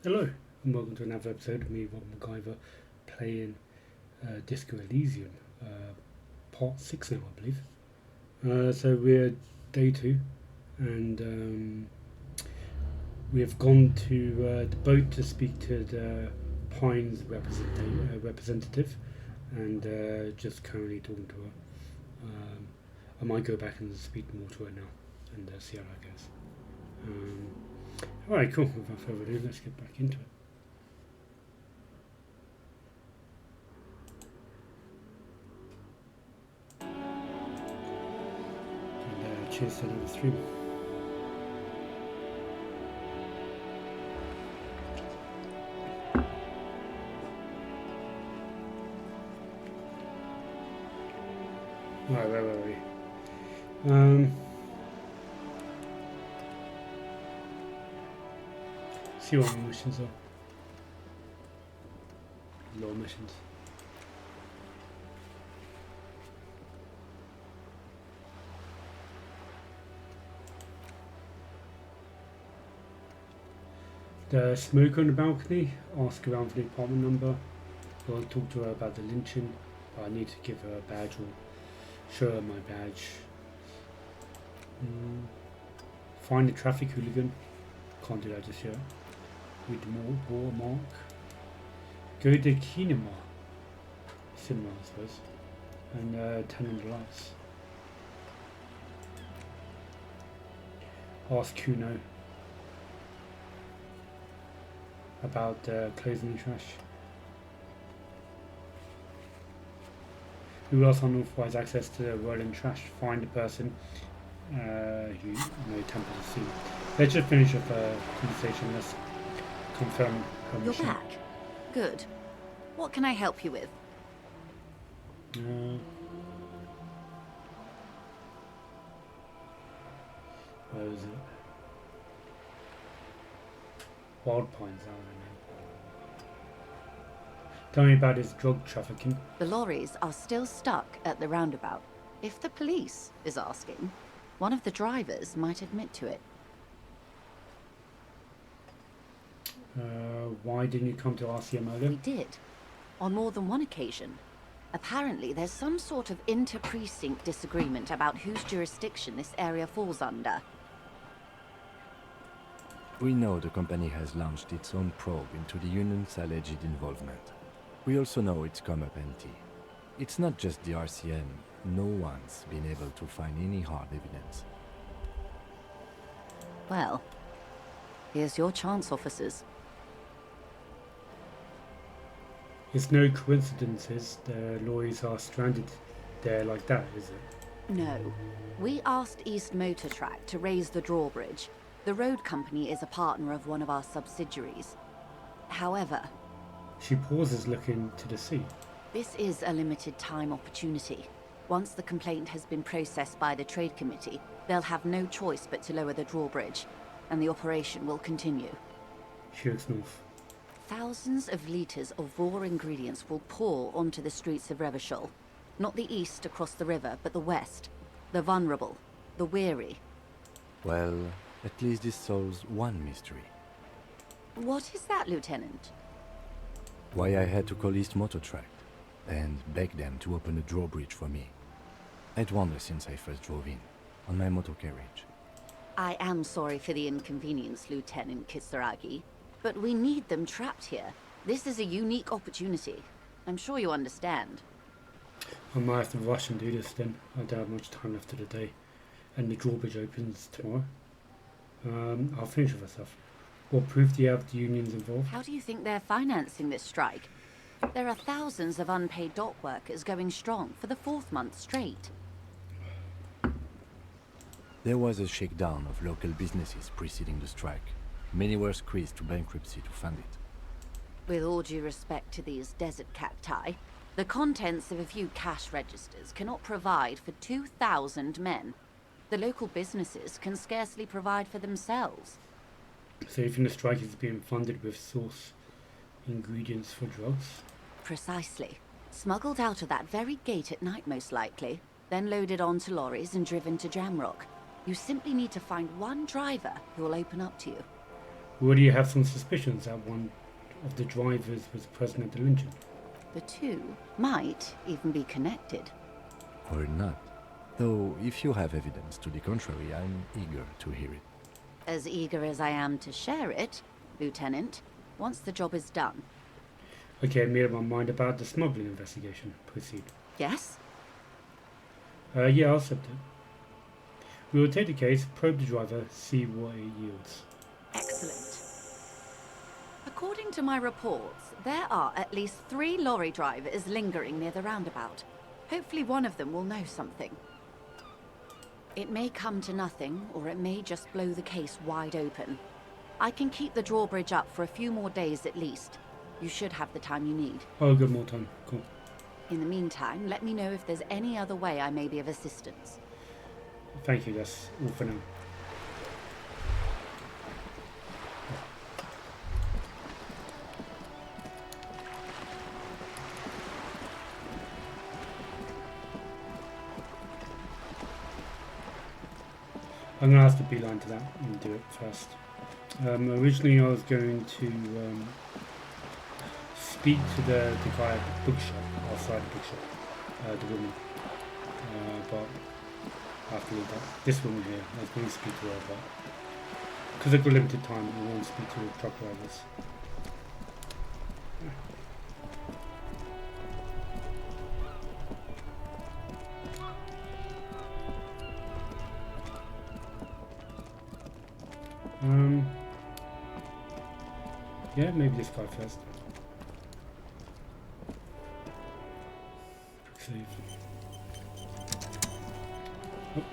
Hello, and welcome to another episode of me, Rob MacGyver, playing Disco Elysium, part 6 now, I believe. So we're day 2, and we have gone to the boat to speak to the Pines representative, and just currently talking to her. I might go back and speak more to her now, and see how that goes. Alright, cool. Without further ado, let's get back into it. And cheers to number 3. Alright, where were we? See what my missions are. Low missions. The smoker on the balcony. Ask around for the apartment number. I'll talk to her about the lynching, but I need to give her a badge or show her my badge. Find the traffic hooligan. Can't do that just yet. Read more watermark. Go to Kinema. Cinema, I suppose. And turn on the lights. Ask Kuno about closing the trash. Who else unauthorized access to the rolling trash? Find the person who no temper to see. Let's just finish up the conversation. Let's confirm her You're mission. back. Good. What can I help you with? Where is it? Wild Pines, I don't know. Tell me about his drug trafficking. The lorries are still stuck at the roundabout. If the police is asking, one of the drivers might admit to it. Why didn't you come to RCM earlier? We did. On more than one occasion. Apparently, there's some sort of inter-precinct disagreement about whose jurisdiction this area falls under. We know the company has launched its own probe into the union's alleged involvement. We also know it's come up empty. It's not just the RCM. No one's been able to find any hard evidence. Well, here's your chance, officers. It's no coincidences the lorries are stranded there like that, is it? No. We asked East Motor Track to raise the drawbridge. The road company is a partner of one of our subsidiaries. However, She pauses looking to the sea. this is a limited time opportunity. Once the complaint has been processed by the Trade Committee, they'll have no choice but to lower the drawbridge, and the operation will continue. She looks north. Thousands of litres of raw ingredients will pour onto the streets of Revachol. Not the east across the river, but the west. The vulnerable, the weary. Well, at least this solves one mystery. What is that, Lieutenant? Why I had to call East Motor Track and beg them to open the drawbridge for me. I'd wondered since I first drove in, on my motor carriage. I am sorry for the inconvenience, Lieutenant Kisaragi, but we need them trapped here. This is a unique opportunity. I'm sure you understand. I might have to rush and do this then. I don't have much time left of the day. And the drawbridge opens tomorrow. I'll finish with myself. What proof do you have the union's involved? How do you think they're financing this strike? There are thousands of unpaid dock workers going strong for the 4th month straight. There was a shakedown of local businesses preceding the strike. Many were squeezed to bankruptcy to fund it. With all due respect to these desert cacti, the contents of a few cash registers cannot provide for 2,000 men. The local businesses can scarcely provide for themselves. So you think the strike is being funded with source ingredients for drugs? Precisely. Smuggled out of that very gate at night, most likely, then loaded onto lorries and driven to Jamrock. You simply need to find one driver who will open up to you. We already have some suspicions that one of the drivers was present at the lynching. The two might even be connected. Or not. Though, if you have evidence to the contrary, I'm eager to hear it. As eager as I am to share it, Lieutenant, once the job is done. Okay, I made up my mind about the smuggling investigation. Proceed. Yes? Yeah, I'll accept it. We will take the case, probe the driver, see what it yields. Excellent. According to my reports, there are at least 3 lorry drivers lingering near the roundabout. Hopefully one of them will know something. It may come to nothing, or it may just blow the case wide open. I can keep the drawbridge up for a few more days at least. You should have the time you need. Oh, good, more time. Cool. In the meantime, let me know if there's any other way I may be of assistance. Thank you, that's all for now. I'm going to ask the beeline to that and do it first. Originally I was going to speak to the guy at the bookshop, outside the bookshop, the woman. But I have to leave that. This woman here, I was going to speak to her, but because I've got limited time, I won't speak to the truck drivers. Yeah, maybe this guy first. Quick save. Oh.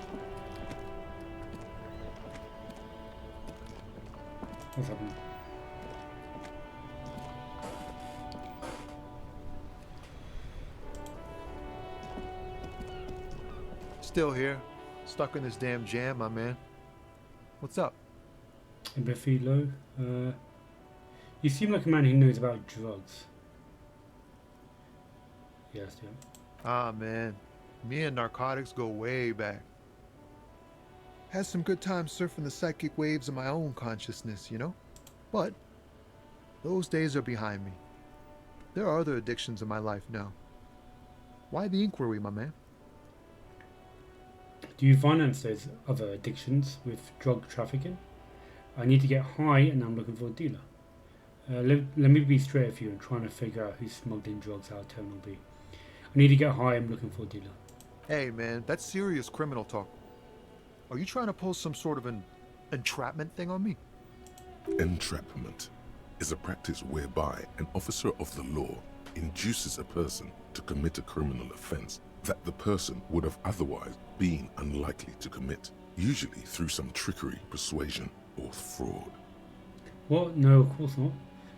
What's happening? Still here. Stuck in this damn jam, my man. What's up? Bephilo, you seem like a man who knows about drugs. Yes, yeah. Ah, man. Me and narcotics go way back. Had some good times surfing the psychic waves of my own consciousness, you know? But those days are behind me. There are other addictions in my life now. Why the inquiry, my man? Do you finance those other addictions with drug trafficking? I need to get high and I'm looking for a dealer. Let me be straight with you and trying to figure out who's smuggling drugs out of Terminal B. I need to get high, I'm looking for a dealer. Hey, man, that's serious criminal talk. Are you trying to pull some sort of an entrapment thing on me? Entrapment is a practice whereby an officer of the law induces a person to commit a criminal offense that the person would have otherwise been unlikely to commit, usually through some trickery, persuasion, or fraud. What? No, of course not.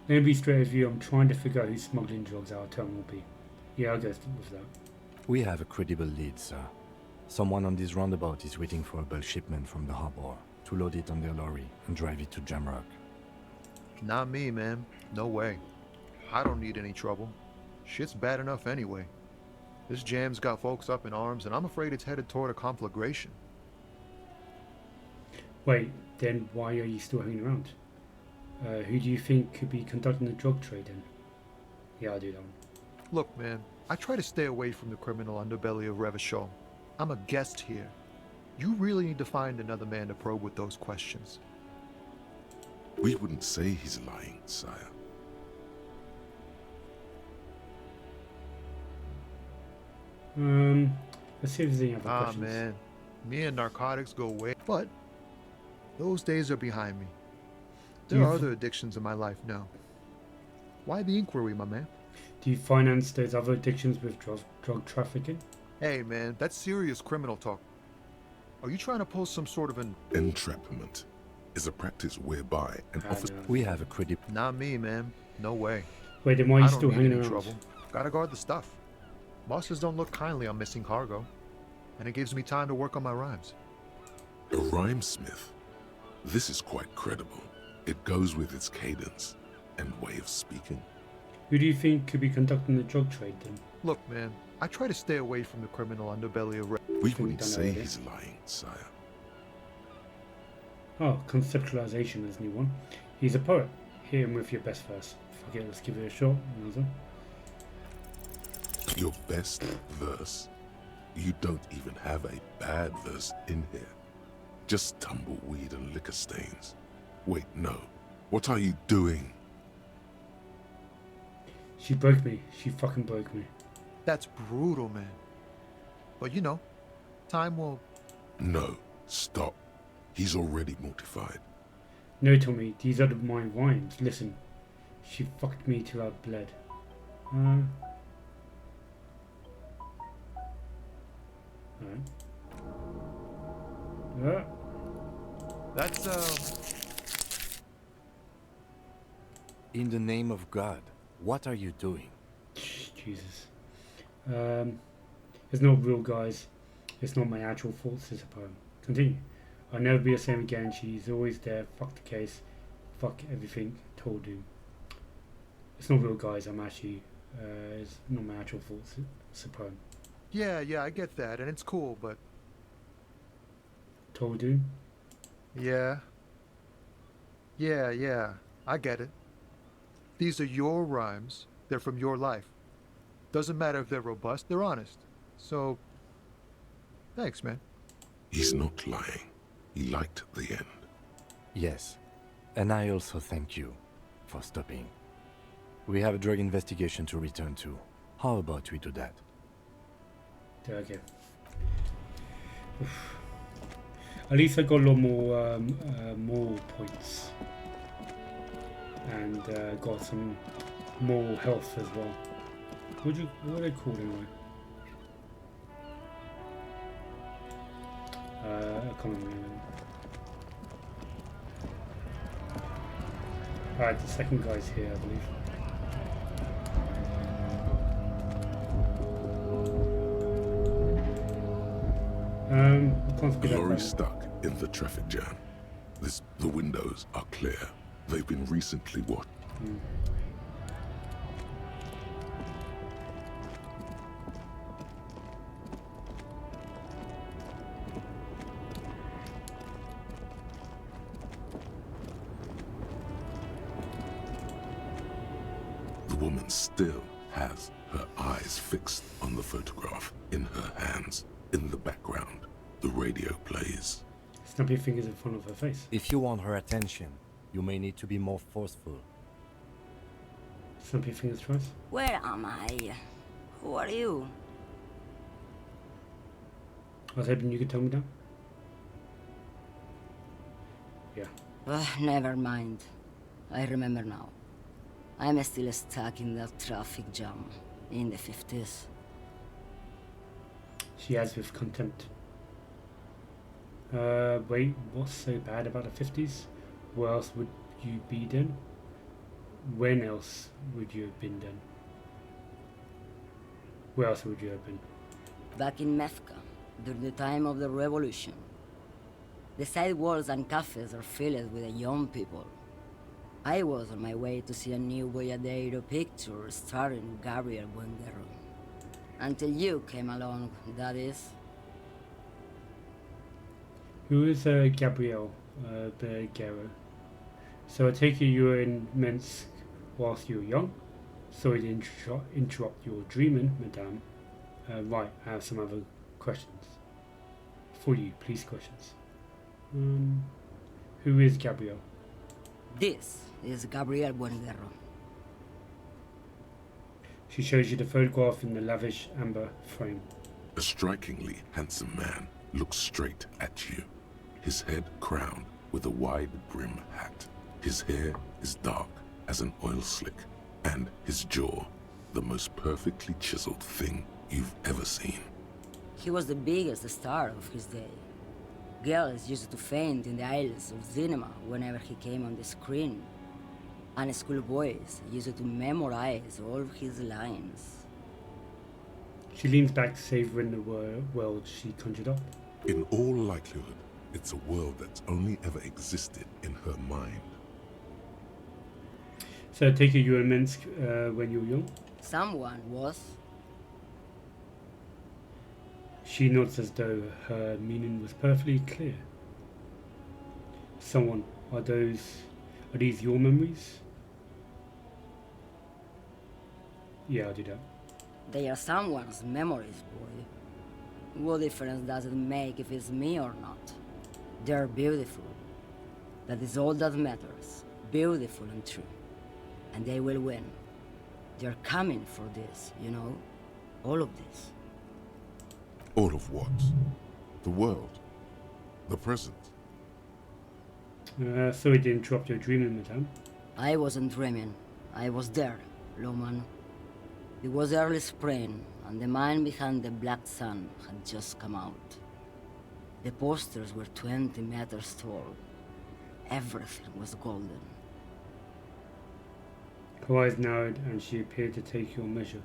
Let me be straight with you, I'm trying to figure out who's smuggling drugs out of Terminal B. Yeah, I'll go with that. We have a credible lead, sir. Someone on this roundabout is waiting for a bulk shipment from the harbor to load it on their lorry and drive it to Jamrock. Not me, man. No way. I don't need any trouble. Shit's bad enough anyway. This jam's got folks up in arms, and I'm afraid it's headed toward a conflagration. Wait, then why are you still hanging around? Who do you think could be conducting the drug trade then? Yeah, I'll do that one. Look, man, I try to stay away from the criminal underbelly of Revachol. I'm a guest here. You really need to find another man to probe with those questions. We wouldn't say he's lying, sire. Let's see if there's any other Ah, questions. man. Me and narcotics go way... But those days are behind me. There are other addictions in my life now. Why the inquiry, my man? Do you finance those other addictions with drug trafficking? Hey, man, that's serious criminal talk. Are you trying to pull some sort of an... Entrapment is a practice whereby an officer... No. We have a credible... Not me, man. No way. Wait, then why are I you don't still need hanging any around? trouble. Gotta guard the stuff. Bosses don't look kindly on missing cargo. And it gives me time to work on my rhymes. A rhymesmith. This is quite credible. It goes with its cadence and way of speaking. Who do you think could be conducting the drug trade then? Look, man, I try to stay away from the criminal underbelly of... We think we've wouldn't done say already. he's lying, sire. Oh, conceptualization is a new one. He's a poet. Hit him with your best verse. Fuck it, let's give it a shot. Another. Your best verse? You don't even have a bad verse in here. Just tumbleweed and liquor stains. Wait, no. What are you doing? She broke me. She fucking broke me. That's brutal, man. But you know, time will... No, stop. He's already mortified. No, Tommy, these are my rhymes. Listen, she fucked me till I bled. Alright. That's, In the name of God, what are you doing? Jesus. It's not real, guys. It's not my actual faults, it's a poem. Continue. I'll never be the same again. She's always there. Fuck the case. Fuck everything. Told you. It's not real, guys. I'm actually... it's not my actual faults. It's a poem. yeah, I get that, and it's cool, but... Told you. Yeah, I get it. These are your rhymes. They're from your life. Doesn't matter if they're robust, they're honest. So, thanks, man. He's not lying. He liked the end. Yes, and I also thank you for stopping. We have a drug investigation to return to. How about we do that? Okay. Oof. At least I got a lot more moral points. And got some moral health as well. What are they called anyway? I can't remember. Alright, the second guy's here, I believe. I can't speak The that lorry's fast. stuck in the traffic jam. The windows are clear. They've been recently washed. The woman still has her eyes fixed on the photograph in her hands. In the background, the radio plays. Snap your fingers in front of her face. If you want her attention, you may need to be more forceful. Snap your fingers twice. Where am I? Who are you? I was hoping you could tell me that. Yeah. Never mind. I remember now. I'm still stuck in that traffic jam in the 50s. She has with contempt. Wait, what's so bad about the 50s? Where else would you be then? When else would you have been then? Where else would you have been? Back in Mefka, during the time of the revolution. The sidewalks and cafes are filled with young people. I was on my way to see a new Boyadero picture starring Gabriel Buendero. Until you came along, that is. Who is Gabriel Bergero? So I take it you were in Minsk whilst you were young? Sorry to interrupt your dreaming, madame. Right, I have some other questions. For you, please, questions. Who is Gabriel? This is Gabriel Buendero. She shows you the photograph in the lavish amber frame. A strikingly handsome man looks straight at you. His head crowned with a wide brim hat. His hair is dark as an oil slick, and his jaw the most perfectly chiseled thing you've ever seen. He was the biggest star of his day. Girls used to faint in the aisles of cinema whenever he came on the screen. And schoolboys used to memorize all of his lines. She leans back, savoring the world she conjured up. In all likelihood, it's a world that's only ever existed in her mind. So I take it you were in Minsk when you were young? Someone was. She nods as though her meaning was perfectly clear. Someone, Are these your memories? Yeah, I'll do that. They are someone's memories, boy. What difference does it make if it's me or not? They're beautiful. That is all that matters. Beautiful and true. And they will win. They're coming for this, you know? All of this. All of what? The world. The present. Sorry to interrupt your dreaming, madame. I wasn't dreaming. I was there, Loman. It was early spring, and the mine behind the black sun had just come out. The posters were 20 meters tall. Everything was golden. Her eyes narrowed and she appeared to take your measure.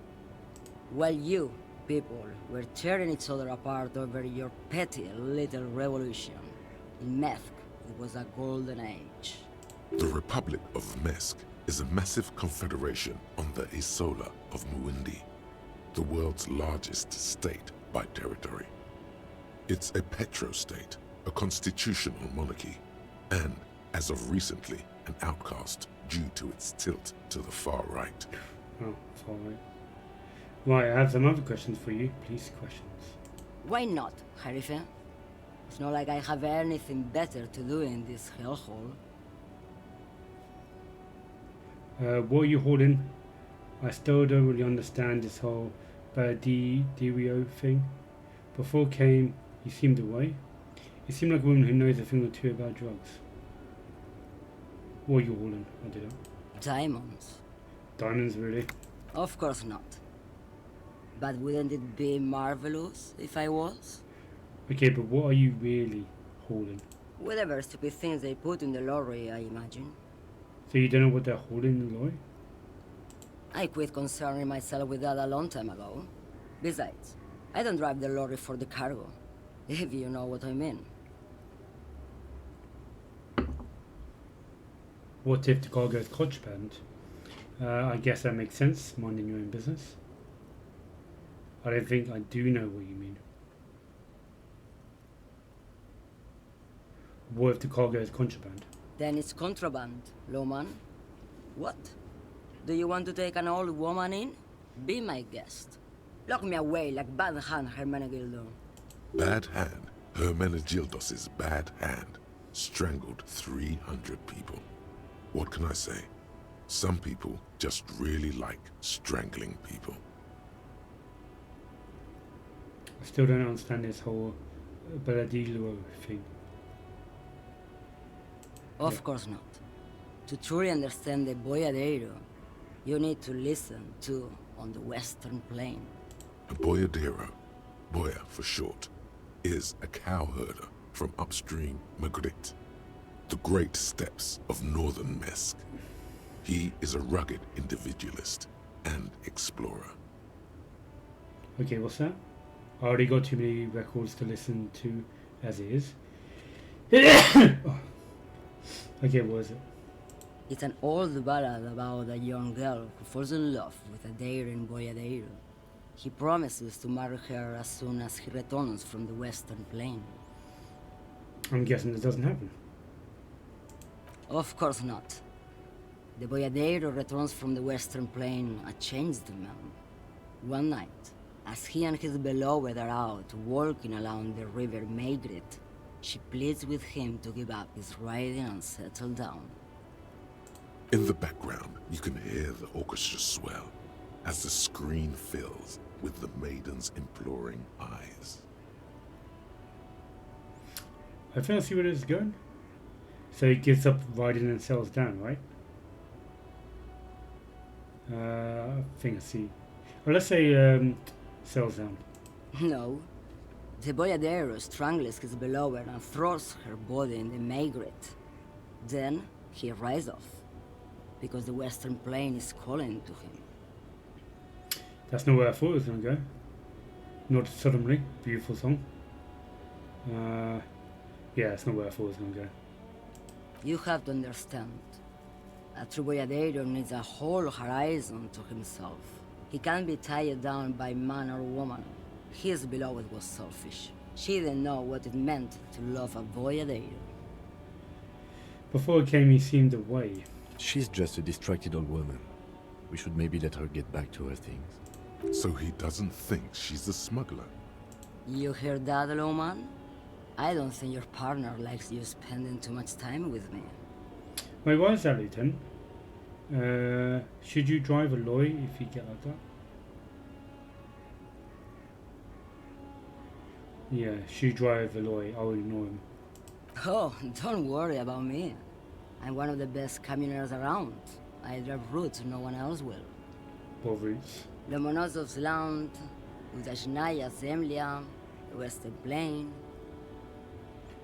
While you, people, were tearing each other apart over your petty little revolution, in Meth, it was a golden age. The Republic of Mesk is a massive confederation on the Isola of Muindi, the world's largest state by territory. It's a petrostate, a constitutional monarchy, and, as of recently, an outcast due to its tilt to the far right. Oh, far right. Right, I have some other questions for you. Please, questions. Why not, Harife? It's not like I have anything better to do in this hellhole. What are you holding? I still don't really understand this whole Dirio thing. Before came, you seemed away. You seem like a woman who knows a thing or two about drugs. What are you holding? I don't know. Diamonds? Diamonds, really? Of course not. But wouldn't it be marvelous if I was? Okay, but what are you really holding? Whatever stupid things they put in the lorry, I imagine. So you don't know what they're holding in the lorry? I quit concerning myself with that a long time ago. Besides, I don't drive the lorry for the cargo, if you know what I mean. What if the cargo is contraband? I guess that makes sense, minding your own business. I don't think I do know what you mean. What if the cargo is contraband? Then it's contraband, Loman. What? Do you want to take an old woman in? Be my guest. Lock me away like Bad Hand Hermenegildo. Bad Hand, Hermenegildos' bad hand, strangled 300 people. What can I say? Some people just really like strangling people. I still don't understand this whole Belladillo thing. Of course not. To truly understand the Boyadero, you need to listen to On the Western Plain. A boyadero, Boya for short, is a cowherder from upstream Magritte, the great steppes of northern Mesk. He is a rugged individualist and explorer. Okay, what's that? I already got too many records to listen to as it is. Oh. Okay, what is it? It's an old ballad about a young girl who falls in love with a daring boyadero. He promises to marry her as soon as he returns from the Western Plain. I'm guessing this doesn't happen. Of course not. The boyadero returns from the Western Plain a changed man. One night, as he and his beloved are out walking along the river Maygrit, she pleads with him to give up his riding and settle down. In the background, you can hear the orchestra swell as the screen fills with the maiden's imploring eyes. I think I see where this is going. So he gives up riding and settles down, right? I think I see. Or let's say settles down. No. The boyadero strangles his beloved and throws her body in the Maygrit. Then he rides off, because the Western Plain is calling to him. That's not where I thought it was going to go. Not suddenly. Beautiful song. Yeah, that's not where I thought it was going to go. You have to understand. A true boyadero needs a whole horizon to himself. He can't be tied down by man or woman. His beloved was selfish. She didn't know what it meant to love a boyadero. Before I came, he seemed away. She's just a distracted old woman. We should maybe let her get back to her things. So he doesn't think she's a smuggler. You hear that, Lowman? I don't think your partner likes you spending too much time with me. Wait, why is that, Lieutenant? Should you drive a lorry if you get like that? Yeah, should you drive a lorry? I'll ignore him. Oh, don't worry about me. I'm one of the best camioners around. I drive routes no one else will. What routes? Lomonosov's Land, Udashnaia Zemlya, the Western Plain.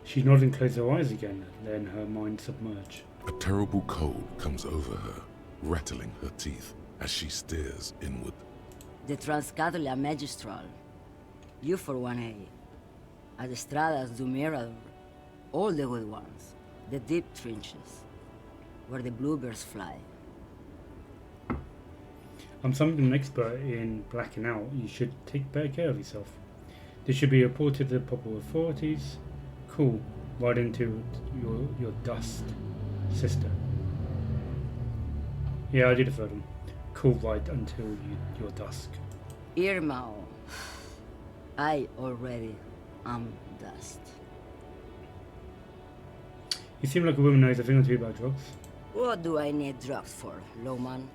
She nodded and closed her eyes again, letting her mind submerge. A terrible cold comes over her, rattling her teeth as she stares inward. The Transcatolia Magistral. You for 1A. Adestradas do Mirador. All the good ones. The deep trenches. Where the bluebirds fly. I'm something an expert in blacking out. You should take better care of yourself. This should be reported to the proper authorities. Cool. Right into your dust, sister. Yeah, I did a third one. Cool right until your dusk. Irmao. I already am dust. You seem like a woman who knows a thing or two about drugs. What do I need drugs for, Lowman?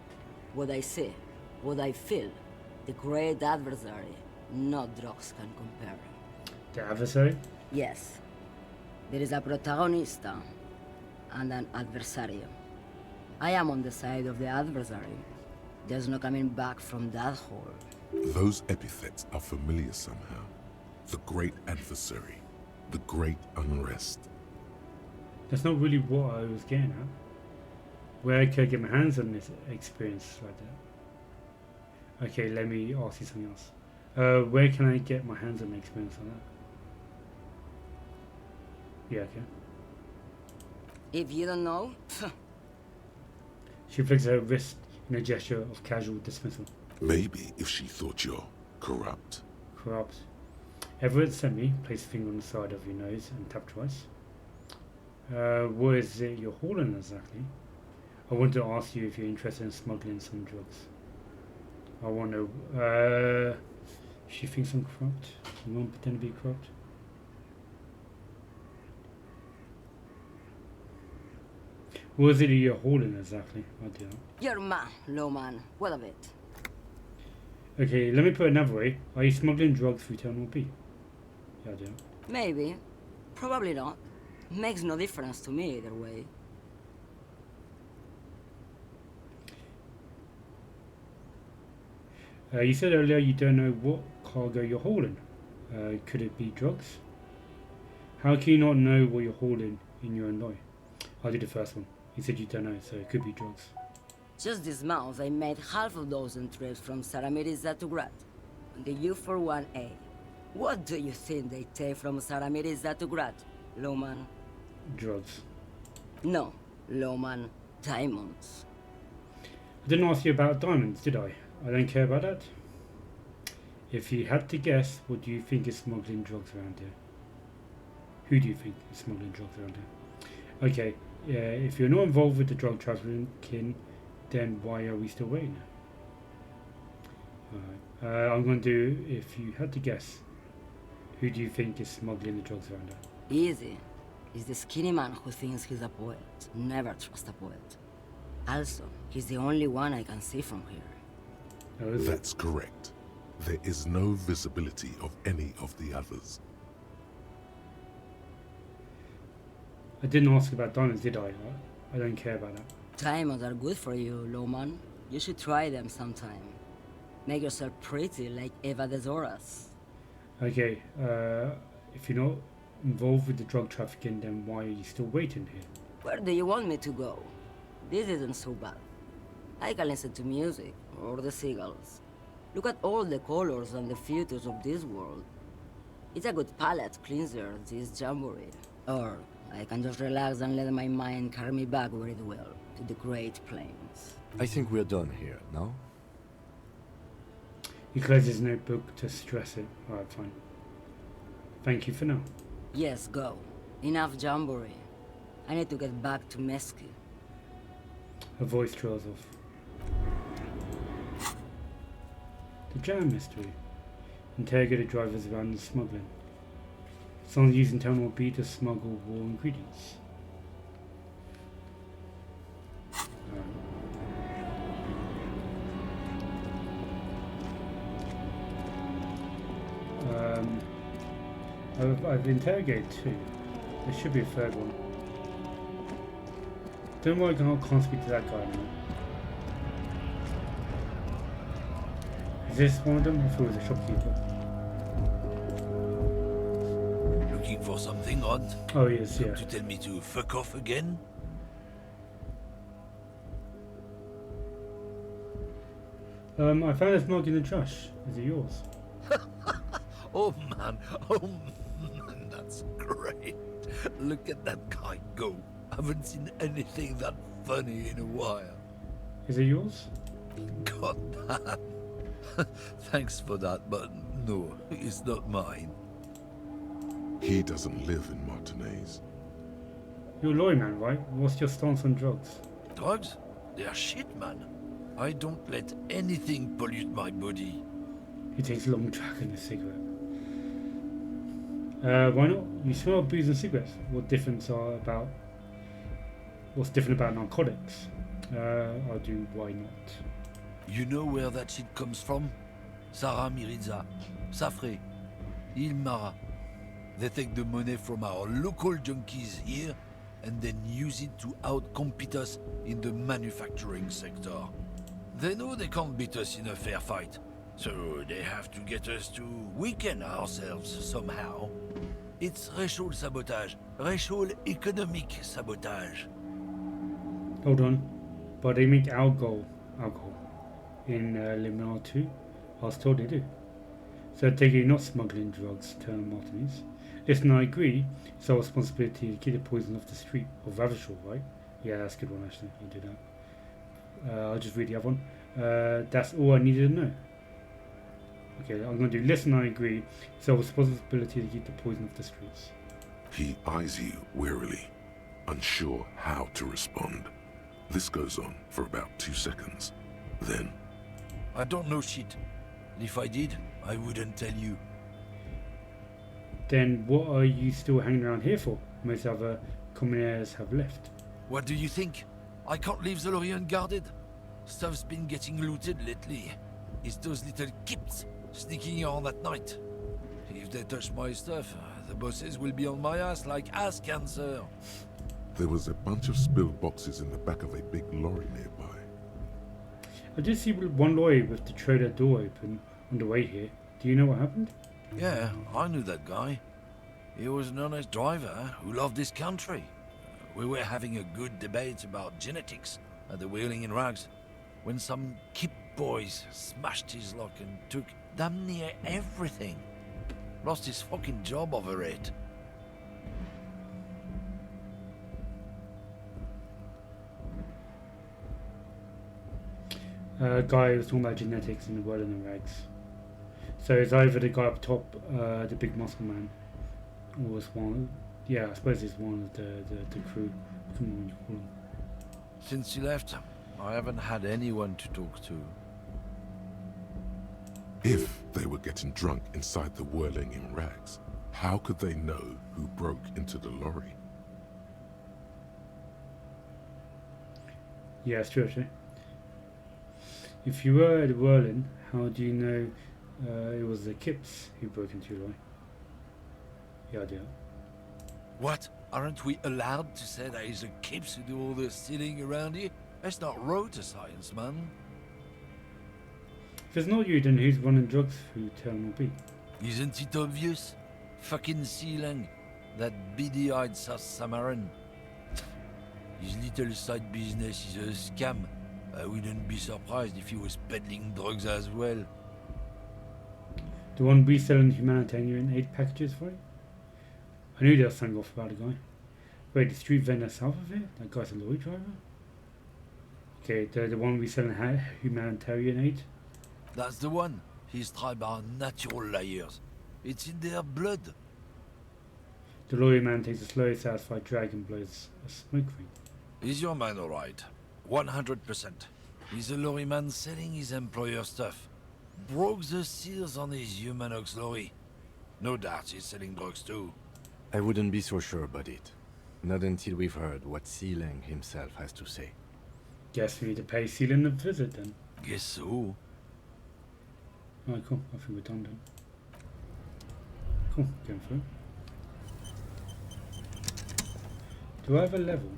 What I see, what I feel. The great adversary. No drugs can compare. The adversary? Yes. There is a protagonista and an adversario. I am on the side of the adversary. There's no coming back from that hole. Those epithets are familiar somehow. The great adversary, the great unrest. That's not really what I was getting at. Where can I get my hands on this experience like that? Okay, let me ask you something else. Where can I get my hands on an experience like that? Yeah, okay. If you don't know, She flicks her wrist in a gesture of casual dismissal. Maybe if she thought you're corrupt. Corrupt. Everett sent me, placed a finger on the side of your nose and tapped twice. What is it you're hauling exactly? I wanted to ask you if you're interested in smuggling some drugs. I want to, she thinks I'm corrupt. You won't pretend to be corrupt? What is it you're hauling exactly? I do not. you're man, Lowman. What of it? Okay, let me put it another way. Are you smuggling drugs through Terminal B? Yeah, I do not. Maybe. Probably not. Makes no difference to me either way. You said earlier you don't know what cargo you're hauling. Could it be drugs? How can you not know what you're hauling in your own lorry? I'll do the first one. You said you don't know, so it could be drugs. Just this month, I made half a dozen trips from Saramirizat to Grad. On the U41A. What do you think they take from Saramirizat to Grad, Lowman? Drugs. No, Lowman. Diamonds. I didn't ask you about diamonds, did I? I don't care about that. If you had to guess, what do you think is smuggling drugs around here? Who do you think is smuggling drugs around here? Okay, yeah, if you're not involved with the drug trafficking, then why are we still waiting? Alright, I'm going to do, if you had to guess, who do you think is smuggling the drugs around here? Easy. He's the skinny man who thinks he's a poet. Never trust a poet. Also, he's the only one I can see from here. Oh, is it? That's correct. There is no visibility of any of the others. I didn't ask about diamonds, did I? I don't care about that. Diamonds are good for you, Lowman. You should try them sometime. Make yourself pretty like Eva de Zoras. Okay, if you're not involved with the drug trafficking, then why are you still waiting here? Where do you want me to go? This isn't so bad. I can listen to music, or the seagulls. Look at all the colors and the futures of this world. It's a good palate cleanser, this jamboree. Or I can just relax and let my mind carry me back where it will, to the Great Plains. I think we're done here, no? He closes his notebook to stress it. Alright, fine. Thank you for now. Yes, go. Enough jamboree. I need to get back to Mesky. Her voice trails off. The jam mystery. Interrogated drivers around the smuggling. Someone using Terminal B to smuggle raw ingredients. I've interrogated two. There should be a third one. Don't worry, I can't speak to that guy anymore. Is this one of them? I thought it was a shopkeeper. Looking for something odd? Oh yes, yeah. To tell me to fuck off again? I found this mug in the trash. Is it yours? Oh man, that's great. Look at that guy go. Haven't seen anything that funny in a while. Is it yours? God damn. Thanks for that, but no, it's not mine. He doesn't live in Martinez. You're a lawyer man, right? What's your stance on drugs? Drugs? They're shit, man. I don't let anything pollute my body. He takes a long track in a cigarette. Why not? You smell booze and cigarettes. What's different about narcotics? I'll do why not. You know where that shit comes from? Sarah Miriza, Safre, Ilmara. They take the money from our local junkies here and then use it to outcompete us in the manufacturing sector. They know they can't beat us in a fair fight, so they have to get us to weaken ourselves somehow. It's racial sabotage, racial economic sabotage. Hold on. But they make alcohol in Liminal 2? I was told they do. So I take it you're not smuggling drugs to Martinez. Listen, I agree. It's our responsibility to keep the poison off the street. Or Ravishal, right? Yeah, that's a good one actually. I'll do that. I'll just read the other one. That's all I needed to know. Okay, I'm going to do listen, I agree. It's our responsibility to keep the poison off the streets. He eyes you wearily, unsure how to respond. This goes on for about 2 seconds. Then, I don't know shit. If I did, I wouldn't tell you. Then what are you still hanging around here for? Most other commonaires have left. What do you think? I can't leave the lorry unguarded. Stuff's been getting looted lately. It's those little kips sneaking around at night. If they touch my stuff, the bosses will be on my ass like ass cancer. there was a bunch of spilled boxes in the back of a big lorry nearby. I did see one lorry with the trailer door open on the way here. Do you know what happened? Yeah, I knew that guy. He was an honest driver who loved this country. We were having a good debate about genetics at the Wheeling in Rags when some Kip boys smashed his lock and took damn near everything. Lost his fucking job over it. Guy was talking about genetics in the Wheeling and Rags. So it's either the guy up top, the big muscle man, or it's one. Yeah, I suppose it's one of the crew. I don't know what you call them. Since he left, I haven't had anyone to talk to. If they were getting drunk inside the Whirling in Rags, how could they know who broke into the lorry? Yeah, it's true actually. If you were at the Whirling, how do you know it was the Kips who broke into your lorry? Yeah, I do. What? Aren't we allowed to say that he's the Kips who do all the stealing around here? That's not road to science, man. If it's not you, then who's running drugs through Terminal B? Isn't it obvious? Fucking Sealang, that beady-eyed South Samaran. His little side business is a scam. I wouldn't be surprised if he was peddling drugs as well. The one reselling humanitarian aid packages for it? I knew there was something off about the guy. Wait, the street vendor south of here? That guy's a lorry driver? Okay, the one reselling humanitarian aid? That's the one. His tribe are natural liars. It's in their blood. The lorry man takes a slowly satisfied drag and blows a smoke ring. Is your man alright? 100%. He's a lorry man selling his employer stuff. Broke the seals on his Humanox lorry. No doubt he's selling drugs too. I wouldn't be so sure about it. Not until we've heard what Sealang himself has to say. Guess we need to pay Sealand a visit then. Guess so. Alright, cool. I think we're done then. Cool, going through. Do I have a level?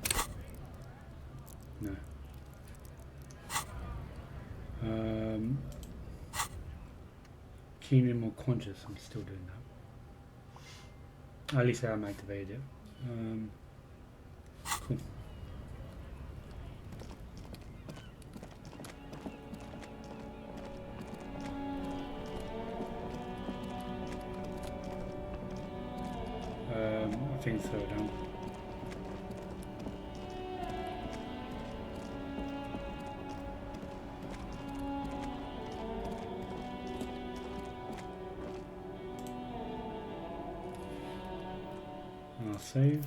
No. Keen and more conscious, I'm still doing that. At least I haven't activated it. Cool. I think it's further down. I'll save.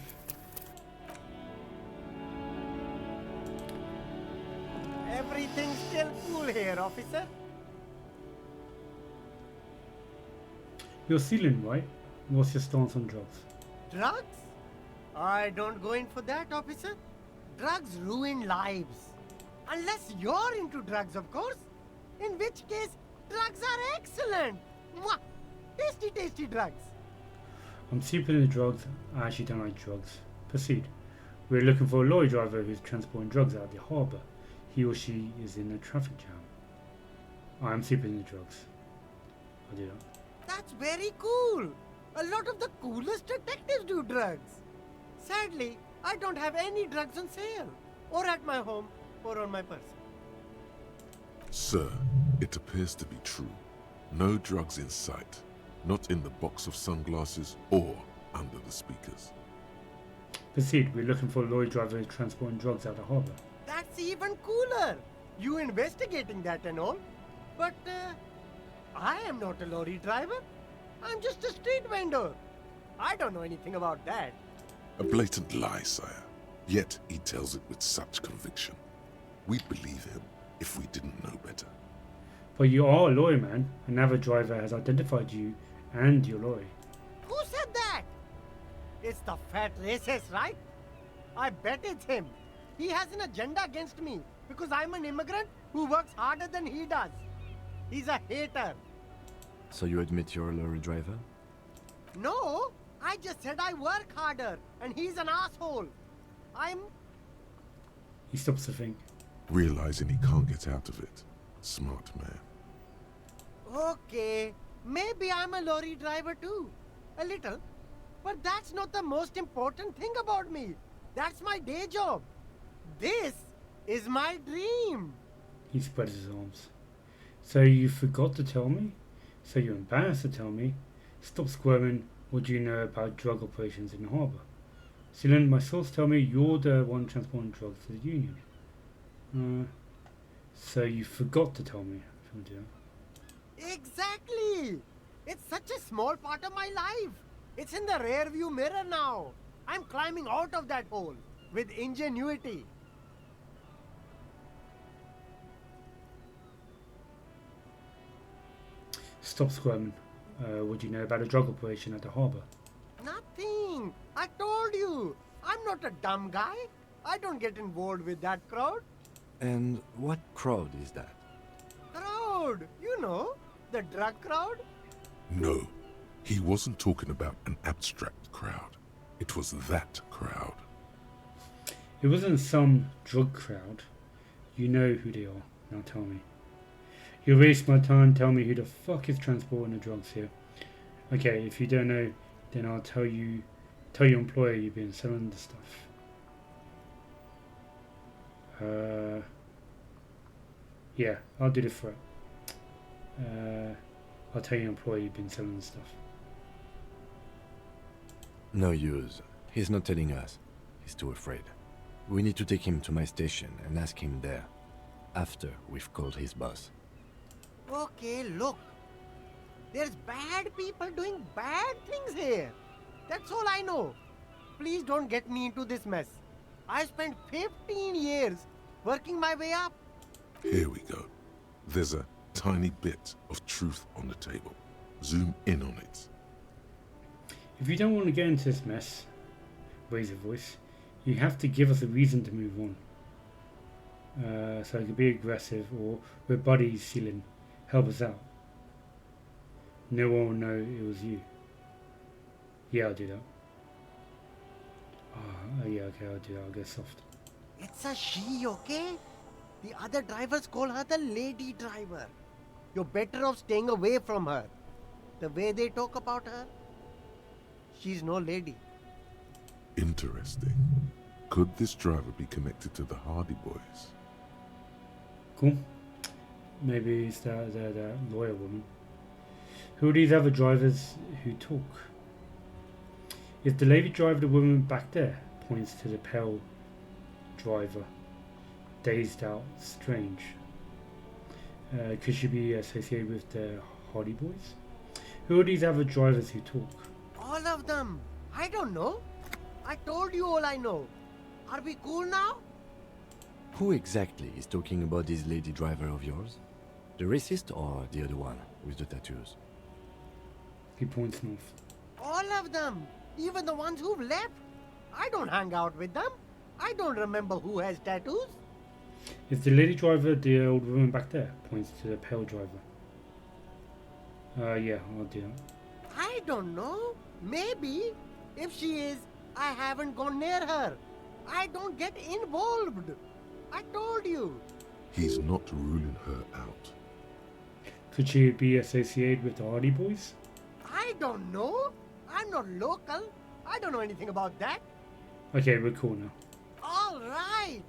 Everything's still cool here, officer. You're Sealand, right? What's your stance on drugs? Drugs? I don't go in for that, officer. Drugs ruin lives. Unless you're into drugs, of course. In which case, drugs are excellent. Mwah! Tasty, tasty drugs. I'm super into drugs. I actually don't like drugs. Proceed. We're looking for a lorry driver who's transporting drugs out of the harbour. He or she is in a traffic jam. I'm super into drugs. I'll do that. That's very cool. A lot of the coolest detectives do drugs. Sadly, I don't have any drugs on sale. Or at my home, or on my person. Sir, it appears to be true. No drugs in sight. Not in the box of sunglasses or under the speakers. Proceed. We're looking for a lorry driver who's transporting drugs out of the harbour. That's even cooler. You investigating that and all. But, I am not a lorry driver. I'm just a street vendor. I don't know anything about that. A blatant lie, sire. Yet he tells it with such conviction. We'd believe him if we didn't know better. But you are a lorry man. Another driver has identified you and your lorry. Who said that? It's the fat racist, right? I bet it's him. He has an agenda against me because I'm an immigrant who works harder than he does. He's a hater. So you admit you're a lorry driver? No, I just said I work harder and he's an asshole. He stops to think. Realizing he can't get out of it. Smart man. Okay, maybe I'm a lorry driver too. A little. But that's not the most important thing about me. That's my day job. This is my dream. He spreads his arms. So you forgot to tell me? So you're embarrassed to tell me? Stop squirming. What do you know about drug operations in the harbour? Sealand, my source tell me you're the one transporting drugs to the Union. So you forgot to tell me. Exactly. It's such a small part of my life. It's in the rear view mirror now. I'm climbing out of that hole with ingenuity. Stop squirming. What do you know about a drug operation at the harbour? Nothing. I told you. I'm not a dumb guy. I don't get involved with that crowd. And what crowd is that? Crowd. You know, the drug crowd. No, he wasn't talking about an abstract crowd. It was that crowd. It wasn't some drug crowd. You know who they are. Now tell me. You waste my time. Tell me who the fuck is transporting the drugs here. Okay, if you don't know, then I'll tell you. Tell your employer you've been selling the stuff. Yeah, I'll do the threat. I'll tell your employer you've been selling the stuff. No use. He's not telling us. He's too afraid. We need to take him to my station and ask him there. After we've called his boss. Okay, look. There's bad people doing bad things here. That's all I know. Please don't get me into this mess. I spent 15 years working my way up. Here we go. There's a tiny bit of truth on the table. Zoom in on it. If you don't want to get into this mess, raise your voice, you have to give us a reason to move on. So it could be aggressive or we're buddies, Celine. Help us out. No one will know it was you. Yeah, I'll do that. Yeah, okay, I'll do that. I'll go soft. It's a she, okay? The other drivers call her the lady driver. You're better off staying away from her. The way they talk about her, she's no lady. Interesting. Could this driver be connected to the Hardy Boys? Cool. Maybe it's that lawyer woman. Who are these other drivers who talk? Is the lady driver the woman back there? Points to the pale driver. Dazed out, strange. Could she be associated with the Hardy Boys? Who are these other drivers who talk? All of them. I don't know. I told you all I know. Are we cool now? Who exactly is talking about this lady driver of yours? The racist or the other one with the tattoos? He points north. All of them. Even the ones who've left. I don't hang out with them. I don't remember who has tattoos. Is the lady driver the old woman back there? Points to the pale driver. Yeah, I'll do that. I don't know. Maybe. If she is, I haven't gone near her. I don't get involved. I told you. He's not ruling her out. Could she be associated with the Hardy Boys? I don't know. I'm not local. I don't know anything about that. Okay, we're cool now. All right.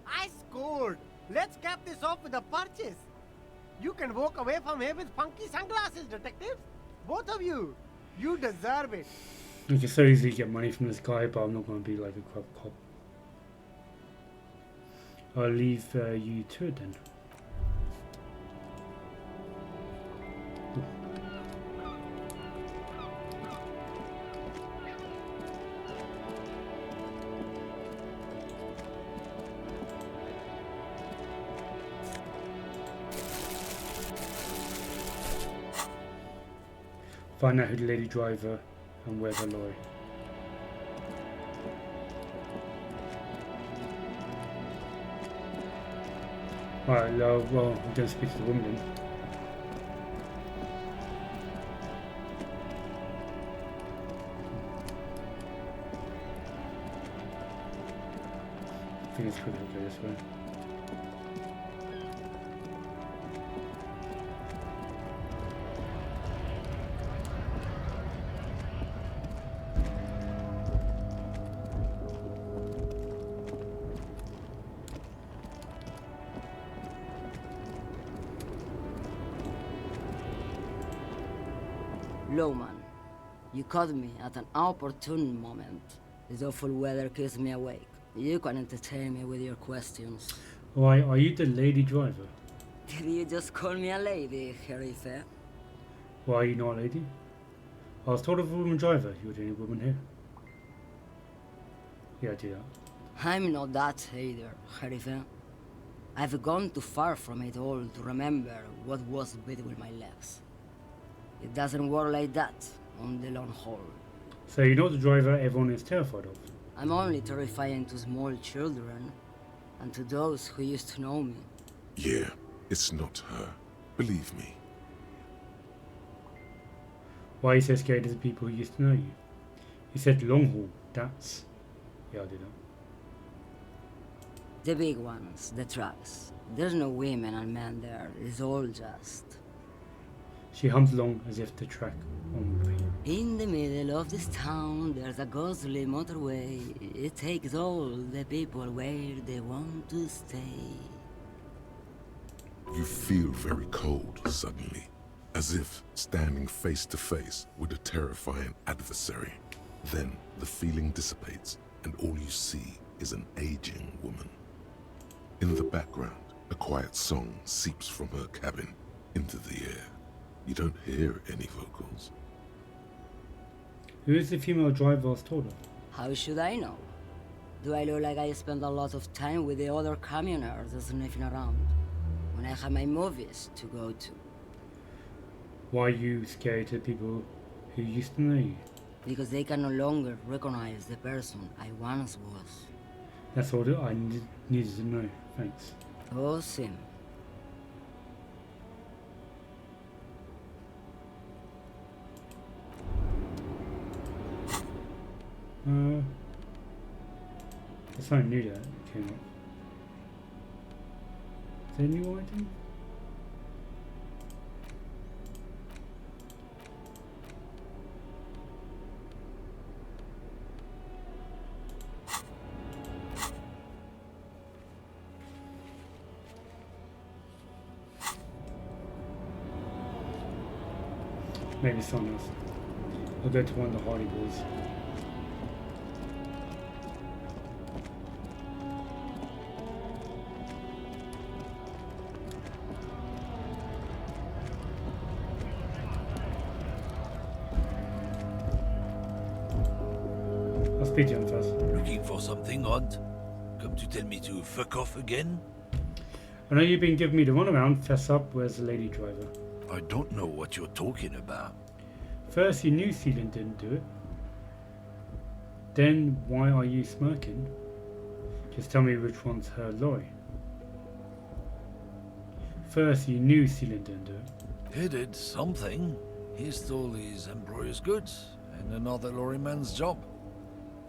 I scored. Let's cap this off with a purchase. You can walk away from here with funky sunglasses, detectives. Both of you. You deserve it. You can so easily get money from this guy, but I'm not going to be like a corrupt cop. I'll leave you to it then. Find out who the lady driver and where the lorry. Alright, well, I'm going to speak to the woman then. I think it's quicker to go this way. Lowman, you caught me at an opportune moment. This awful weather keeps me awake. You can entertain me with your questions. Why, are you the lady driver? Did you just call me a lady, Herife? Why are you not a lady? I was told of a woman driver. You're the only woman here. Yeah, I do that. I'm not that either, Herife. I've gone too far from it all to remember what was between my legs. It doesn't work like that on the long haul. So you're not the driver everyone is terrified of? I'm only terrifying to small children, and to those who used to know me. Yeah, it's not her. Believe me. Why are you so scared of the people who used to know you? You said long haul, that's... Yeah, I do that. The big ones, the trucks. There's no women and men there, it's all just... She hums along as if to track on repeat. In the middle of this town, there's a ghostly motorway. It takes all the people where they want to stay. You feel very cold suddenly, as if standing face to face with a terrifying adversary. Then the feeling dissipates, and all you see is an aging woman. In the background, a quiet song seeps from her cabin into the air. You don't hear any vocals. Who is the female driver I was told of? How should I know? Do I look like I spend a lot of time with the other communers sniffing around when I have my movies to go to? Why are you scary to people who used to know you? Because they can no longer recognize the person I once was. That's all that I needed to know. Thanks. Oh, Sim. There's something new that came up. Is there a new item? Maybe someone else. I'll go to one of the Hardy Boys. I'll speak to him first. Looking for something, Hunt? Come to tell me to fuck off again? I know you've been giving me the runaround. Fess up, where's the lady driver? I don't know what you're talking about. First, you knew Celine didn't do it. Then, why are you smirking? Just tell me which one's her lorry. First, you knew Celine didn't do it. He did something. He stole his employer's goods and another lorryman's job.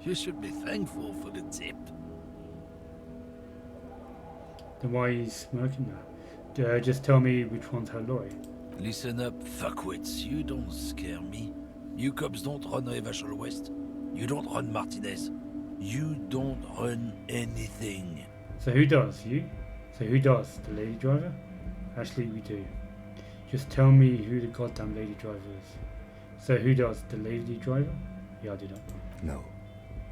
You should be thankful for the tip. Then why are you smirking now? Just tell me which one's her lorry. Listen up, fuckwits. You don't scare me. You cops don't run Revachol West. You don't run Martinez. You don't run anything. So who does? You? So who does? The lady driver? Actually, we do. Just tell me who the goddamn lady driver is. So who does? The lady driver? Yeah, I do not. No.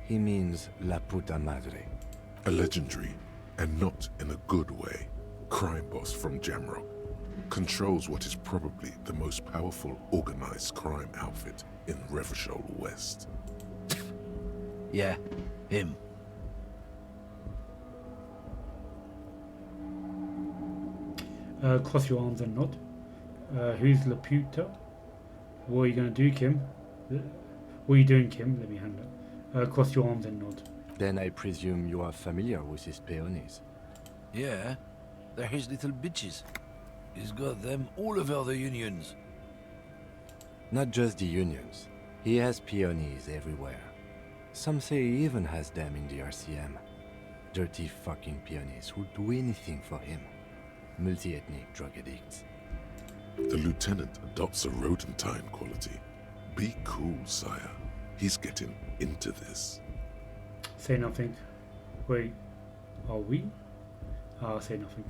He means La Puta Madre. A legendary, and not in a good way, crime boss from Jamrock. Controls what is probably the most powerful organized crime outfit in Revachol West. Yeah, him. Cross your arms and nod. Who's Laputa? What are you going to do, Kim? What are you doing, Kim? Let me handle it. Cross your arms and nod. Then I presume you are familiar with his peonies. Yeah, they're his little bitches. He's got them all over the unions. Not just the unions. He has peonies everywhere. Some say he even has them in the RCM. Dirty fucking peonies who'd do anything for him. Multi-ethnic drug addicts. The lieutenant adopts a rodentine quality. Be cool, sire. He's getting into this. Say nothing. Wait, are we? I'll say nothing.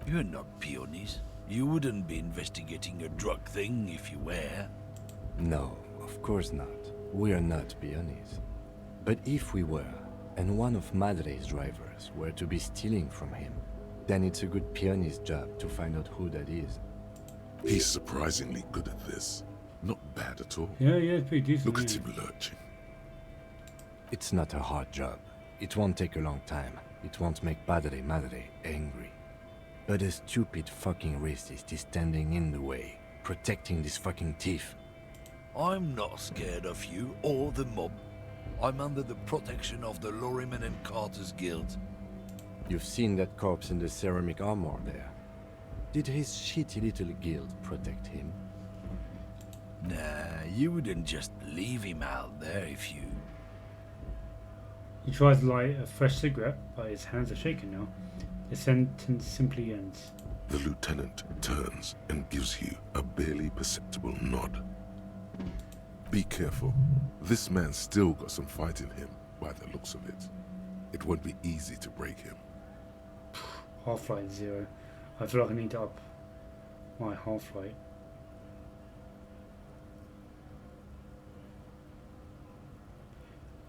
You're not peonies. You wouldn't be investigating a drug thing if you were. No, of course not. We are not peonies. But if we were, and one of Madre's drivers were to be stealing from him, then it's a good peony's job to find out who that is. He's surprisingly good at this. Not bad at all. Yeah, it's pretty decent. Look at him lurching. It's not a hard job. It won't take a long time. It won't make Padre Madre angry. But a stupid fucking racist is standing in the way, protecting this fucking thief. I'm not scared of you or the mob. I'm under the protection of the Lorrymen and Carters Guild. You've seen that corpse in the ceramic armor there. Did his shitty little guild protect him? Nah, you wouldn't just leave him out there if you... He tries to light a fresh cigarette, but his hands are shaking now. The sentence simply ends. The lieutenant turns and gives you a barely perceptible nod. Be careful. This man's still got some fight in him, by the looks of it. It won't be easy to break him. Half-light 0. I feel like I need to up my half-light.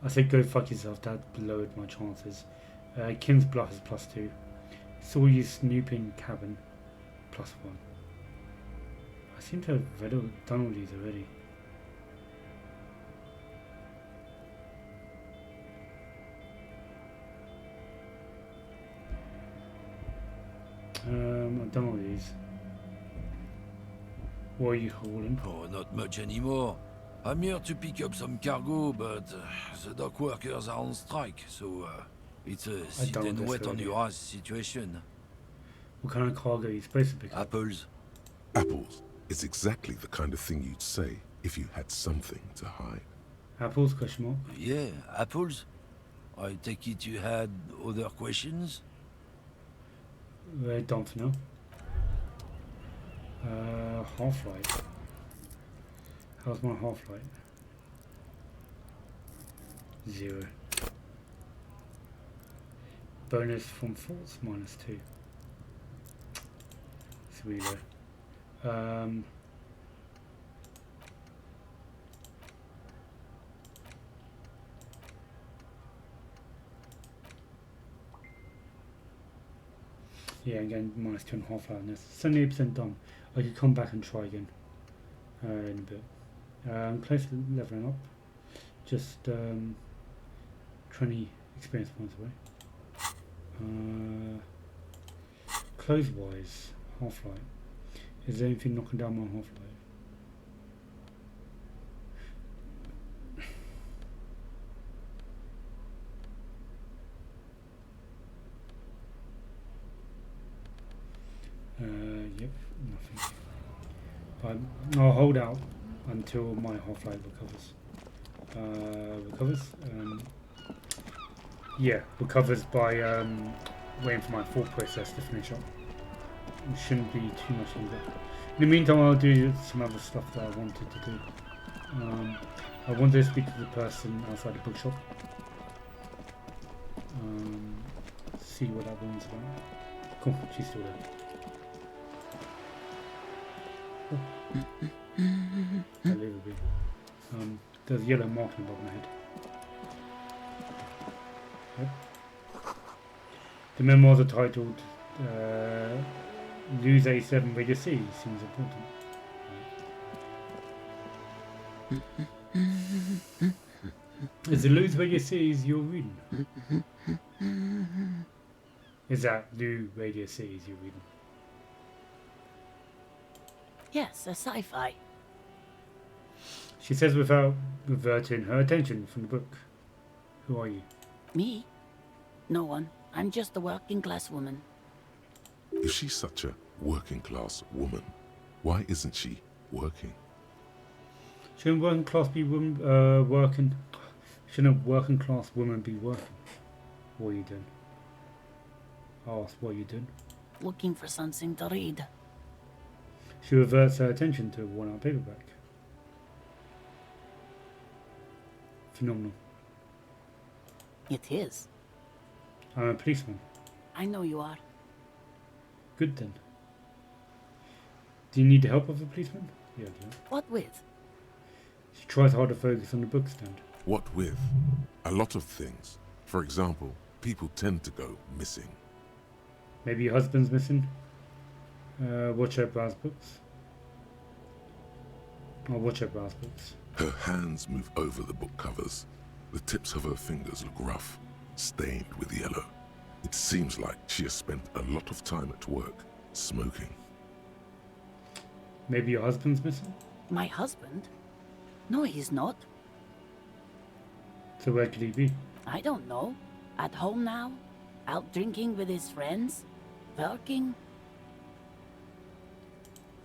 I said go fuck yourself, that lowered my chances. Kim's bluff is +2. Saw you snooping cabin, +1. I seem to have done all these already. done all these. What are you hauling? Oh, not much anymore. I'm here to pick up some cargo, but the dock workers are on strike, so it's a sit don't and wait on necessarily. your ass situation. What kind of cargo are you supposed to pick up? Apples? Apples is exactly the kind of thing you'd say if you had something to hide. Apples? Question mark. Yeah, apples? I take it you had other questions? Done for now. Half-light. How's my half-light? 0. Bonus from force -2. It's really low. Yeah, again, -2.5 out on this. 78% done. I could come back and try again in a bit. Close to leveling up. Just 20 experience points away. Close-wise, half-light. Is there anything knocking down my half-light? Yep, nothing. But I'll hold out until my half-life recovers. Recovers by waiting for my thought process to finish up. It shouldn't be too much longer. In the meantime, I'll do some other stuff that I wanted to do. I wanted to speak to the person outside the bookshop. See what that one's about. Cool, she's still there. Unbelievable. There's a yellow marking above my head. Yep. The memoirs are titled Lose A7 Radio C. Seems important. Is the Lose Radio Series you're reading? Is that Lou Radio Series you're reading? Yes, a sci-fi. She says without reverting her attention from the book. Who are you? Me? No one. I'm just a working class woman. If she's such a working class woman, why isn't she working? Shouldn't working class be working? Shouldn't a working class woman be working? What are you doing? I asked, what are you doing? Looking for something to read. She reverts her attention to a worn-out paperback. Phenomenal. It is. I'm a policeman. I know you are. Good then. Do you need the help of a policeman? Yeah, I do. What with? She tries hard to focus on the book stand. What with? A lot of things. For example, people tend to go missing. Maybe your husband's missing. Watch her browse books. Or watch her browse books. Her hands move over the book covers. The tips of her fingers look rough, stained with yellow. It seems like she has spent a lot of time at work, smoking. Maybe your husband's missing? My husband? No, he's not. So where could he be? I don't know. At home now? Out drinking with his friends? Working?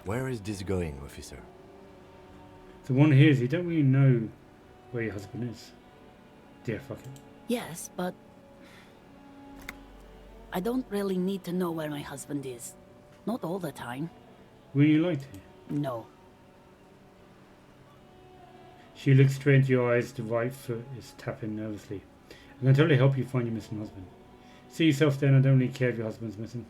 Where is this going, officer? The one here is you don't really know where your husband is. Yeah, fuck it. Yes, but... I don't really need to know where my husband is. Not all the time. Will you like to? No. She looks straight into your eyes. The right foot is tapping nervously. I can totally help you find your missing husband. See yourself then. I don't really care if your husband's missing.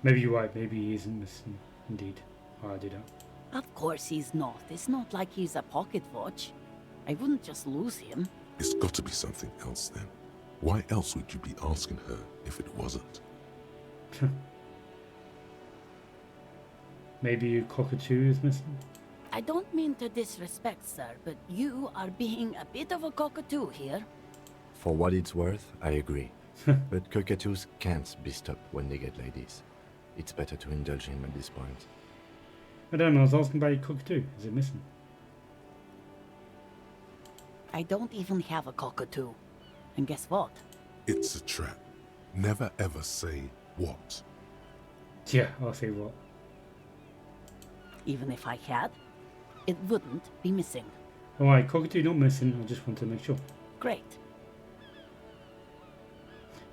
Maybe you're right. Maybe he isn't missing. Indeed. I'll do that. Of course he's not. It's not like he's a pocket watch. I wouldn't just lose him. It's got to be something else then. Why else would you be asking her if it wasn't? Maybe your cockatoo is missing? I don't mean to disrespect, sir, but you are being a bit of a cockatoo here. For what it's worth, I agree. But cockatoos can't be stopped when they get like this. It's better to indulge him at this point. I don't know, I was asking about your cockatoo. Is it missing? I don't even have a cockatoo. And guess what? It's a trap. Never ever say what. Yeah, I'll say what. Even if I had, it wouldn't be missing. Alright, cockatoo not missing, I just want to make sure. Great.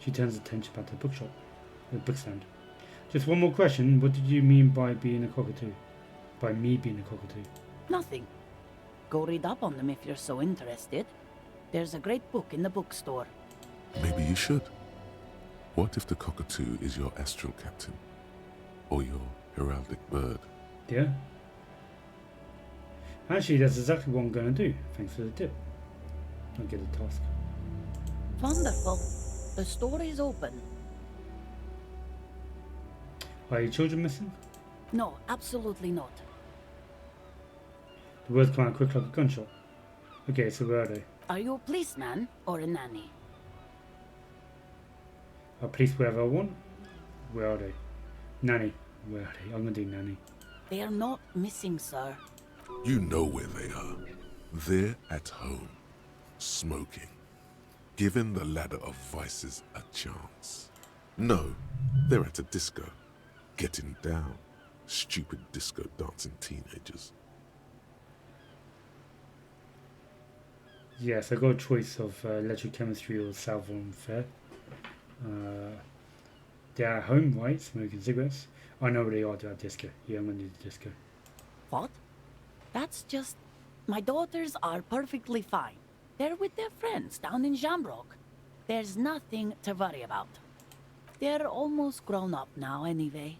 She turns attention back to the bookshop. The bookstand. Just one more question, what did you mean by being a cockatoo? By me being a cockatoo? Nothing. Go read up on them if you're so interested. There's a great book in the bookstore. Maybe you should. What if the cockatoo is your astral captain? Or your heraldic bird? Yeah? Actually, that's exactly what I'm going to do. Thanks for the tip. I'll get a task. Wonderful. The store is open. Are your children missing? No, absolutely not. The words come out quick like a gunshot. Okay, so where are they? Are you a policeman or a nanny? Are police wherever I want? Where are they? Nanny. Where are they? I'm going to do nanny. They are not missing, sir. You know where they are. They're at home, smoking, giving the ladder of vices a chance. No, they're at a disco, getting down. Stupid disco dancing teenagers. Yes, I got a choice of electrochemistry or Salvon Fair. They're at home, right? Smoking cigarettes. I know where they are. They're at disco. Yeah, I'm going to do the disco. What? That's just... My daughters are perfectly fine. They're with their friends down in Shamrock. There's nothing to worry about. They're almost grown up now anyway.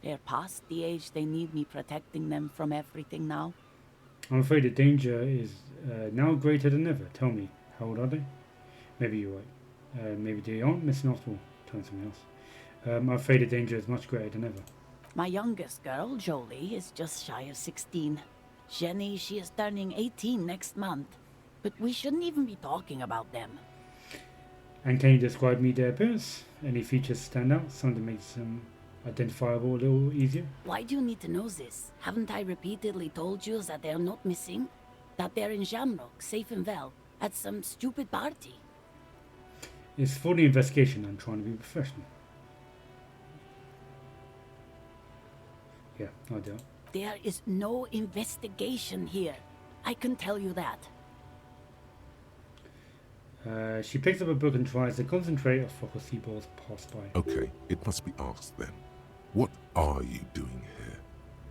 They're past the age they need me protecting them from everything now. I'm afraid the danger is now greater than ever. Tell me, how old are they? Maybe you're right. Maybe they aren't missing after all. Tell something else. I'm afraid the danger is much greater than ever. My youngest girl, Jolie, is just shy of 16. Jenny, she is turning 18 next month. But we shouldn't even be talking about them. And can you describe me their appearance? Any features stand out? Something that makes them identifiable a little easier? Why do you need to know this? Haven't I repeatedly told you that they're not missing? That they're in Shamrock, safe and well, at some stupid party? It's for the investigation. I'm trying to be professional. Yeah, I do. There is no investigation here. I can tell you that. She picks up a book and tries to concentrate as Fokker Seaballs pass by. Okay, it must be asked then. What are you doing here?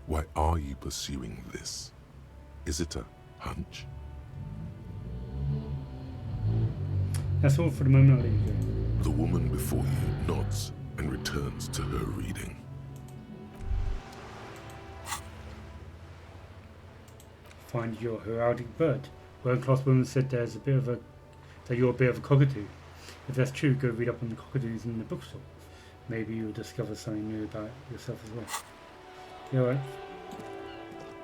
Why are you pursuing this? Is it a hunch? That's all for the moment. I'll let you go. The woman before you nods and returns to her reading. Find your heraldic bird. World-class woman said that you're a bit of a cockatoo. If that's true, go read up on the cockatoos in the bookstore. Maybe you'll discover something new about yourself as well. Yeah, alright.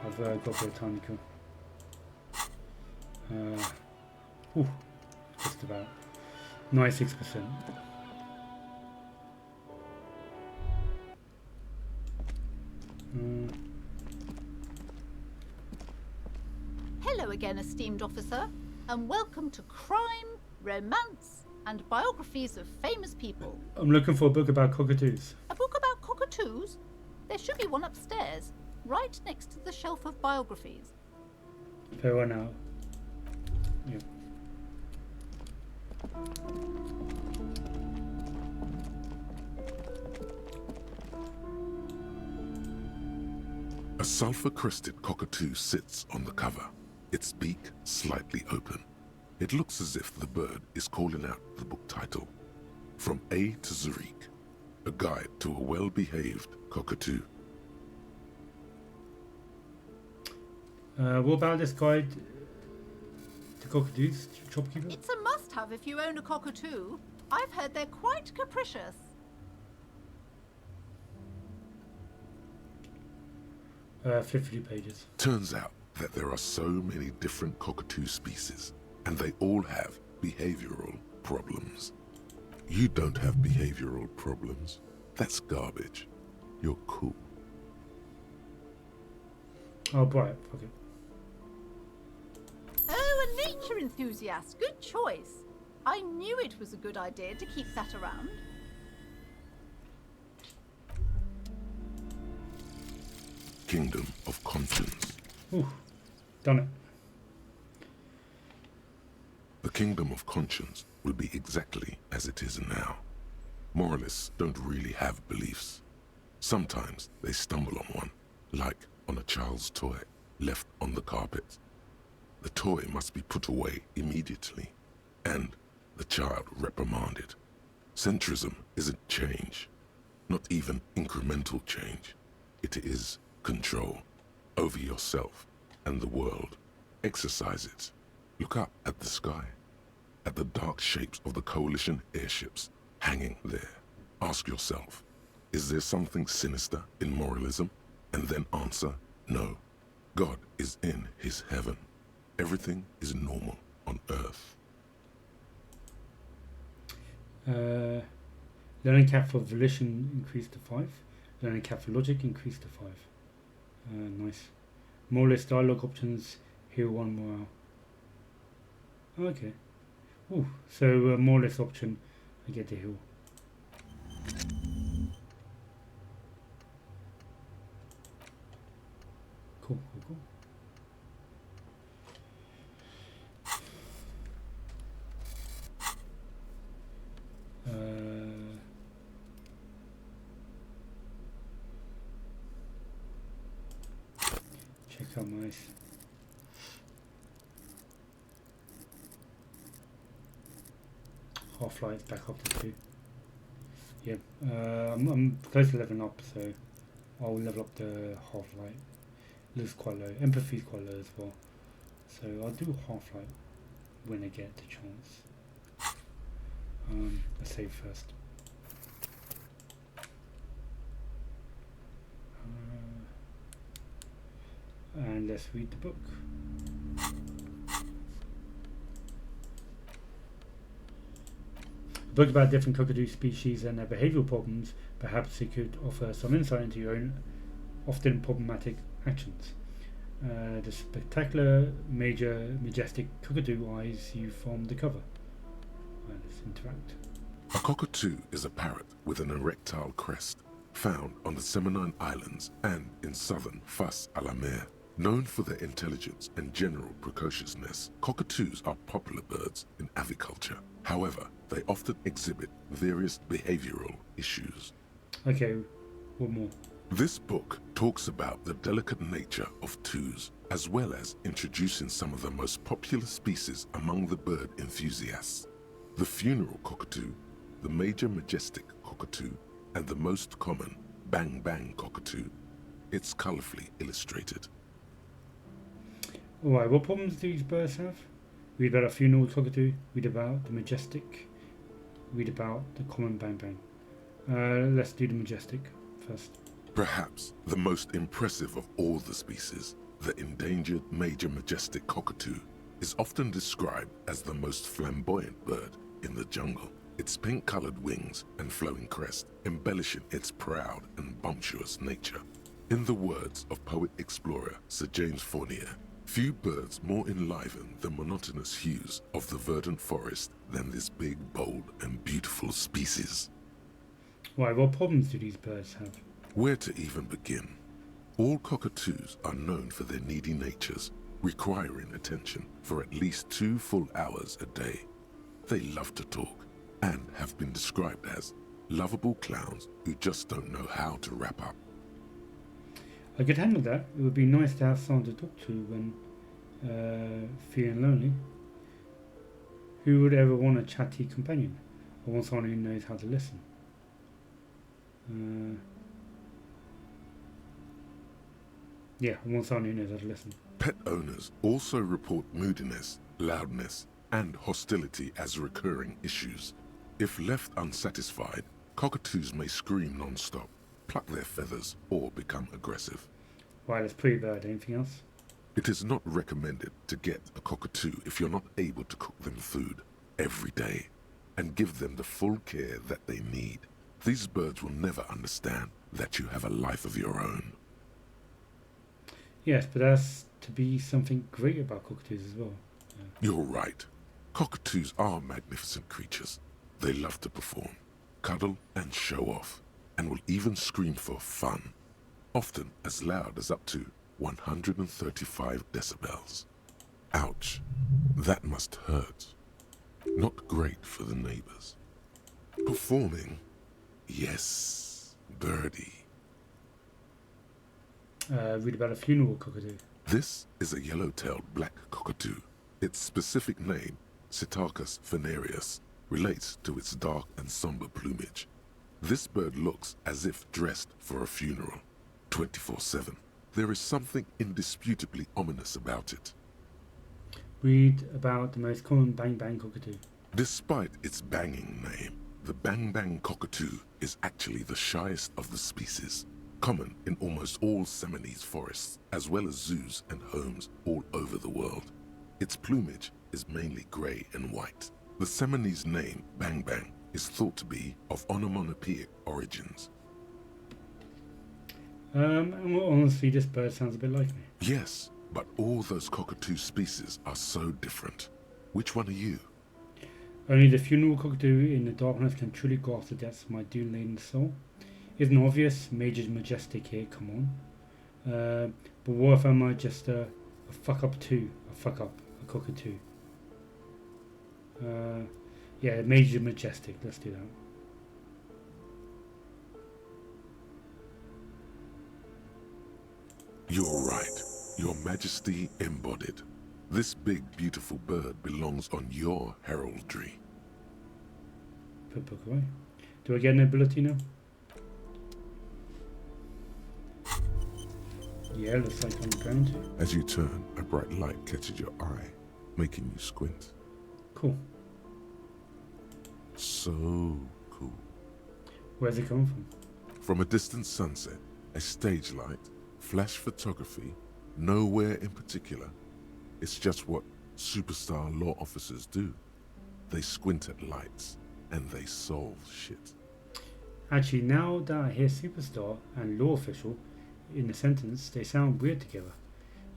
I've got a bit of time to kill. Just about 96%. Hello again, esteemed officer, and welcome to Crime, Romance, and Biographies of Famous People. I'm looking for a book about cockatoos. A book about cockatoos? There should be one upstairs, right next to the shelf of biographies. Fair one out. Yep. A sulfur-crested cockatoo sits on the cover, its beak slightly open. It looks as if the bird is calling out the book title, From A to Zurich, a guide to a well-behaved cockatoo. What about this guide to cockatoos, shopkeeper? It's a must-have if you own a cockatoo. I've heard they're quite capricious. 50 pages. Turns out that there are so many different cockatoo species, and they all have behavioral problems. You don't have behavioral problems. That's garbage. you're cool. Oh, bright. Okay. Oh, a nature enthusiast. Good choice. I knew it was a good idea to keep that around. Kingdom of Conscience. Ooh, done it. The Kingdom of Conscience will be exactly as it is now. Moralists don't really have beliefs. Sometimes they stumble on one, like on a child's toy left on the carpet. The toy must be put away immediately, and the child reprimanded. Centrism isn't change, not even incremental change. It is control over yourself and the world. Exercise it. Look up at the sky, at the dark shapes of the coalition airships hanging there. Ask yourself, is there something sinister in moralism? And then answer, no. God is in his heaven. Everything is normal on earth. Learning cap for volition increased to 5. Learning cap for logic increased to 5. Nice. Moralist dialogue options, heal 1 morale. Okay. Ooh, so moralist option, I get to heal. Cool, cool, cool. Check out my Half-Life back up to 2. Yeah, I'm close to leveling up, so I'll level up the Half-Life. Looks quite low. Empathy is quite low as well. So I'll do Half-Life when I get the chance. Let's save first. And let's read the book. A book about different cockatoo species and their behavioural problems. Perhaps it could offer some insight into your own often problematic actions. The spectacular, majestic cockatoo eyes you from the cover. Let's interact. A cockatoo is a parrot with an erectile crest, found on the Seminine Islands and in southern Fas a la Mer. Known for their intelligence and general precociousness, cockatoos are popular birds in aviculture. However, they often exhibit various behavioral issues. Okay, one more. This book talks about the delicate nature of toos, as well as introducing some of the most popular species among the bird enthusiasts. The funeral cockatoo, the major majestic cockatoo, and the most common bang bang cockatoo. It's colorfully illustrated. Alright, what problems do these birds have? Read about a funeral cockatoo, read about the majestic, read about the common bang bang. Let's do the majestic first. Perhaps the most impressive of all the species, the endangered major majestic cockatoo, is often described as the most flamboyant bird in the jungle. Its pink-colored wings and flowing crest embellishing its proud and bumptious nature. In the words of poet-explorer Sir James Fournier, few birds more enliven the monotonous hues of the verdant forest than this big, bold, and beautiful species. Right, what problems do these birds have? Where to even begin? All cockatoos are known for their needy natures, requiring attention for at least 2 full hours a day. They love to talk and have been described as lovable clowns who just don't know how to wrap up. I could handle that. It would be nice to have someone to talk to when feeling lonely. Who would ever want a chatty companion? I want someone who knows how to listen. Yeah, I want someone who knows how to listen. Pet owners also report moodiness, loudness, and hostility as recurring issues. If left unsatisfied, cockatoos may scream non-stop, pluck their feathers, or become aggressive. Right, that's pretty bad. Anything else? It is not recommended to get a cockatoo if you're not able to cook them food every day and give them the full care that they need. These birds will never understand that you have a life of your own. Yes, but that's to be something great about cockatoos as well. You're right. Cockatoos are magnificent creatures. They love to perform, cuddle and show off, and will even scream for fun, often as loud as up to 135 decibels. Ouch, that must hurt. Not great for the neighbors. Performing? Yes, birdie. Read about a funeral cockatoo. This is a yellow-tailed black cockatoo. Its specific name, Psittacus venereus, relates to its dark and somber plumage. This bird looks as if dressed for a funeral, 24/7. There is something indisputably ominous about it. Read about the most common bang bang cockatoo. Despite its banging name, the bang bang cockatoo is actually the shyest of the species, common in almost all Seminoles forests, as well as zoos and homes all over the world. Its plumage is mainly grey and white. The Seminoles name, bang bang, is thought to be of onomatopoeic origins. Honestly, this bird sounds a bit like me. Yes, but all those cockatoo species are so different. Which one are you? Only the funeral cockatoo in the darkness can truly grasp the depths of my doom-laden soul. Isn't obvious, Major Majestic here, come on. But what if I'm just a fuck-up too? A cockatoo. Yeah, Major Majestic, let's do that. You're right. Your Majesty embodied. This big, beautiful bird belongs on your heraldry. Put book away. Do I get an ability now? Yeah, looks like I'm going to. As you turn, a bright light catches your eye, making you squint. Cool. So cool. Where's it coming from? From a distant sunset, a stage light, flash photography, nowhere in particular. It's just what superstar law officers do. They squint at lights and they solve shit. Actually, now that I hear superstar and law official in the sentence, they sound weird together.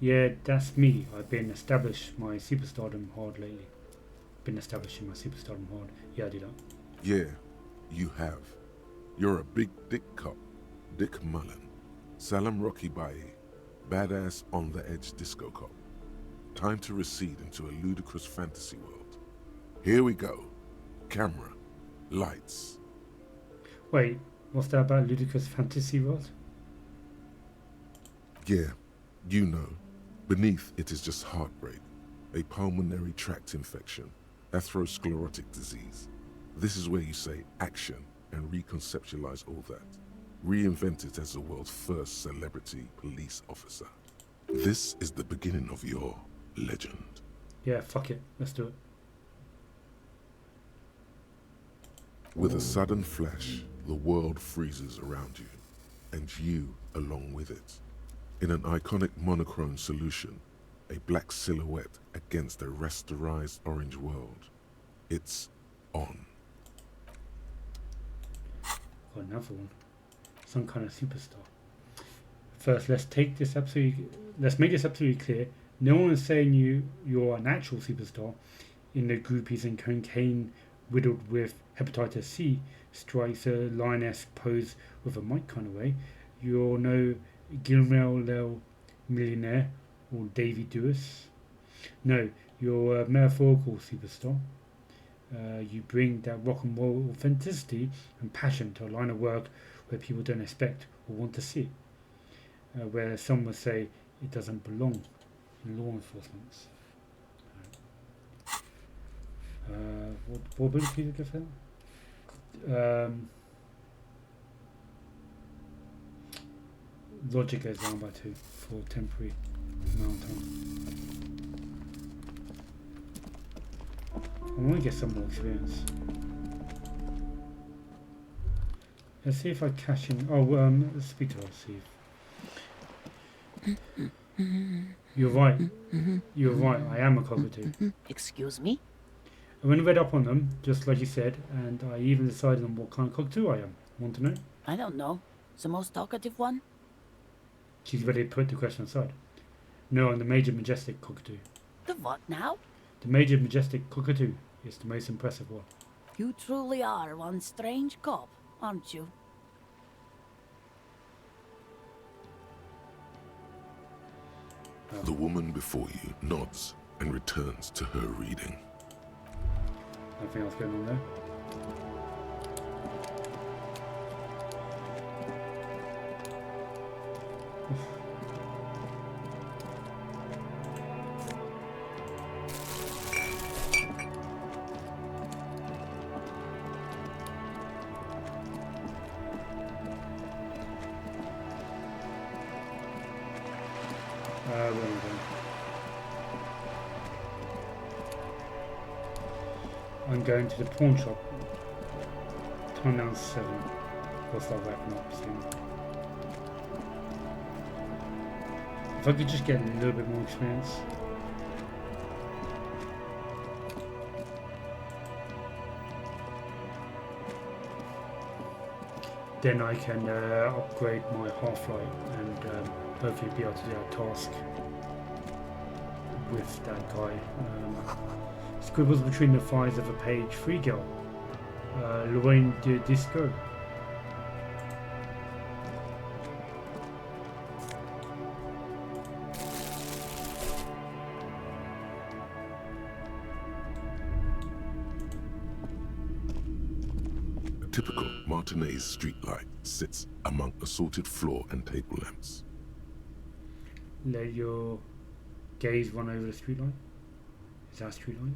Yeah, that's me. I've been establishing my superstardom hard lately. Yeah, I do that. Yeah, you have. You're a big dick cop, Dick Mullen. Salam Rocky Baye, badass on the edge disco cop. Time to recede into a ludicrous fantasy world. Here we go. Camera. Lights. Wait, what's that about ludicrous fantasy world? Yeah, you know. Beneath it is just heartbreak, a pulmonary tract infection, atherosclerotic disease. This is where you say action and reconceptualize all that. Reinvent it as the world's first celebrity police officer. This is the beginning of your legend. Yeah, fuck it. Let's do it. With a sudden flash, the world freezes around you, and you along with it. In an iconic monochrome solution, a black silhouette against a rasterized orange world. It's on. Got another one. Some kind of superstar. First, let's make this absolutely clear. No one is saying you're an actual superstar. In the groupies and cocaine riddled with hepatitis C strikes a lioness pose with a mic kind of way. You're no Gilmore millionaire or Davy Dewis. No, you're a metaphorical superstar. You bring that rock and roll authenticity and passion to a line of work where people don't expect or want to see it. Where some would say it doesn't belong in law enforcement. What ability did you get for that? Logic goes down by 2 for temporary amount of time. I want to get some more experience. Let's see if I cash in. Let's speak to her, see if... You're right. You're right. I am a cockatoo. Excuse me? I went and read up on them, just like you said, and I even decided on what kind of cockatoo I am. Want to know? I don't know. The most talkative one? She's ready to put the question aside. No, I'm the Major Majestic Cockatoo. The what now? The Major Majestic Cockatoo is the most impressive one. You truly are one strange cop, aren't you? The woman before you nods and returns to her reading. Nothing else going on there. Where am I going? I'm going to the pawn shop. Time now 7. We'll start wrapping up soon. If I could just get a little bit more experience. Then I can upgrade my half-light and hopefully be able to do a task with that guy. Scribbles between the thighs of a page 3 girl. Lorraine de Disco. A typical Martinez streetlight sits among assorted floor and table lamps. Let your gaze run over the streetlight. Is that a streetlight?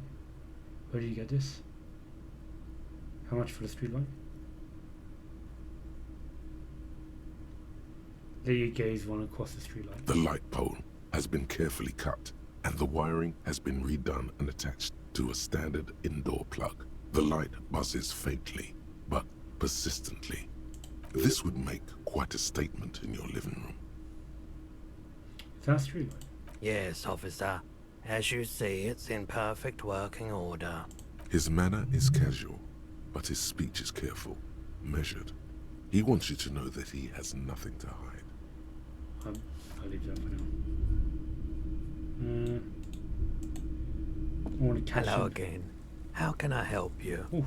Where did you get this? How much for the streetlight? Let your gaze run across the streetlight. The light pole has been carefully cut, and the wiring has been redone and attached to a standard indoor plug. The light buzzes faintly, but persistently. This would make quite a statement in your living room. Is that a streetlight? Yes, officer. As you see, it's in perfect working order. His manner is casual, but his speech is careful, measured. He wants you to know that he has nothing to hide. I'll leave that for now. I want to catch Hello him. again. How can I help you? Oof.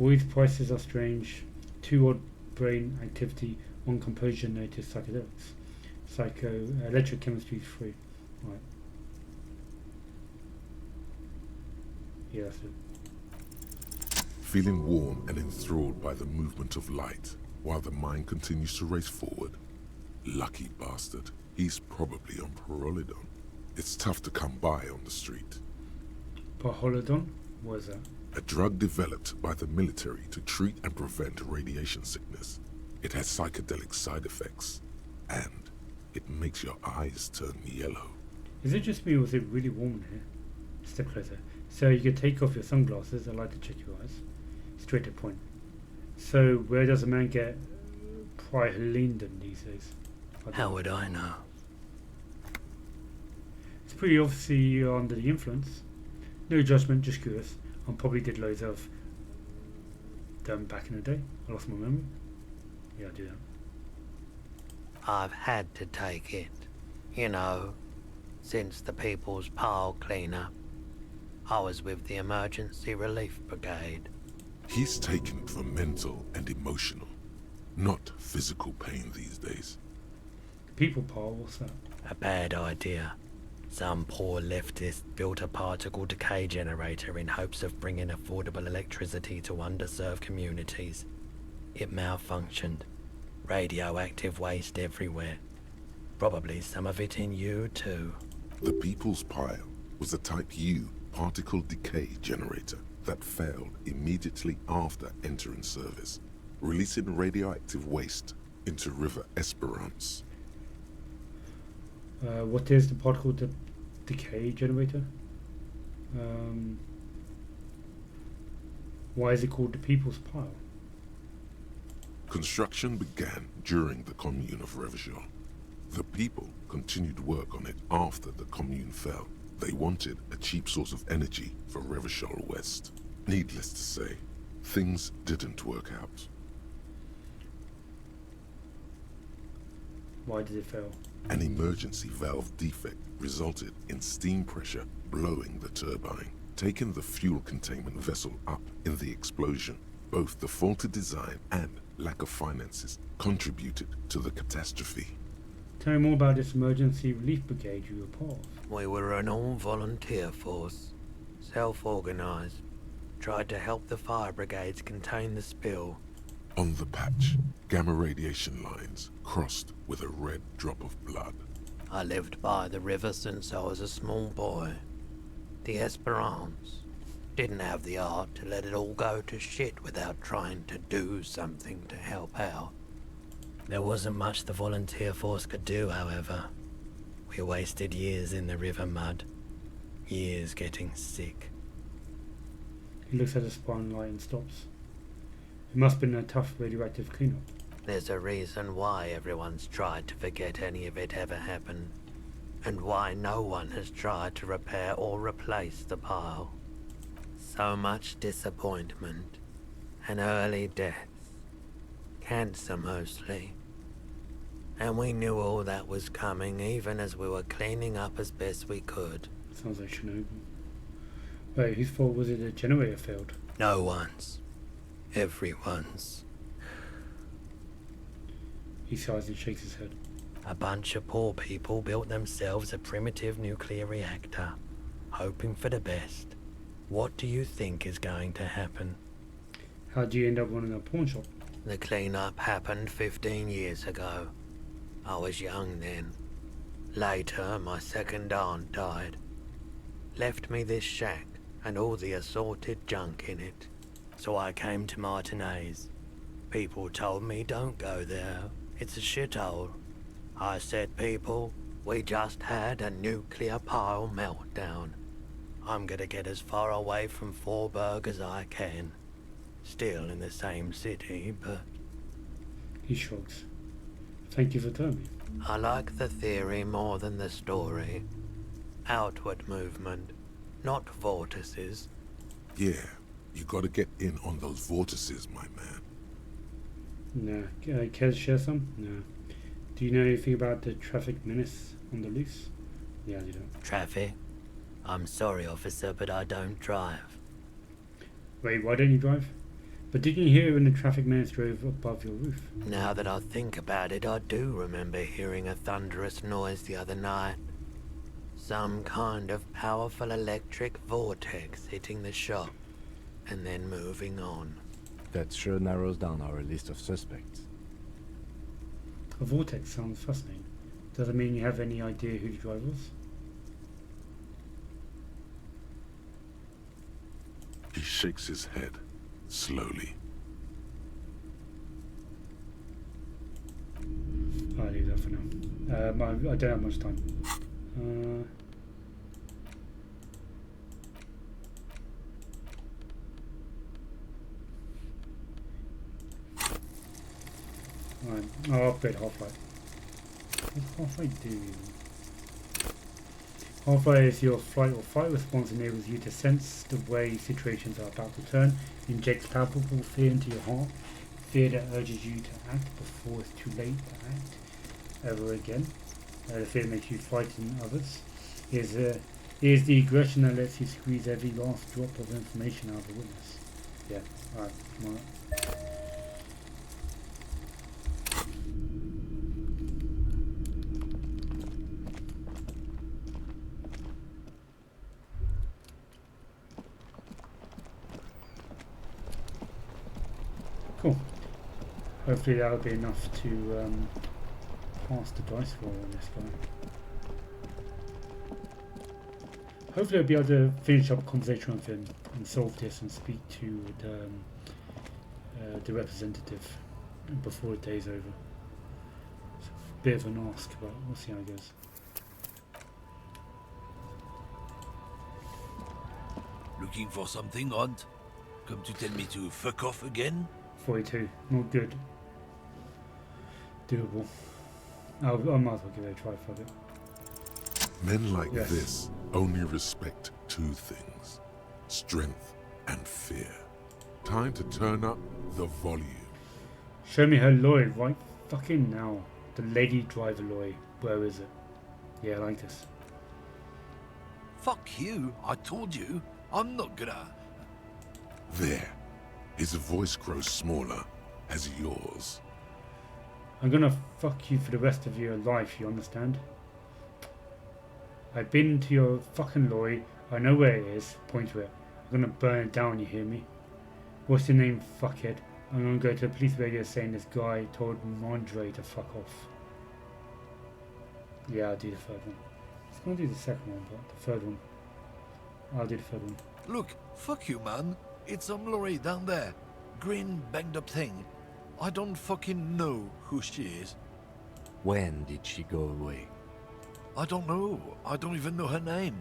All these prices are strange. 2 odd brain activity, 1 composure notice psychedelics. Electrochemistry is free. Right. Yeah, that's it. Feeling warm and enthralled by the movement of light, while the mind continues to race forward. Lucky bastard. He's probably on Parolidon. It's tough to come by on the street. Parolidon? What is that? A drug developed by the military to treat and prevent radiation sickness. It has psychedelic side effects, and it makes your eyes turn yellow. Is it just me or is it really warm in here? Step closer. So you can take off your sunglasses. I'd like to check your eyes. Straight to the point. So where does a man get Prihelinden these days? How would I know? It's pretty obviously you're under the influence. No judgment, just curious. I probably did loads of them back in the day. I lost my memory. Yeah, I do that. I've had to take it. You know, since the People's Pile cleanup. I was with the Emergency Relief Brigade. He's taken it for mental and emotional, not physical pain these days. People Power, what's that? A bad idea. Some poor leftist built a particle decay generator in hopes of bringing affordable electricity to underserved communities. It malfunctioned. Radioactive waste everywhere. Probably some of it in you too. The People's Pile was a Type U particle decay generator that failed immediately after entering service, releasing radioactive waste into River Esperance. What is the particle decay generator? Why is it called the People's Pile? Construction began during the Commune of Revachol. The people continued work on it after the Commune fell. They wanted a cheap source of energy for Revachol West. Needless to say, things didn't work out. Why did it fail? An emergency valve defect resulted in steam pressure blowing the turbine, taking the fuel containment vessel up in the explosion. Both the faulty design and lack of finances contributed to the catastrophe. Tell me more about this emergency relief brigade you were part of. We were an all-volunteer force, self-organized, tried to help the fire brigades contain the spill. On the patch, gamma radiation lines crossed with a red drop of blood. I lived by the river since I was a small boy. The Esperance didn't have the art to let it all go to shit without trying to do something to help out. There wasn't much the volunteer force could do, however. We wasted years in the river mud. Years getting sick. He looks at the spine light and stops. It must have been a tough radioactive cleanup. There's a reason why everyone's tried to forget any of it ever happened, and why no one has tried to repair or replace the pile. So much disappointment, and early deaths. Cancer mostly. And we knew all that was coming even as we were cleaning up as best we could. Sounds like Chernobyl. Wait, whose fault was it the generator failed? No one's. Everyone's. He sighs and shakes his head. A bunch of poor people built themselves a primitive nuclear reactor, hoping for the best. What do you think is going to happen? How do you end up running a pawn shop? The cleanup happened 15 years ago. I was young then. Later, my second aunt died. Left me this shack and all the assorted junk in it. So I came to Martinez. People told me don't go there. It's a shithole. I said, people, we just had a nuclear pile meltdown. I'm gonna get as far away from Forburg as I can. Still in the same city, but... He shrugs. Thank you for telling me. I like the theory more than the story. Outward movement, not vortices. Yeah, you gotta get in on those vortices, my man. No. Care to share some? No. Do you know anything about the traffic menace on the loose? Yeah, you don't. Traffic? I'm sorry, officer, but I don't drive. Wait, why don't you drive? But didn't you hear when the traffic menace drove above your roof? Now that I think about it, I do remember hearing a thunderous noise the other night. Some kind of powerful electric vortex hitting the shop, and then moving on. That sure narrows down our list of suspects. A vortex sounds fascinating. Does it mean you have any idea who the driver was? He shakes his head, slowly. I'll leave that for now. I don't have much time. Right, I'll upgrade Half-Life. What's Half-Life do? Half-Life is your flight or fight response, enables you to sense the way situations are about to turn, injects palpable fear into your heart, fear that urges you to act before it's too late to act ever again. The fear makes you frighten others. Here's the aggression that lets you squeeze every last drop of information out of a witness. Yeah, alright, come on. Cool. Hopefully that'll be enough to pass the dice roll on this guy. Hopefully I'll be able to finish up a conversation with him and solve this and speak to the representative before the day's over. It's a bit of an ask, but we'll see how it goes. Looking for something, Hunt? Come to tell me to fuck off again? 42, not good. Doable. I might as well give it a try for it. Men like Yes. this only respect two things: strength and fear. Time to turn up the volume. Show me her Lloyd right fucking now. The lady driver lorry. Where is it? Yeah, I like this. Fuck you, I told you. I'm not gonna... There. His voice grows smaller as yours. I'm gonna fuck you for the rest of your life, you understand? I've been to your fucking lorry. I know where it is. Point to it. I'm gonna burn it down, you hear me? What's your name, fuckhead? I'm gonna go to the police radio saying this guy told Mondre to fuck off. Yeah, I'll do the third one. I was gonna do the second one, but the third one. I'll do the third one. Look, fuck you, man. It's some lorry down there. Green, banged up thing. I don't fucking know who she is. When did she go away? I don't know. I don't even know her name.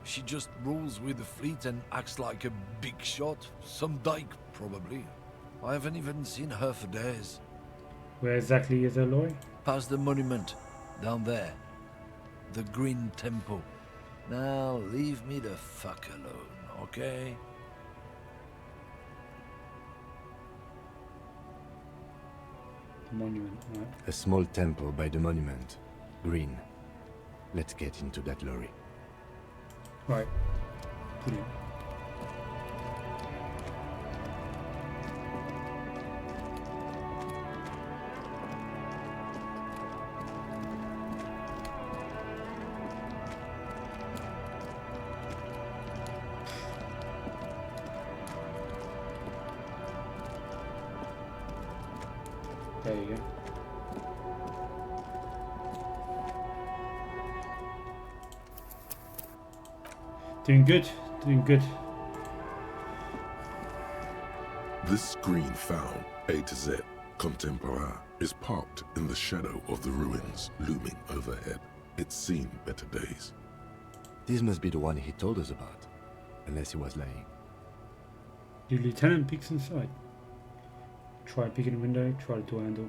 She just rolls with the fleet and acts like a big shot. Some dyke, probably. I haven't even seen her for days. Where exactly is her lorry? Past the monument. Down there. The Green Temple. Now, leave me the fuck alone, okay? The monument, right? A small temple by the monument. Green. Let's get into that lorry. Right. Brilliant. There you go. Doing good, doing good. This green found, A to Z, contemporaire, is parked in the shadow of the ruins looming overhead. It's seen better days. This must be the one he told us about. Unless he was lying. The lieutenant peeks inside. Try peeking the window, try the door handle.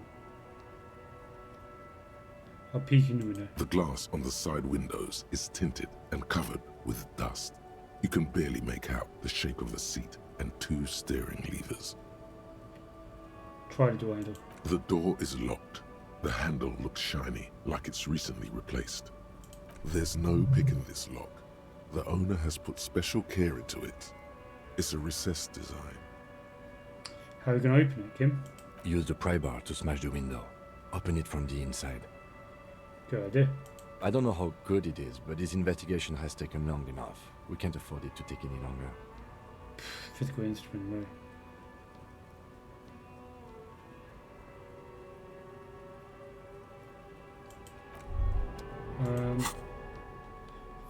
I'll peek in the window. The glass on the side windows is tinted and covered with dust. You can barely make out the shape of the seat and two steering levers. Try the door handle. The door is locked. The handle looks shiny, like it's recently replaced. There's no picking this lock. The owner has put special care into it. It's a recessed design. How are we going to open it, Kim? Use the pry bar to smash the window. Open it from the inside. Good idea. I don't know how good it is, but this investigation has taken long enough. We can't afford it to take any longer. Physical instrument, no.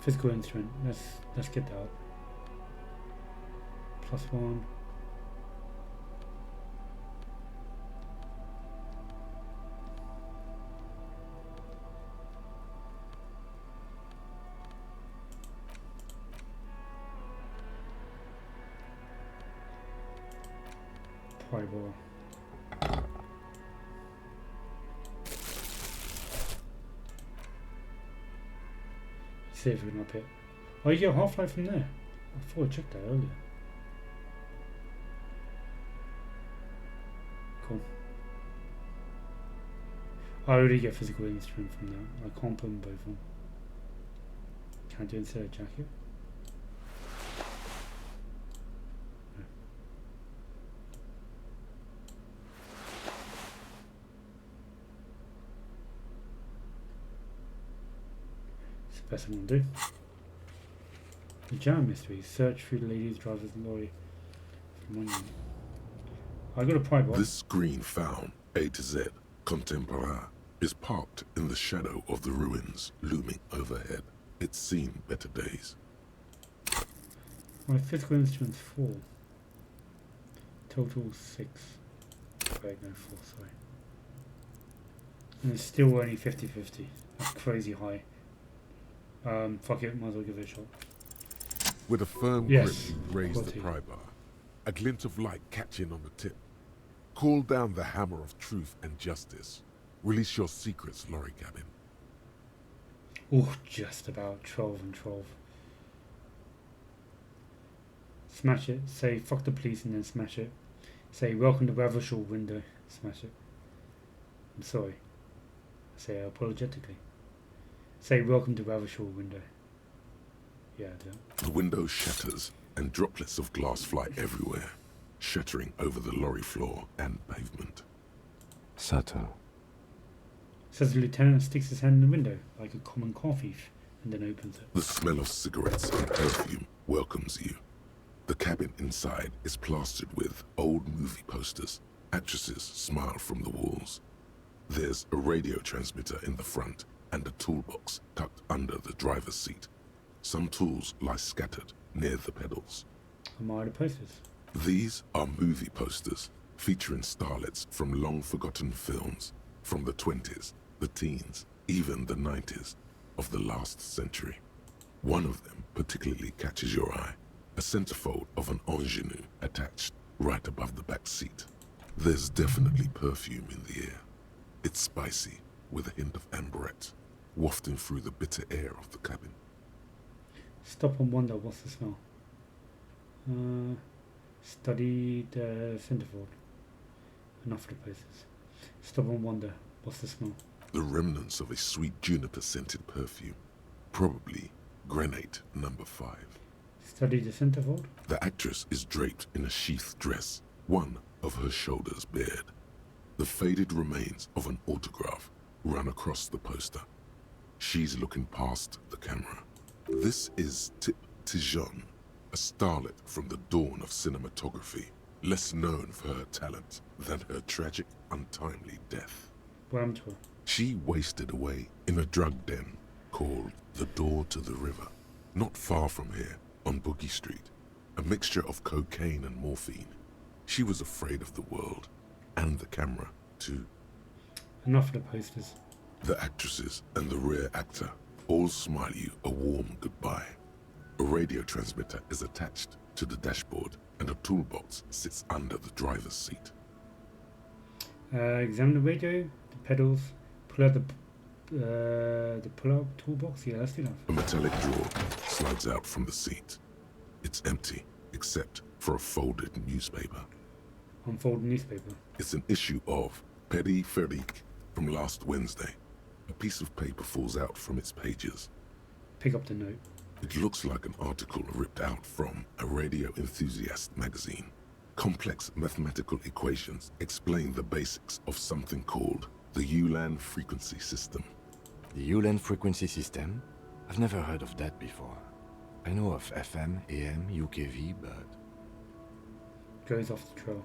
Physical instrument. Let's get that up. +1. Pry bar. See if we can up it. Oh, you get a half-life from there. I thought I checked that earlier. Cool. I already get physical instrument from that. I can't put them both on. Can I do it instead of jacket? No. It's the best I'm gonna do. The jam mystery. Search through the ladies' driver's lorry. I got a pry bar. This green found, A to Z, contemporaire, is parked in the shadow of the ruins looming overhead. It's seen better days. My physical instrument's 4. Total 6. Wait, no, 4, sorry. And it's still only 50-50. That's crazy high. Fuck it, might as well give it a shot. With a firm Yes, grip, raise the quality. pry bar. A glint of light catching on the tip. Call down the hammer of truth and justice. Release your secrets, lorry cabin. Oh, just about 12 and 12. Smash it. Say fuck the police and then smash it. Say welcome to Ravishaw window. Smash it. I'm sorry. say apologetically. Say welcome to Ravishore window. Yeah, I do. The window shatters and droplets of glass fly everywhere, shattering over the lorry floor and pavement. Subtle. Says the lieutenant sticks his hand in the window like a common car thief and then opens it. The smell of cigarettes and perfume welcomes you. The cabin inside is plastered with old movie posters. Actresses smile from the walls. There's a radio transmitter in the front and a toolbox tucked under the driver's seat. Some tools lie scattered near the pedals. Admire the posters. These are movie posters featuring starlets from long-forgotten films from the 20s, the teens, even the 90s of the last century. One of them particularly catches your eye, a centerfold of an ingenue attached right above the back seat. There's definitely perfume in the air. It's spicy, with a hint of amberette, wafting through the bitter air of the cabin. Stop and wonder what's the smell. Study the centerfold. Enough of the posters. Stop and wonder what's the smell. The remnants of a sweet juniper-scented perfume, probably Grenade No. 5. Study the centerfold. The actress is draped in a sheath dress, one of her shoulders bared. The faded remains of an autograph run across the poster. She's looking past the camera. This is Tip Tijon, a starlet from the dawn of cinematography, less known for her talent than her tragic, untimely death. Bram tour. She wasted away in a drug den called the Door to the River, not far from here, on Boogie Street, a mixture of cocaine and morphine. She was afraid of the world, and the camera, too. Enough of the posters. The actresses and the rear actor all smile you a warm goodbye. A radio transmitter is attached to the dashboard, and a toolbox sits under the driver's seat. Examine the radio, the pedals, pull out the pull-out toolbox. Yeah, that's enough. A metallic drawer slides out from the seat. It's empty, except for a folded newspaper. Unfold newspaper. It's an issue of Périphérique from last Wednesday. A piece of paper falls out from its pages. Pick up the note. It looks like an article ripped out from a radio enthusiast magazine. Complex mathematical equations explain the basics of something called the ULAN frequency system. The ULAN frequency system? I've never heard of that before. I know of FM, AM, UKV, but... Goes off the trail.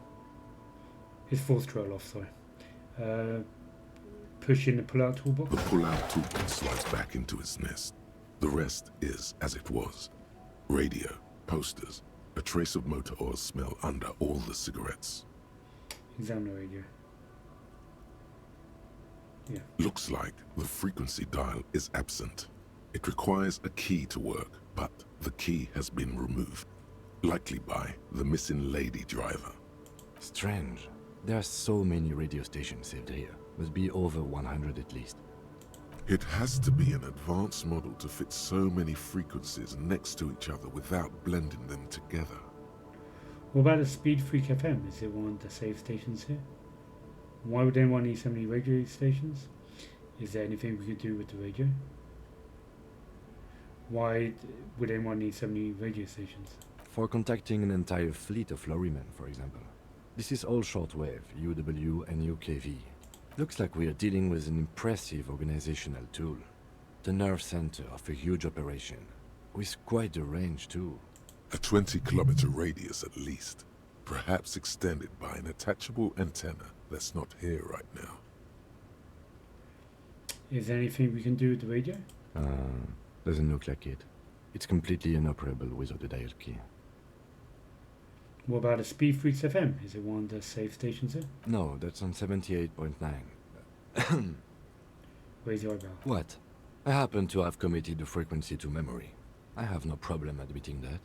His fourth trail off, sorry. Push in the pull-out toolbox. The pull-out toolbox slides back into its nest. The rest is as it was. Radio, posters, a trace of motor oil smell under all the cigarettes. Examine the radio. Yeah. Looks like the frequency dial is absent. It requires a key to work, but the key has been removed. Likely by the missing lady driver. Strange. There are so many radio stations saved here. Must be over 100 at least. It has to be an advanced model to fit so many frequencies next to each other without blending them together. What about the Speed Freak FM? Is it one of the save stations here? Why would anyone need so many radio stations? Is there anything we could do with the radio? Why would anyone need so many radio stations? For contacting an entire fleet of lorrymen, for example. This is all shortwave, UW and UKV. Looks like we are dealing with an impressive organizational tool. The nerve center of a huge operation. With quite a range too. A 20-kilometer radius at least. Perhaps extended by an attachable antenna that's not here right now. Is there anything we can do with the radio? Doesn't look like it. It's completely inoperable without a dial key. What about the Speed Freaks FM? Is it one of the save stations here? No, that's on 78.9. Raise your eyebrow. What? I happen to have committed the frequency to memory. I have no problem admitting that.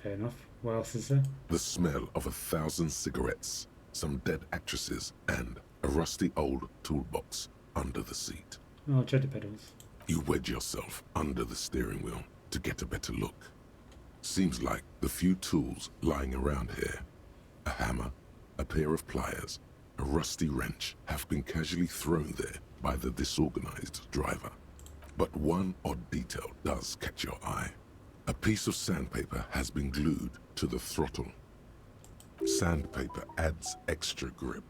Fair enough. What else is there? The smell of 1,000 cigarettes, some dead actresses, and a rusty old toolbox under the seat. Oh, check the pedals. You wedge yourself under the steering wheel to get a better look. Seems like the few tools lying around here. A hammer, a pair of pliers, a rusty wrench have been casually thrown there by the disorganized driver. But one odd detail does catch your eye. A piece of sandpaper has been glued to the throttle. Sandpaper adds extra grip.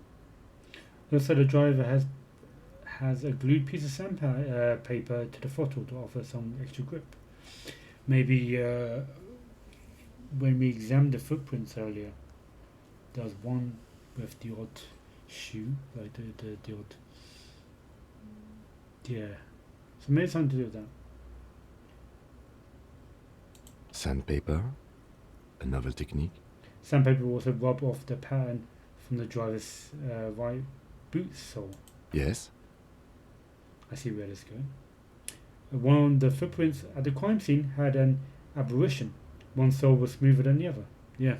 Looks like the driver has a glued piece of sandpaper to the throttle to offer some extra grip. Maybe when we examined the footprints earlier, there was one with the odd shoe, like the odd. Yeah. So maybe something to do with that. Sandpaper? A novel technique? Sandpaper will also rub off the pattern from the driver's right boot sole. Yes. I see where this is going. One of the footprints at the crime scene had an aberration. One sole was smoother than the other. Yeah.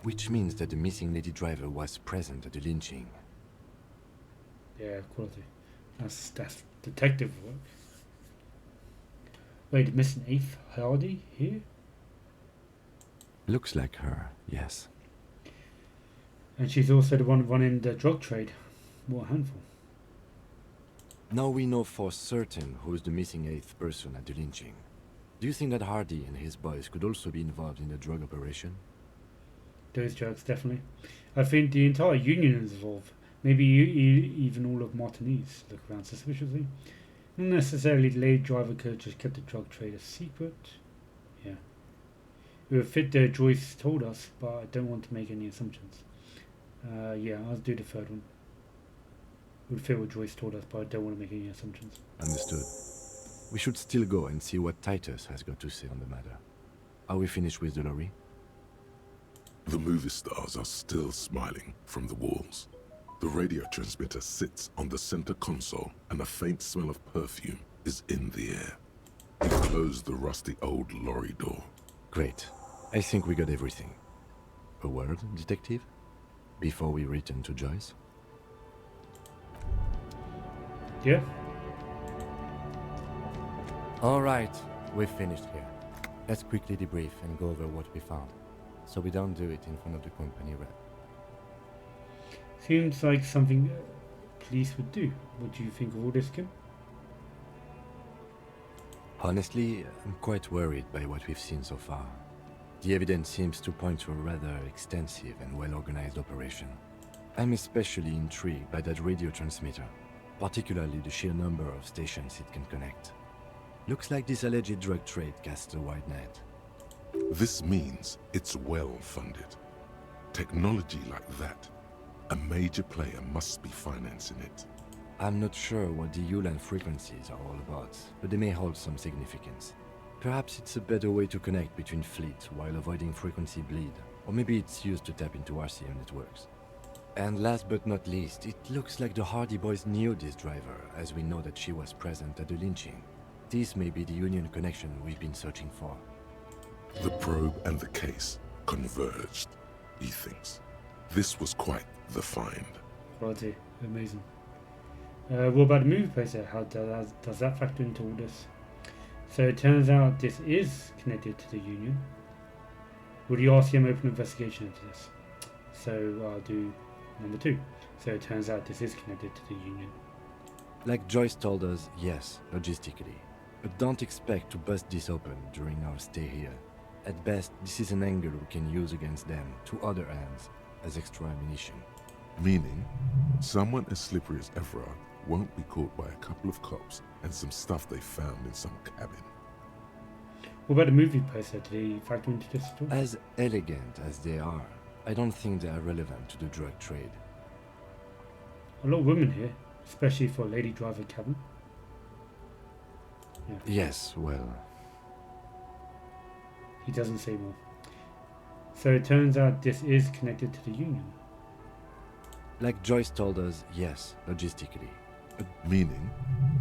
Which means that the missing lady driver was present at the lynching. Yeah, quality. That's detective work. Wait, the missing eighth Hardy here? Looks like her, yes. And she's also the one running the drug trade. What a handful. Now we know for certain who's the missing eighth person at the lynching. Do you think that Hardy and his boys could also be involved in the drug operation? Those drugs, definitely. I think the entire union is involved. Maybe even all of Martinez look around suspiciously. Not necessarily the lady driver could have just kept the drug trade a secret. Yeah. It would fit the Joyce told us, but I don't want to make any assumptions. Yeah, I'll do the third one. It would fit what Joyce told us, but I don't want to make any assumptions. Understood. We should still go and see what Titus has got to say on the matter. Are we finished with the lorry? The movie stars are still smiling from the walls. The radio transmitter sits on the center console and a faint smell of perfume is in the air. We close the rusty old lorry door. Great. I think we got everything. A word, detective? Before we return to Joyce? Yeah. All right, we've finished here. Let's quickly debrief and go over what we found, so we don't do it in front of the company rep. Seems like something police would do. What do you think of all this, Kim? Honestly, I'm quite worried by what we've seen so far. The evidence seems to point to a rather extensive and well-organized operation. I'm especially intrigued by that radio transmitter, particularly the sheer number of stations it can connect. Looks like this alleged drug trade casts a wide net. This means it's well funded. Technology like that, a major player must be financing it. I'm not sure what the Ulan frequencies are all about, but they may hold some significance. Perhaps it's a better way to connect between fleets while avoiding frequency bleed, or maybe it's used to tap into RCM networks. And last but not least, it looks like the Hardy boys knew this driver, as we know that she was present at the lynching. This may be the Union connection we've been searching for. The probe and the case converged, he thinks. This was quite the find. Quality. Amazing. What about the movie poster? How does that factor into all this? So it turns out this is connected to the Union. Will the RCM open an investigation into this? So I'll do number 2. So it turns out this is connected to the Union. Like Joyce told us, yes, logistically. But don't expect to bust this open during our stay here. At best, this is an angle we can use against them to other ends as extra ammunition. Meaning, someone as slippery as Everard won't be caught by a couple of cops and some stuff they found in some cabin. What about the movie poster? Did he factor into this at all? As elegant as they are, I don't think they are relevant to the drug trade. A lot of women here, especially for a lady driver cabin. Yeah. Yes, well... He doesn't say more. So it turns out this is connected to the Union. Like Joyce told us, yes, logistically. Meaning,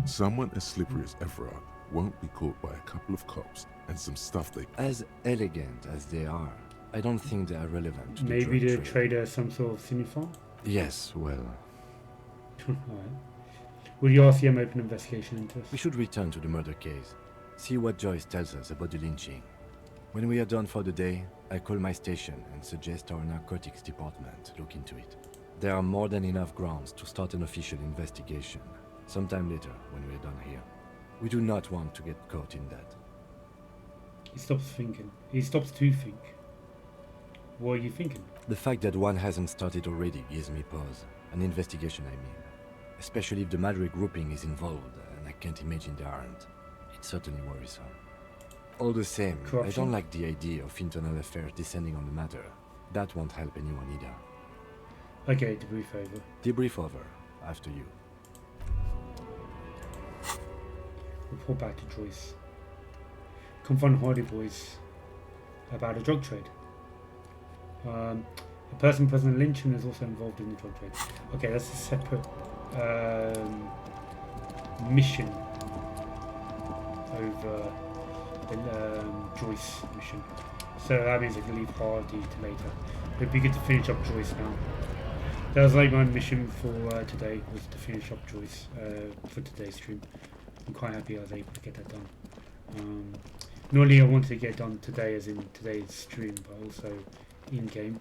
someone as slippery as Everard won't be caught by a couple of cops and some stuff they... As elegant as they are, I don't think they are relevant to Maybe the the drug trade. trader some sort of cinephile? Yes, well... Alright. Will the RCM open an investigation into this? We should return to the murder case. See what Joyce tells us about the lynching. When we are done for the day, I call my station and suggest our narcotics department look into it. There are more than enough grounds to start an official investigation. Sometime later, when we're done here. We do not want to get caught in that. He stops thinking. He stops to think. What are you thinking? The fact that one hasn't started already gives me pause. An investigation, I mean. Especially if the Madrid grouping is involved, and I can't imagine they aren't. It's certainly worrisome. All the same, I Corruption? don't like the idea of internal affairs descending on the matter. That won't help anyone either. Okay, debrief over. Debrief over. After you. Report back to Joyce. Confront Hardy Boys about a drug trade. A person present in Lynching is also involved in the drug trade. Okay, that's a separate mission over the Joyce mission. So that means I can leave Hardy to later. It'd be good to finish up Joyce now. That was like my mission for today, was to finish up Joyce for today's stream. I'm quite happy I was able to get that done. Normally I wanted to get done today as in today's stream, but also in-game.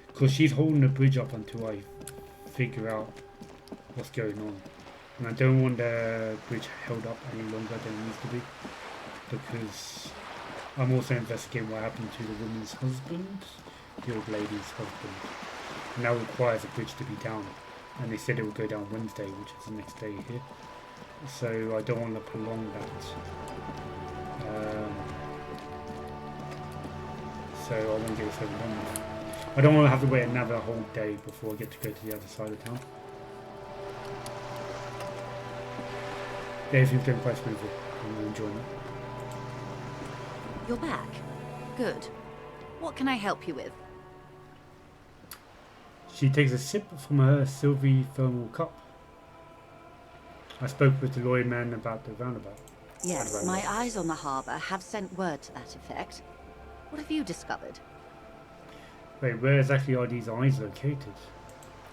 Because she's holding the bridge up until I figure out what's going on. And I don't want the bridge held up any longer than it needs to be. Because I'm also investigating what happened to the woman's husband, the old lady's husband. And that requires a bridge to be down. And they said it will go down Wednesday, which is the next day here. So I don't want to prolong that. So I want to get this over done with. I don't want to have to wait another whole day before I get to go to the other side of town. Yeah, everything's going quite smoothly. I'm enjoying it. You're back. Good. What can I help you with? She takes a sip from her silvery thermal cup. I spoke with the lawyer man about the roundabout. Yes, my eyes on the harbour have sent word to that effect. What have you discovered? Wait, where exactly are these eyes located?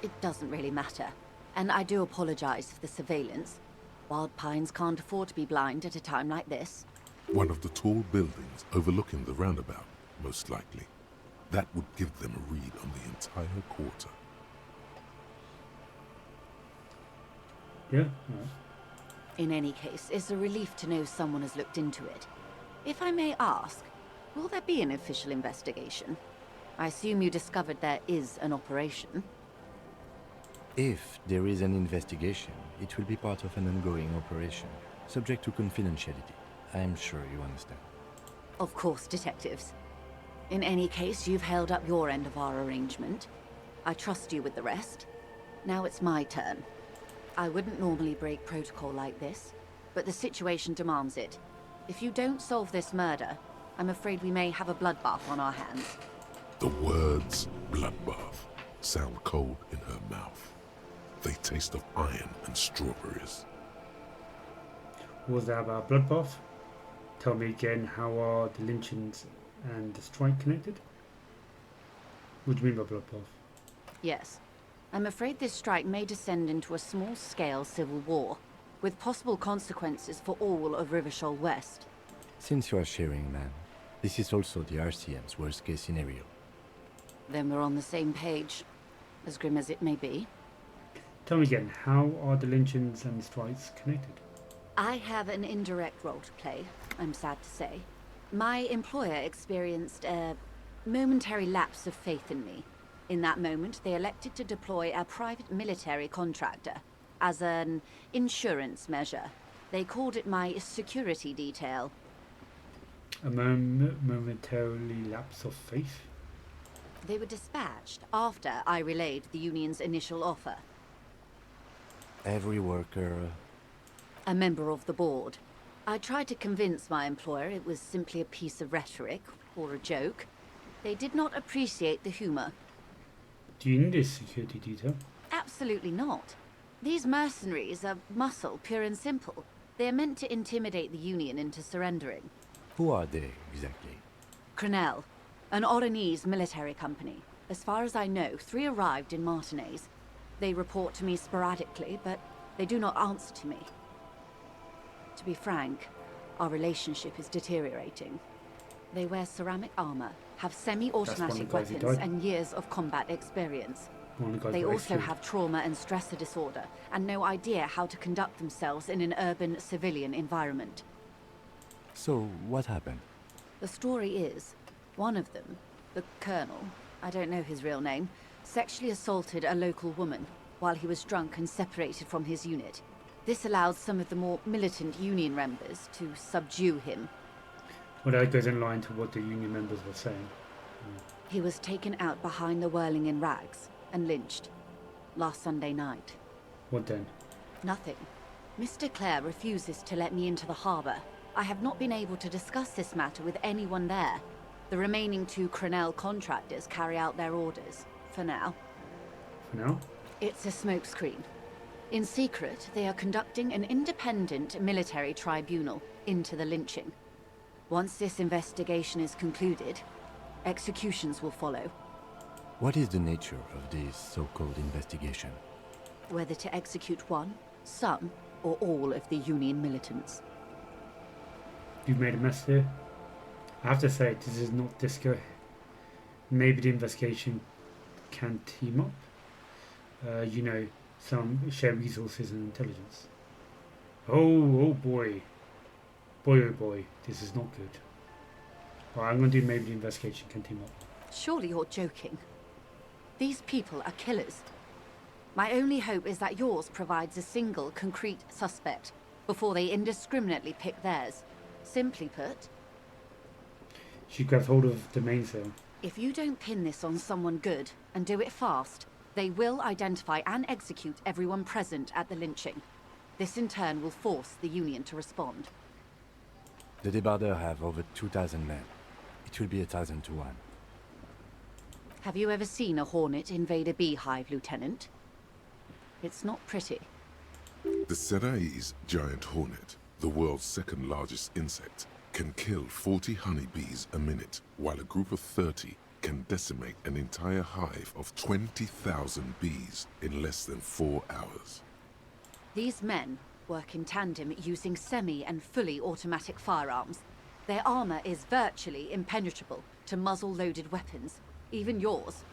It doesn't really matter. And I do apologise for the surveillance. Wild Pines can't afford to be blind at a time like this. One of the tall buildings overlooking the roundabout, most likely. That would give them a read on the entire quarter. Yeah, alright. In any case, it's a relief to know someone has looked into it. If I may ask, will there be an official investigation? I assume you discovered there is an operation. If there is an investigation, it will be part of an ongoing operation, subject to confidentiality. I am sure you understand. Of course, detectives. In any case, you've held up your end of our arrangement. I trust you with the rest. Now it's my turn. I wouldn't normally break protocol like this, but the situation demands it. If you don't solve this murder, I'm afraid we may have a bloodbath on our hands. The words bloodbath sound cold in her mouth. They taste of iron and strawberries. What was that about bloodbath? Tell me again, how are the lynchings and the strike connected? What do you mean by bloodbath? Yes. I'm afraid this strike may descend into a small-scale civil war, with possible consequences for all of Rivershoal West. Since you are sharing, ma'am, this is also the RCM's worst-case scenario. Then we're on the same page, as grim as it may be. Tell me again, how are the lynchings and the strikes connected? I have an indirect role to play, I'm sad to say. My employer experienced a momentary lapse of faith in me. In that moment, they elected to deploy a private military contractor as an insurance measure. They called it my security detail. A momentarily lapse of faith? They were dispatched after I relayed the union's initial offer. Every worker... A member of the board. I tried to convince my employer it was simply a piece of rhetoric or a joke. They did not appreciate the humor. Do you need a security detail? Absolutely not. These mercenaries are muscle, pure and simple. They are meant to intimidate the Union into surrendering. Who are they, exactly? Crenell, an Oranese military company. As far as I know, 3 arrived in Martinez. They report to me sporadically, but they do not answer to me. To be frank, our relationship is deteriorating. They wear ceramic armor, have That's semi-automatic one of the guys who weapons, died. and years of combat experience. One of the guys They got also executed. have trauma and stressor disorder, and no idea how to conduct themselves in an urban civilian environment. So, what happened? The story is, one of them, the Colonel, I don't know his real name, sexually assaulted a local woman while he was drunk and separated from his unit. This allowed some of the more militant Union members to subdue him. Well, that goes in line to what the union members were saying. He was taken out behind the whirling in rags and lynched last Sunday night. What then? Nothing. Mr. Clare refuses to let me into the harbour. I have not been able to discuss this matter with anyone there. The remaining 2 Crenell contractors carry out their orders, for now. For now? It's a smokescreen. In secret, they are conducting an independent military tribunal into the lynching. Once this investigation is concluded, executions will follow. What is the nature of this so-called investigation? Whether to execute one, some, or all of the Union militants. You've made a mess here. I have to say, this is not Disco. Maybe the investigation can team up. You know, some share resources and intelligence. Oh boy. Boy, oh boy, this is not good. Well, I'm going to do maybe the investigation can team up. Surely you're joking. These people are killers. My only hope is that yours provides a single, concrete suspect before they indiscriminately pick theirs. Simply put, She grabs hold of the mainsail. if you don't pin this on someone good and do it fast, they will identify and execute everyone present at the lynching. This in turn will force the Union to respond. The Debarders have over 2,000 men. It will be 1,000 to 1. Have you ever seen a hornet invade a beehive, Lieutenant? It's not pretty. The Serai's giant hornet, the world's second largest insect, can kill 40 honeybees a minute, while a group of 30 can decimate an entire hive of 20,000 bees in less than 4 hours. These men work in tandem using semi- and fully automatic firearms. Their armor is virtually impenetrable to muzzle-loaded weapons, even yours.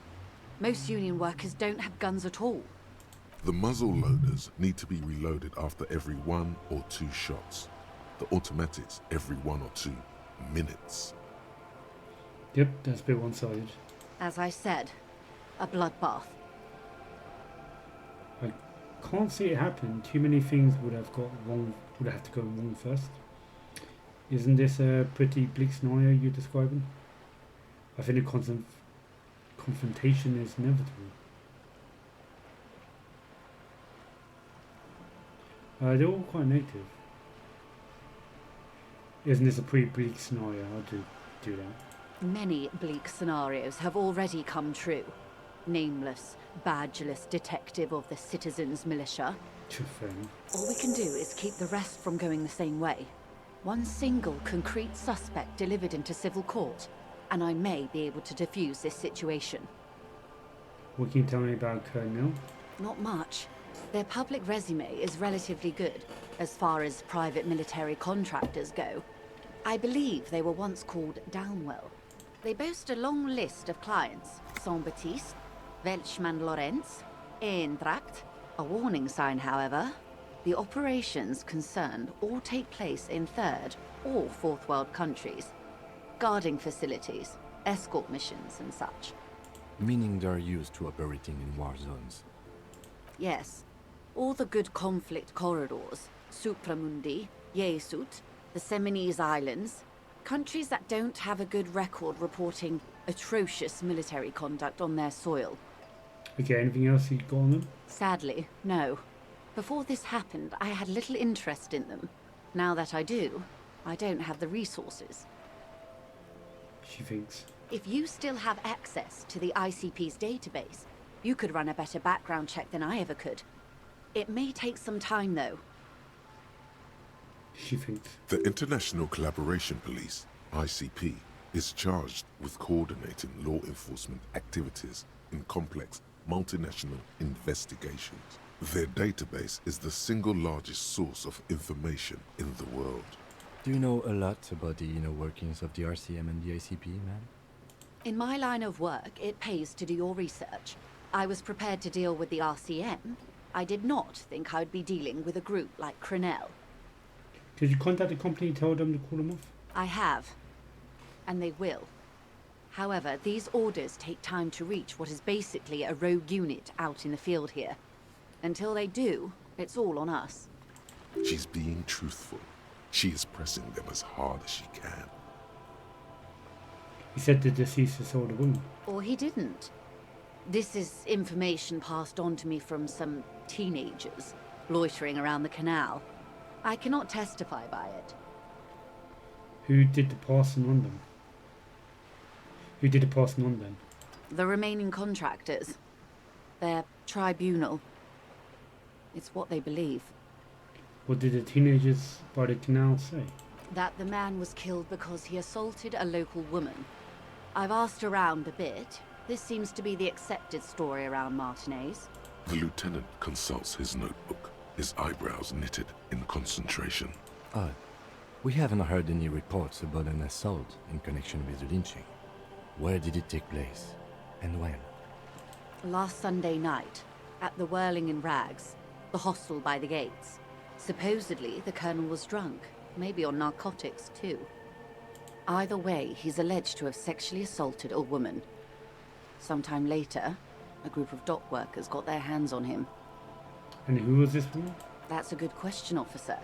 Most Union workers don't have guns at all. The muzzle loaders need to be reloaded after every 1 or 2 shots. The automatics every 1 or 2 minutes. Yep, that's a bit one-sided. As I said, a bloodbath. I can't see it happen. Too many things would have got wrong. Would have to go wrong first. Isn't this a pretty bleak scenario you're describing? I think the confrontation is inevitable. They're all quite negative. Isn't this a pretty bleak scenario? I'll do that. Many bleak scenarios have already come true. Nameless, badgeless detective of the citizens' militia. Fair enough. All we can do is keep the rest from going the same way. One single concrete suspect delivered into civil court, and I may be able to defuse this situation. What can you tell me about Colonel? Not much. Their public resume is relatively good, as far as private military contractors go. I believe they were once called Downwell. They boast a long list of clients. Saint-Baptiste, Welchman-Lorenz, Eintracht. A warning sign, however. The operations concerned all take place in third or fourth world countries. Guarding facilities, escort missions and such. Meaning they're used to operating in war zones. Yes. All the good conflict corridors, Supramundi, Yesut, the Seminese Islands, countries that don't have a good record reporting atrocious military conduct on their soil. Okay, anything else you got on them? Sadly, no. Before this happened, I had little interest in them. Now that I do, I don't have the resources. She thinks. If you still have access to the ICP's database, you could run a better background check than I ever could. It may take some time, though. She thinks. The International Collaboration Police, ICP, is charged with coordinating law enforcement activities in complex multinational investigations. Their database is the single largest source of information in the world. Do you know a lot about the inner workings of the RCM and the ACP, man? In my line of work, it pays to do your research. I was prepared to deal with the RCM. I did not think I'd be dealing with a group like Crenell. Did you contact the company and tell them to call them off? I have. And they will. However, these orders take time to reach what is basically a rogue unit out in the field here. Until they do, it's all on us. She's being truthful. She is pressing them as hard as she can. He said the deceased assaulted a woman. Or he didn't. This is information passed on to me from some teenagers loitering around the canal. I cannot testify by it. Who did the passing on them? Who did the passing on then? The remaining contractors. Their tribunal. It's what they believe. What did the teenagers by the canal say? That the man was killed because he assaulted a local woman. I've asked around a bit. This seems to be the accepted story around Martinez. The lieutenant consults his notebook, his eyebrows knitted in concentration. Odd. We haven't heard any reports about an assault in connection with the lynching. Where did it take place? And when? Last Sunday night, at the Whirling in Rags, the hostel by the gates. Supposedly, the colonel was drunk, maybe on narcotics too. Either way, he's alleged to have sexually assaulted a woman. Sometime later, a group of dock workers got their hands on him. And who was this woman? That's a good question, officer.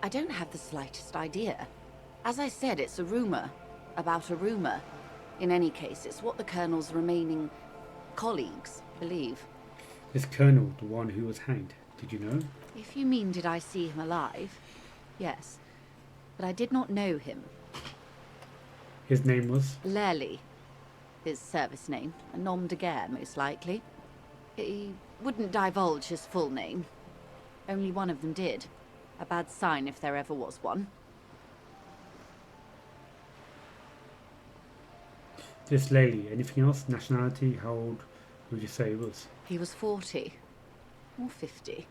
I don't have the slightest idea. As I said, it's a rumor. About a rumor. In any case, it's what the colonel's remaining colleagues believe. This colonel, the one who was hanged, did you know? If you mean did I see him alive, yes. But I did not know him. His name was? Lely. His service name, a nom de guerre, most likely. He wouldn't divulge his full name. Only one of them did. A bad sign if there ever was one. This Lely, anything else? Nationality? How old would you say he was? He was 40. Or 50.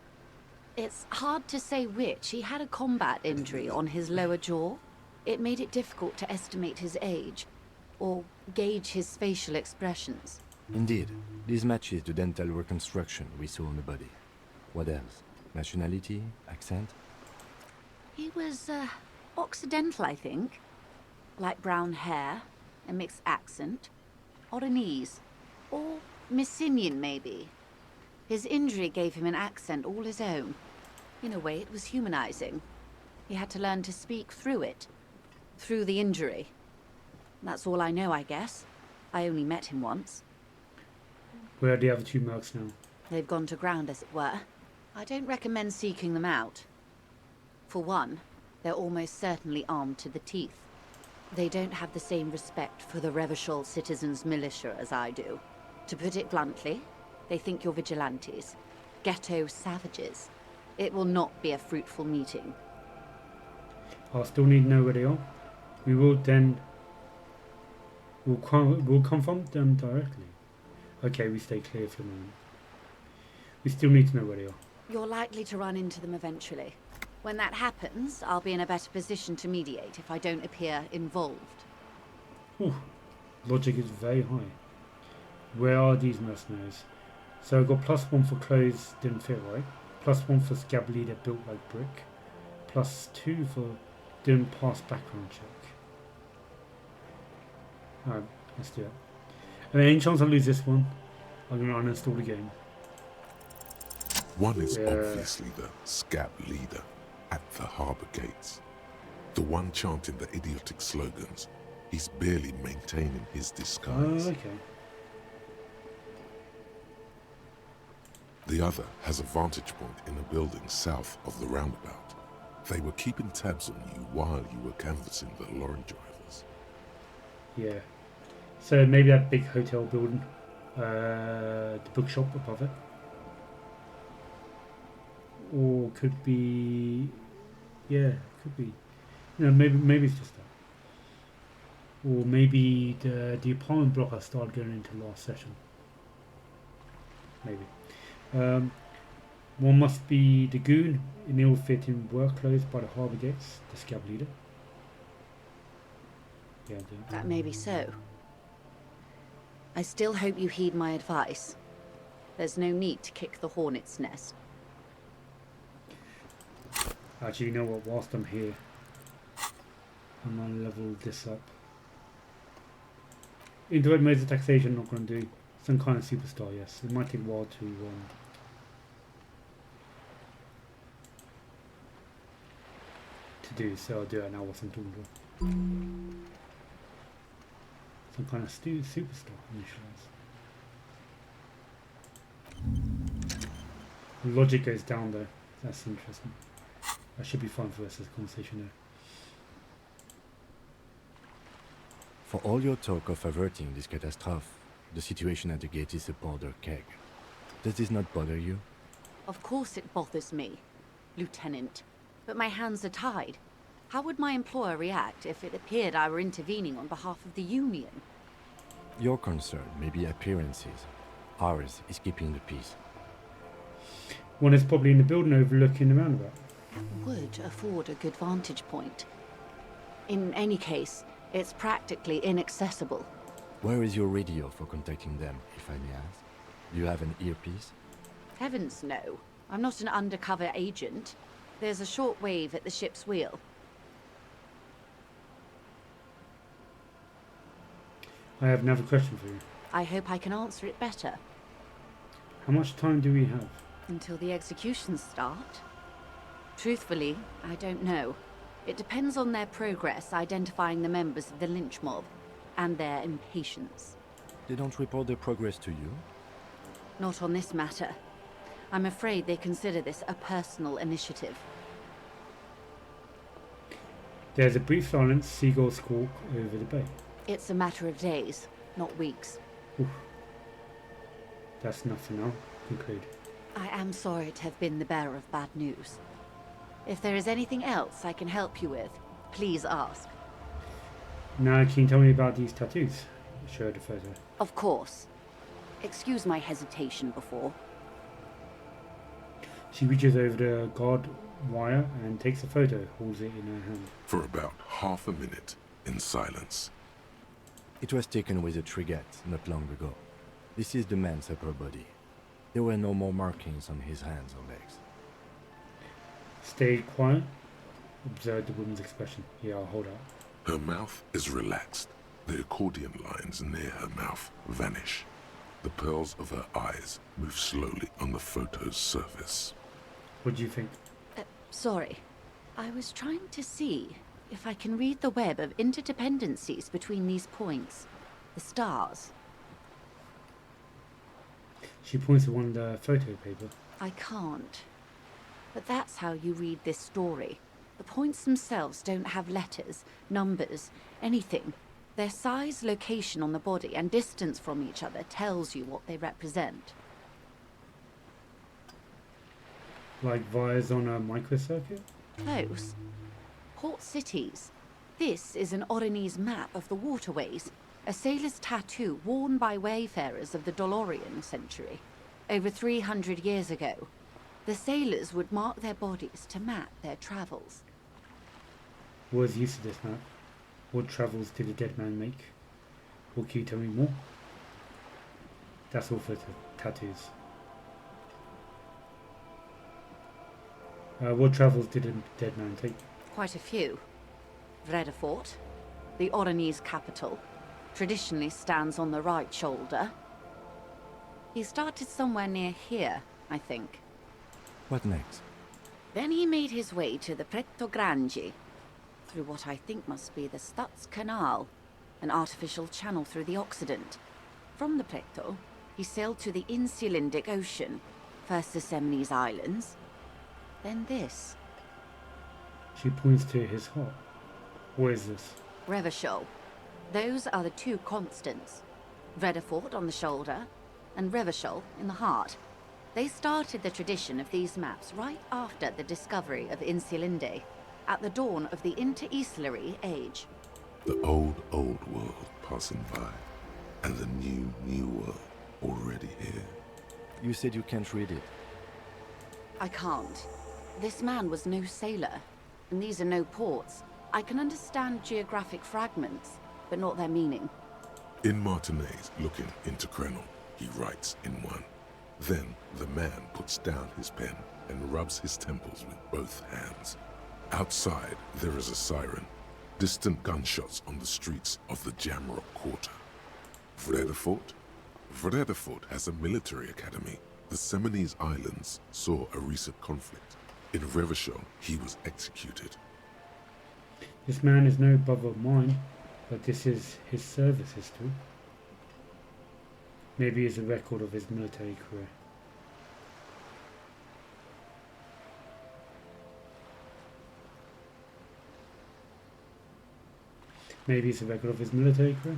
It's hard to say which. He had a combat injury on his lower jaw. It made it difficult to estimate his age, or gauge his facial expressions. Indeed. This matches the dental reconstruction we saw on the body. What else? Nationality? Accent? He was, Occidental, I think. Light brown hair, a mixed accent, Oranese, or Messinian, maybe. His injury gave him an accent all his own. In a way, it was humanizing. He had to learn to speak through it. Through the injury. That's all I know, I guess. I only met him once. Where are the other two mercs now? They've gone to ground, as it were. I don't recommend seeking them out. For one, they're almost certainly armed to the teeth. They don't have the same respect for the Revachol citizens' militia as I do. To put it bluntly, they think you're vigilantes. Ghetto savages. It will not be a fruitful meeting. I'll still need to know where they are. We will then... We'll confront them directly. Okay, we stay clear for a moment. We still need to know where they are. You're likely to run into them eventually. When that happens, I'll be in a better position to mediate if I don't appear involved. Ooh, logic is very high. Where are these mercenaries? So I got +1 for clothes didn't fit right. +1 for scab leader built like brick. +2 for didn't pass background check. Alright, let's do it. Any chance I lose this one, I'm gonna uninstall the game. One is obviously the scab leader at the harbour gates. The one chanting the idiotic slogans. He's barely maintaining his disguise. Oh, okay. The other has a vantage point in a building south of the roundabout. They were keeping tabs on you while you were canvassing the lorry drivers. Yeah. So maybe that big hotel building. The bookshop above it. Or could be... Yeah, could be. You know, maybe it's just that. Or maybe the apartment block I started going into last session. Maybe. One must be the goon in ill-fitting work clothes by the harbour gates, the scab leader. Yeah, I do. That may be so. I still hope you heed my advice. There's no need to kick the hornet's nest. Actually, you know what? Whilst I'm here, I'm gonna level this up. Indirect modes of taxation, not gonna do. Some kind of superstar, yes. It might take a while to do, so I'll do it now whilst I'm talking to her. Some kind of superstar initialize. Logic goes down though. That's interesting. That should be fun for us as a conversation there. For all your talk of averting this catastrophe, the situation at the gate is a powder keg. Does this not bother you? Of course it bothers me, Lieutenant. But my hands are tied. How would my employer react if it appeared I were intervening on behalf of the Union? Your concern may be appearances. Ours is keeping the peace. One is probably in the building overlooking the roundabout. Would afford a good vantage point. In any case, it's practically inaccessible. Where is your radio for contacting them, if I may ask? Do you have an earpiece? Heavens no. I'm not an undercover agent. There's a short wave at the ship's wheel. I have another question for you. I hope I can answer it better. How much time do we have? Until the executions start? Truthfully, I don't know. It depends on their progress identifying the members of the lynch mob, and their impatience. They don't report their progress to you? Not on this matter. I'm afraid they consider this a personal initiative. There's a brief silence, seagulls squawk over the bay. It's a matter of days, not weeks. Oof. That's enough for now. Conclude. I am sorry to have been the bearer of bad news. If there is anything else I can help you with, please ask. Now, can you tell me about these tattoos? Show her the photo. Of course. Excuse my hesitation before. She reaches over the guard wire and takes a photo, holds it in her hand. For about half a minute, in silence. It was taken with a Trigat not long ago. This is the man's upper body. There were no more markings on his hands or legs. Stay quiet. Observe the woman's expression. Yeah, I'll hold out. Her mouth is relaxed. The accordion lines near her mouth vanish. The pearls of her eyes move slowly on the photo's surface. What do you think? Sorry. I was trying to see if I can read the web of interdependencies between these points. The stars. She points to one of the photo paper. I can't. But that's how you read this story. The points themselves don't have letters, numbers, anything. Their size, location on the body, and distance from each other tells you what they represent. Like wires on a microcircuit? Close. Port cities. This is an Oronese map of the waterways, a sailor's tattoo worn by wayfarers of the Dolorian century. Over 300 years ago, the sailors would mark their bodies to map their travels. What was the use of this map? What travels did the dead man make? What can you tell me more? That's all for the tattoos. What travels did the dead man take? Quite a few. Vredefort, the Oronese capital, traditionally stands on the right shoulder. He started somewhere near here, I think. What next? Then he made his way to the Pretto Grande, through what I think must be the Stutz Canal, an artificial channel through the Occident. From the Pretto, he sailed to the Insulindic Ocean, first the Semines Islands, then this. She points to his heart. What is this? Revachol. Those are the two constants. Vredefort on the shoulder, and Revachol in the heart. They started the tradition of these maps right after the discovery of Insulinde, at the dawn of the Interinsulary Age. The old world passing by, and the new world already here. You said you can't read it. I can't. This man was no sailor, and these are no ports. I can understand geographic fragments, but not their meaning. In Martinez looking into Krenel, he writes in one. Then the man puts down his pen and rubs his temples with both hands. Outside, there is a siren. Distant gunshots on the streets of the Jamrock Quarter. Vredefort? Vredefort has a military academy. The Seminese Islands saw a recent conflict. In Revachol, he was executed. This man is no brother of mine, but this is his service history. Maybe it's a record of his military career. Maybe it's a record of his military career.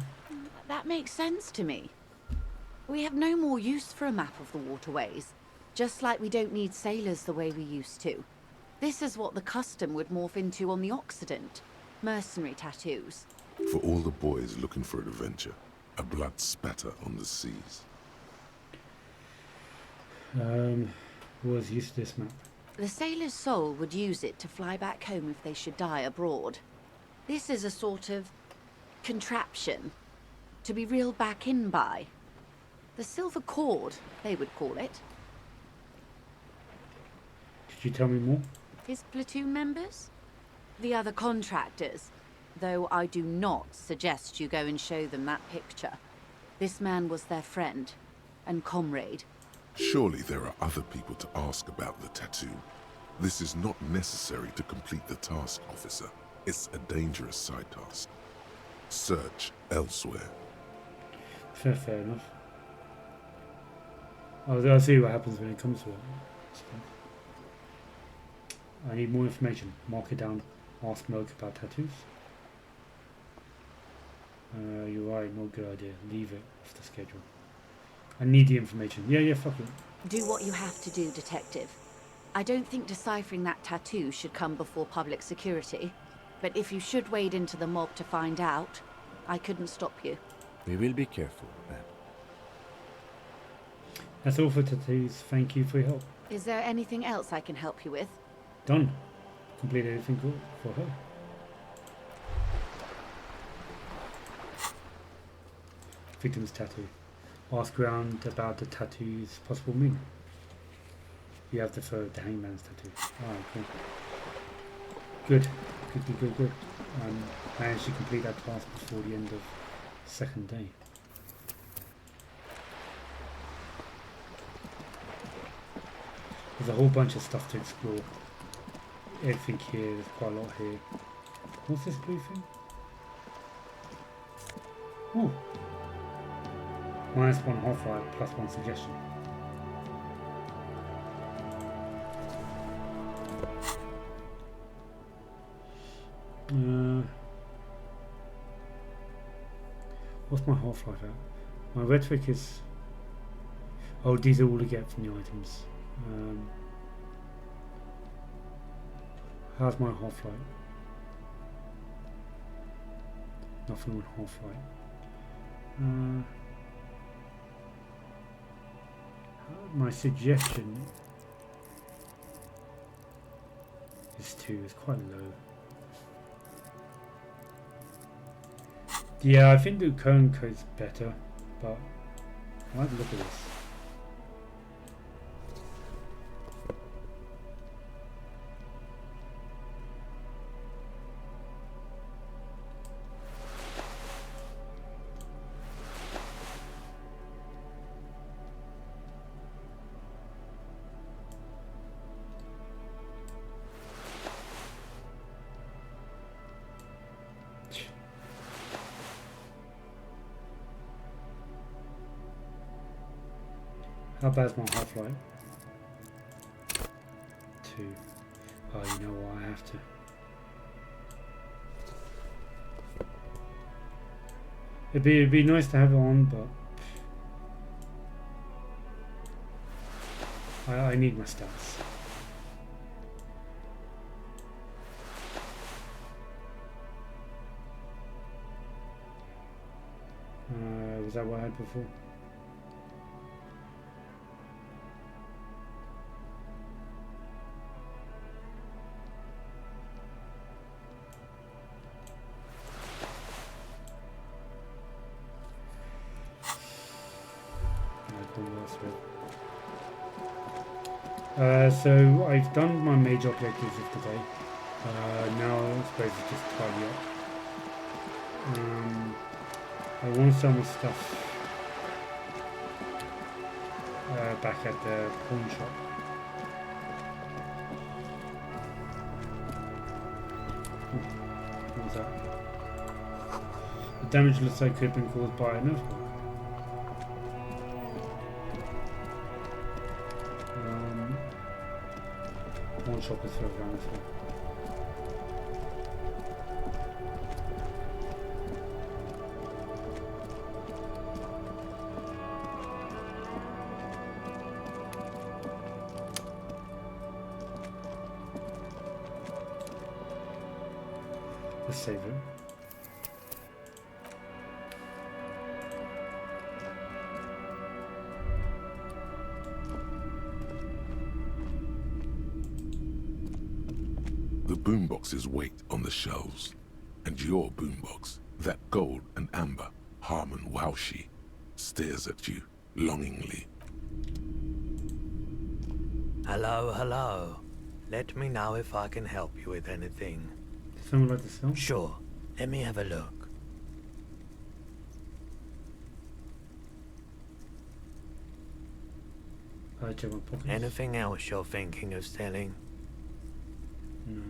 That makes sense to me. We have no more use for a map of the waterways, just like we don't need sailors the way we used to. This is what the custom would morph into on the Occident. Mercenary tattoos. For all the boys looking for adventure, a blood spatter on the seas. Was used to this map. The sailor's soul would use it to fly back home if they should die abroad. This is a sort of contraption to be reeled back in by. The silver cord, they would call it. Could you tell me more? His platoon members? The other contractors. Though I do not suggest you go and show them that picture. This man was their friend and comrade. Surely there are other people to ask about the tattoo. This is not necessary to complete the task, officer. It's a dangerous side task. Search elsewhere. Fair enough. I'll see what happens when it comes to it. I need more information. Mark it down. Ask Merc about tattoos. You're right, not a good idea. Leave it off the schedule. I need the information. Yeah, fuck it. Do what you have to do, Detective. I don't think deciphering that tattoo should come before public security. But if you should wade into the mob to find out, I couldn't stop you. We will be careful, ma'am. That's all for tattoos. Thank you for your help. Is there anything else I can help you with? Done. Complete everything for her. Victim's tattoo. Ask around about the tattoo's possible meaning. You have the hangman's tattoo. Alright, cool. Good. Managed to complete that task before the end of the second day. There's a whole bunch of stuff to explore. Everything here, there's quite a lot here. What's this blue thing? Ooh. -1 half-life, +1 suggestion. What's my half-life at? My rhetoric is... Oh, these are all to get from the items. How's my half-life? Nothing on half-life. My suggestion is 2. It's quite low. Yeah, I think the current code's better, but I like to look at this. How bad's my half-life? 2. Oh, you know what? I have to. It'd be nice to have it on, but I need my stats. Was that what I had before? So I've done my major objectives of the day. Now I suppose it's just tidy up. I want to sell my stuff back at the pawn shop. What was that? The damage looks like it could have been caused by an earthquake. Pawn shop is further down this way. Let's save it. The boomboxes wait on the shelves, and your boombox, that gold and amber Harmon Waushi, stares at you longingly. Hello, hello. Let me know if I can help you with anything. Someone like this film? Sure. Let me have a look. Check my pockets. Anything else you're thinking of selling? No.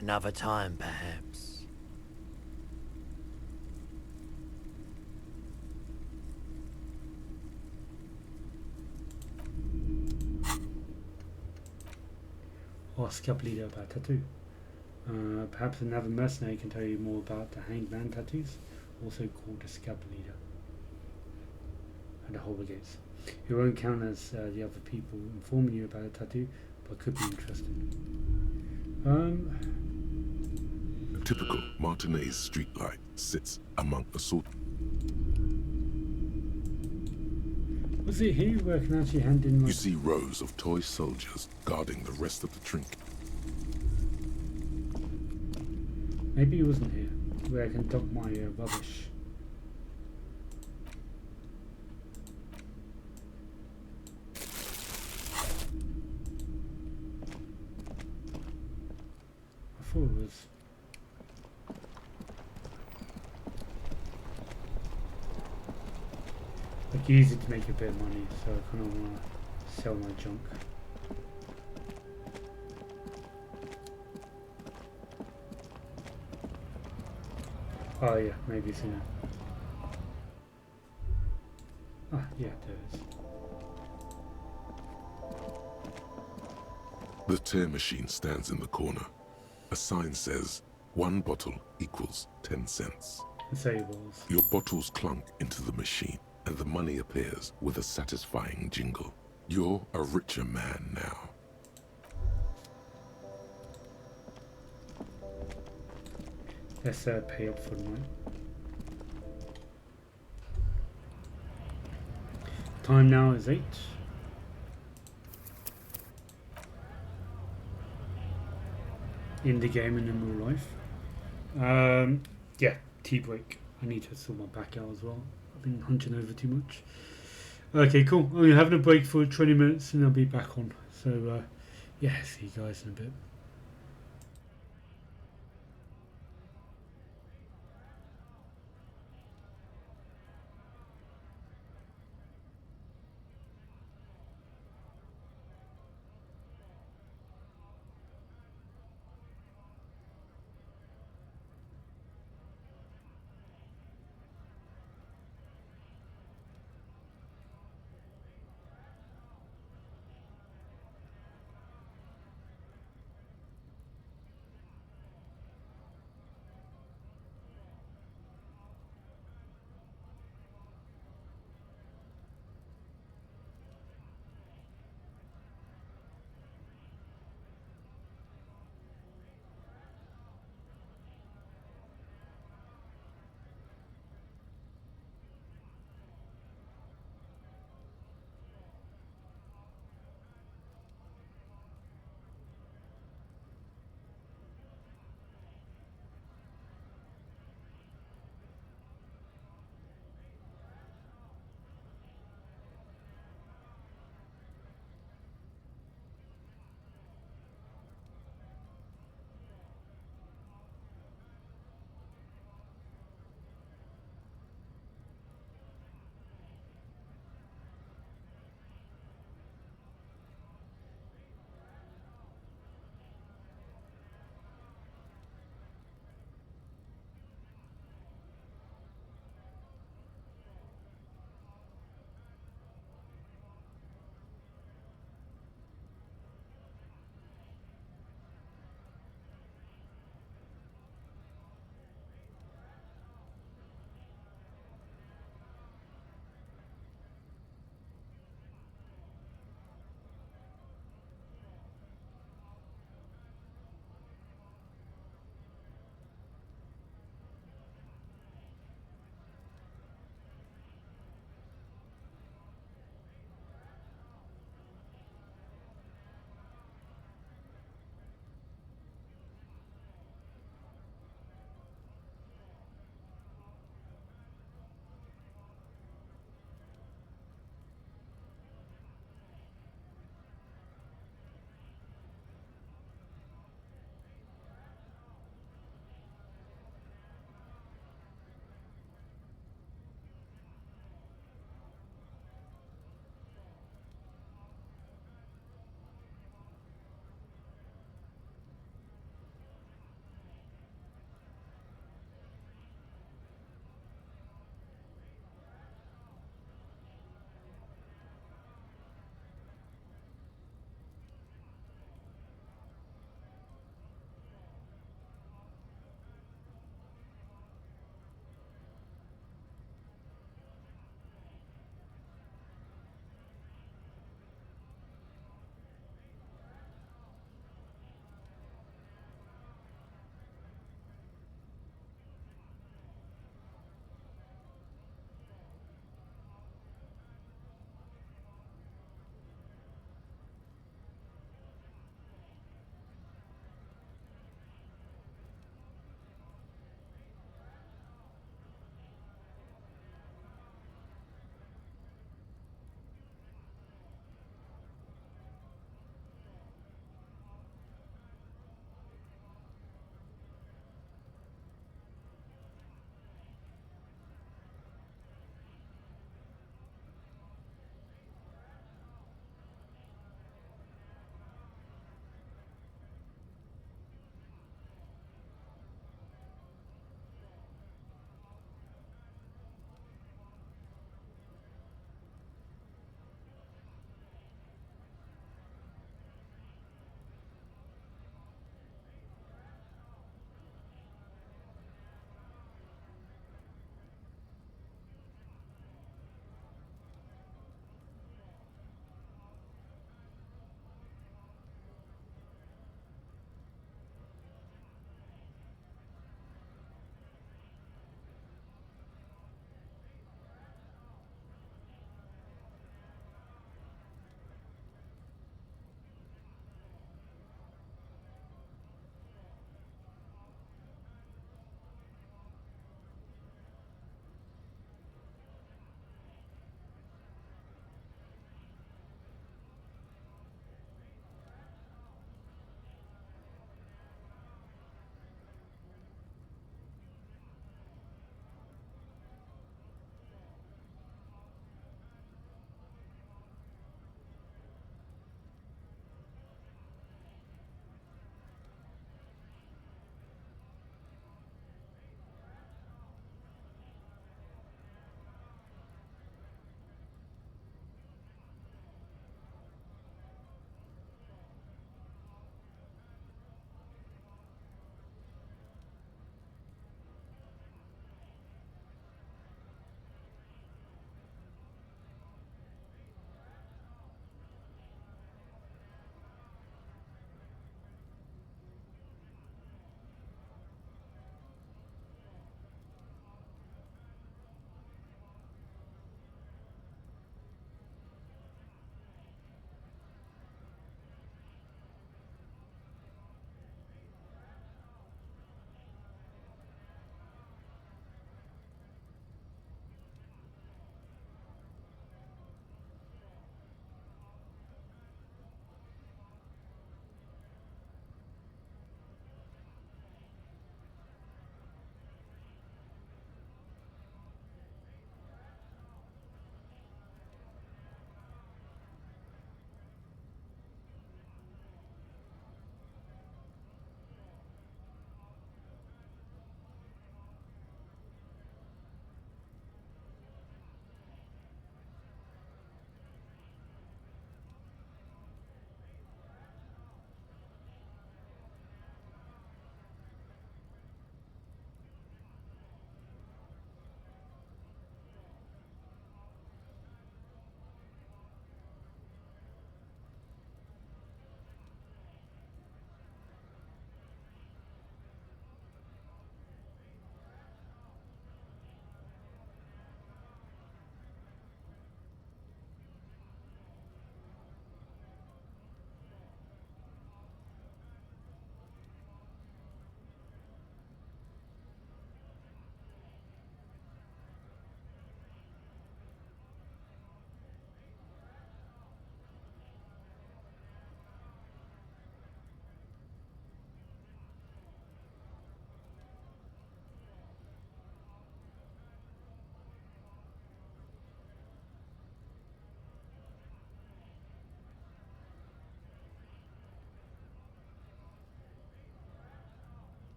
Another time, perhaps. Or scalp leader about tattoo. Perhaps another mercenary can tell you more about the hanged man tattoos, also called a scalp leader. And the Holber Gates. He won't count as the other people informing you about a tattoo, but could be interested. A typical Martinez streetlight sits among assault. Was it here where I can actually hand in my... You see rows of toy soldiers guarding the rest of the trinket. Maybe it wasn't here, where I can dump my rubbish. I thought it was... like easy to make a bit of money, so I kind of want to sell my junk. Oh yeah, maybe it's in it. Ah, yeah, there it is. The tear machine stands in the corner. A sign says, 1 bottle equals 10 cents. Disables. Your bottles clunk into the machine, and the money appears with a satisfying jingle. You're a richer man now. Let's pay up for the night. Time now is 8. In the game and in real life. Yeah, tea break. I need to sort my back out as well. I've been hunching over too much. Okay, cool. I'm having a break for 20 minutes and I'll be back on. So, yeah, see you guys in a bit.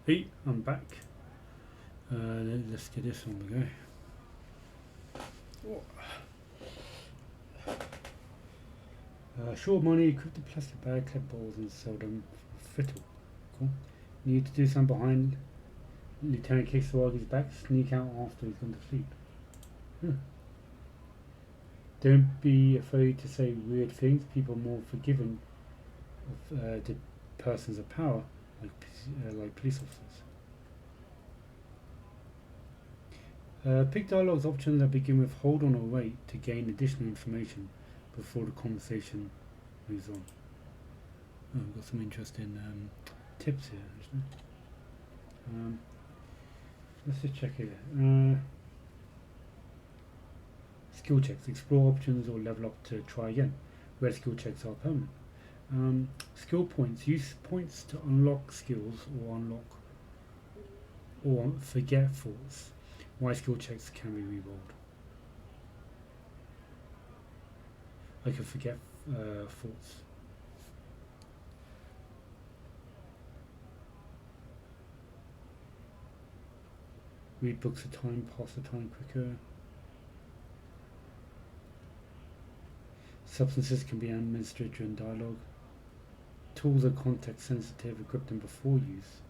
Hey, I'm back. Let's get this on the go. Short money, equip the plastic bag, clip balls and sell them for fiddle. Cool. Need to do something behind Lieutenant Kisaragi's back, sneak out after he's gone to sleep. Don't be afraid to say weird things. People are more forgiving of the persons of power, like police officers. Pick dialogues options that begin with hold on or wait to gain additional information before the conversation moves on. Oh, we've got some interesting tips here, actually. Let's just check here. Skill checks. Explore options or level up to try again. Red skill checks are permanent. Skill points. Use points to unlock skills or forget thoughts. White skill checks can be rerolled. I can forget thoughts. Read books of time, pass the time quicker. Substances can be administered during dialogue. Tools are context sensitive, equip them before use.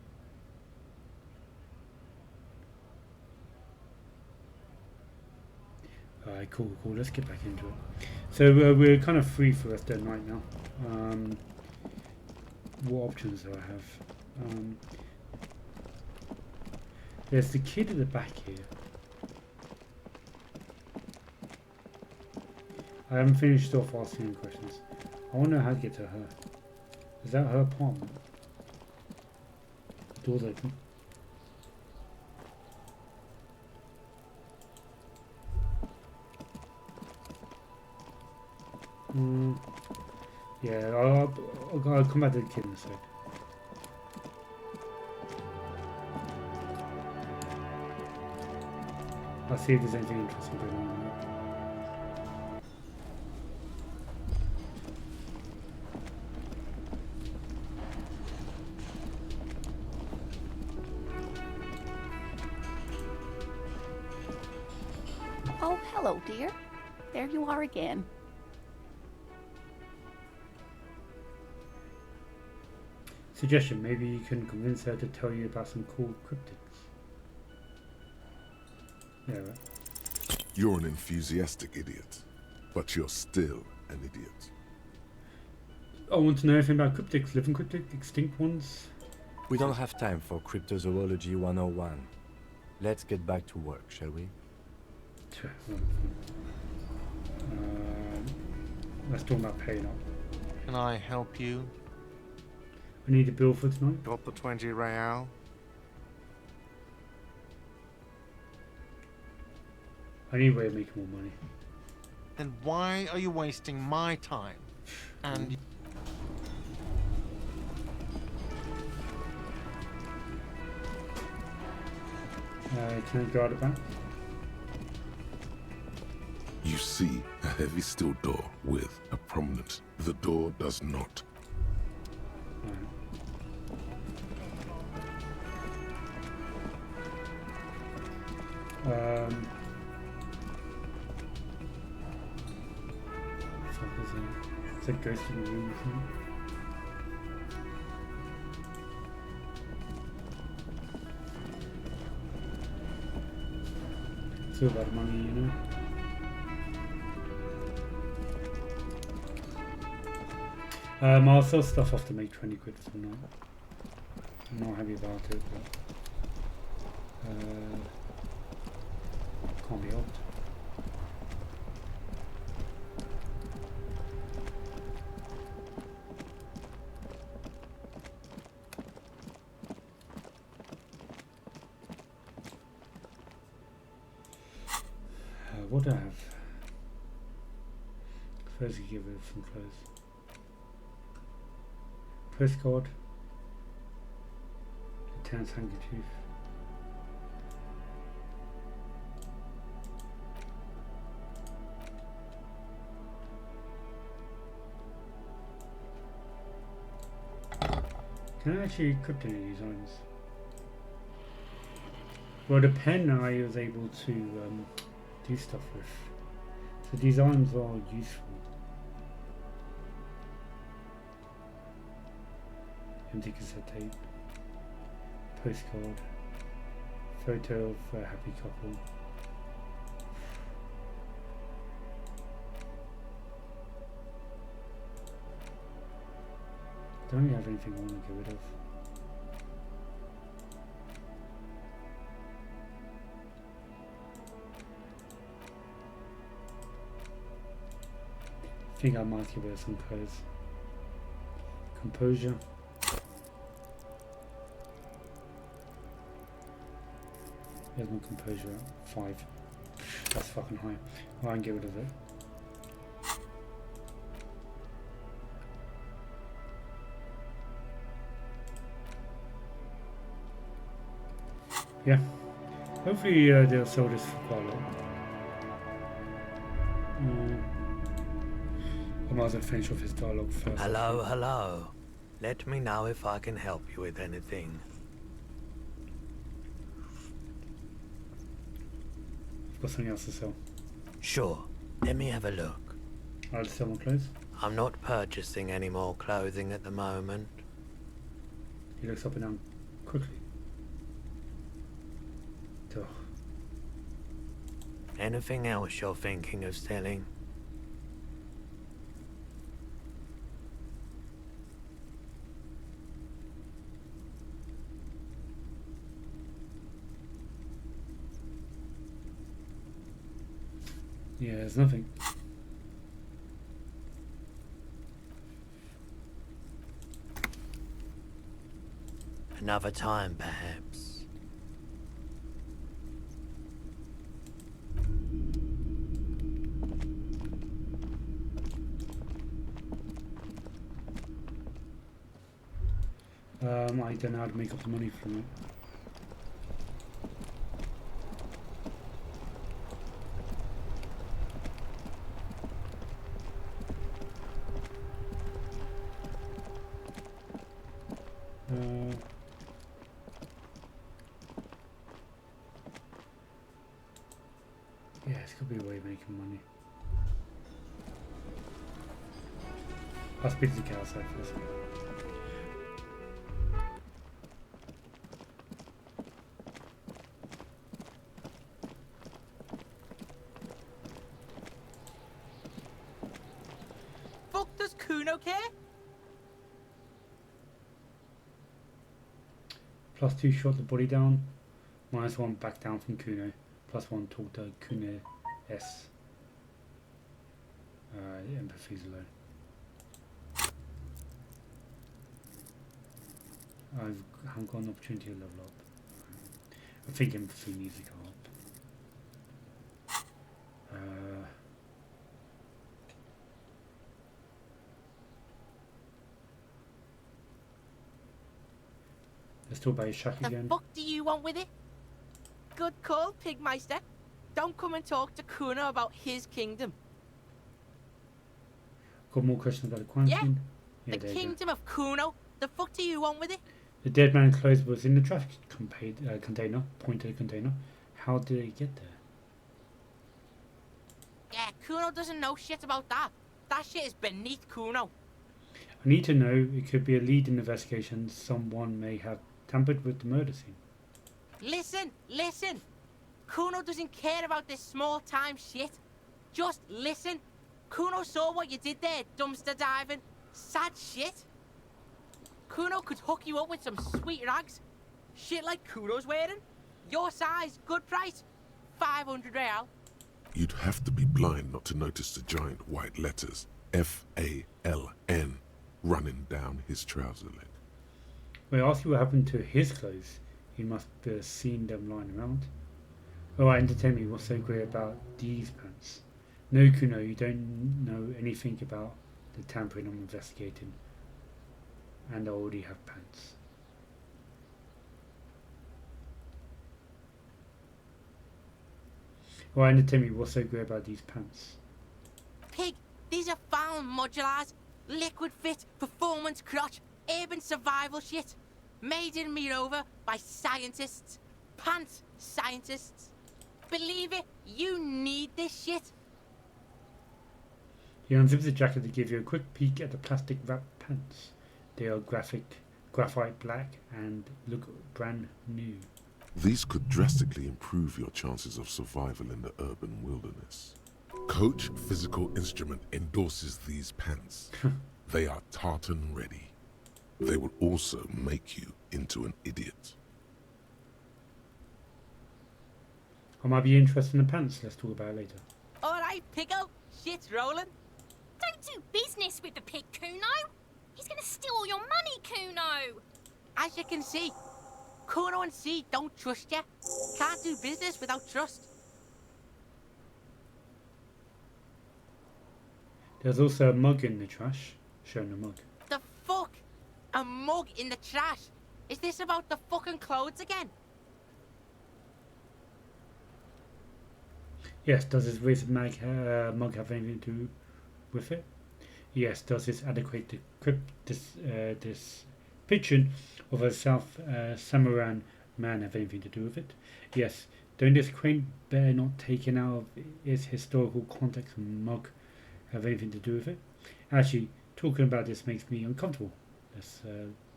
Alright, cool. Let's get back into it. So we're kind of free for the rest of the night now. What options do I have? There's the kid at the back here. I haven't finished off asking him questions. I want to know how to get to her. Is that her apartment? Door's open. Yeah, I'll come back to the kid in a sec. I'll see if there's anything interesting going on there. Oh, hello, dear. There you are again. Suggestion, maybe you can convince her to tell you about some cool cryptids. Yeah, right. You're an enthusiastic idiot, but you're still an idiot. I want to know anything about cryptids, living cryptids, extinct ones. We don't have time for Cryptozoology 101. Let's get back to work, shall we? Let's talk about paying up. Can I help you? I need a bill for tonight. Got the 20 real? I need a way of making more money. Then why are you wasting my time? And can I guard it back? You see a heavy steel door with a prominence. The door does not. It's a ghost in the room or something. It's all about money, you know. I'll sell stuff off to make 20 quid for the night. I'm not happy about it, but can't be helped. What do I have? First, you give it some clothes. Postcard. The town's handkerchief. Can I actually equip any of these items? Well, the pen I was able to do stuff with. So these items are useful. Empty cassette tape. Postcard. Photo of a happy couple. Don't really have anything I want to get rid of. I think I might get rid of some clothes. Composure. Here's my composure at 5. That's fucking high. I can get rid of it. Yeah. Hopefully they'll sell this for quite a lot. I might as well finish off his dialogue first. Hello. Let me know if I can help you with anything. I've got something else to sell. Sure. Let me have a look. I'll sell my clothes. I'm not purchasing any more clothing at the moment. He looks up and down quickly. Ugh. Anything else you're thinking of selling? Yeah, there's nothing. Another time, perhaps. I don't know how to make up the money from it. Yeah, it's got to be a way of making money. I'll speak to the cat outside first. Fuck, does Kuno care? +2 shot the body down. -1 back down from Kuno. +1 talk to Kuno S. Empathy's low. I haven't got an opportunity to level up. I think empathy needs to go up. Let's talk about his shack again. The fuck do you want with it? Good call, Pigmeister. Don't come and talk to Kuno about his kingdom. Got more questions about the quarantine? Yeah, the kingdom of Kuno. The fuck do you want with it? The dead man's clothes was in the traffic container. Point to the container. How did it get there? Yeah, Kuno doesn't know shit about that. That shit is beneath Kuno. I need to know. It could be a lead in investigation. Someone may have tampered with the murder scene. Listen. Kuno doesn't care about this small-time shit. Just listen. Kuno saw what you did there, dumpster diving. Sad shit. Kuno could hook you up with some sweet rags. Shit like Kuno's wearing. Your size, good price. 500 real. You'd have to be blind not to notice the giant white letters FALN running down his trouser leg. Well, I asked you what happened to his clothes. He must have seen them lying around. Oh, entertain me. What's so great about these pants? No, Kuno, you don't know anything about the tampering I'm investigating. And I already have pants. Well, entertain me. What's so great about these pants? Pig, these are found modulars. Liquid fit, performance crotch, urban survival shit. Made in Mirova by scientists. Pants scientists. Believe it, you need this shit. He unzips the jacket to give you a quick peek at the plastic wrapped pants. They are graphite black and look brand new. These could drastically improve your chances of survival in the urban wilderness. Coach Physical Instrument endorses these pants. They are tartan ready. They will also make you into an idiot. I might be interested in the pants. Let's talk about it later. Alright, Pico, shit's rolling. Don't do business with the pig, Kuno. He's gonna steal all your money, Kuno. As you can see, Kuno and C don't trust you. Can't do business without trust. There's also a mug in the trash. Showing the mug. The fuck? A mug in the trash? Is this about the fucking clothes again? Yes, does this raised mug have anything to do with it? Yes, does this adequate this depiction of a South Samoan man have anything to do with it? Yes. Don't this quaint bear not taken out of its historical context mug have anything to do with it? Actually, talking about this makes me uncomfortable. Let's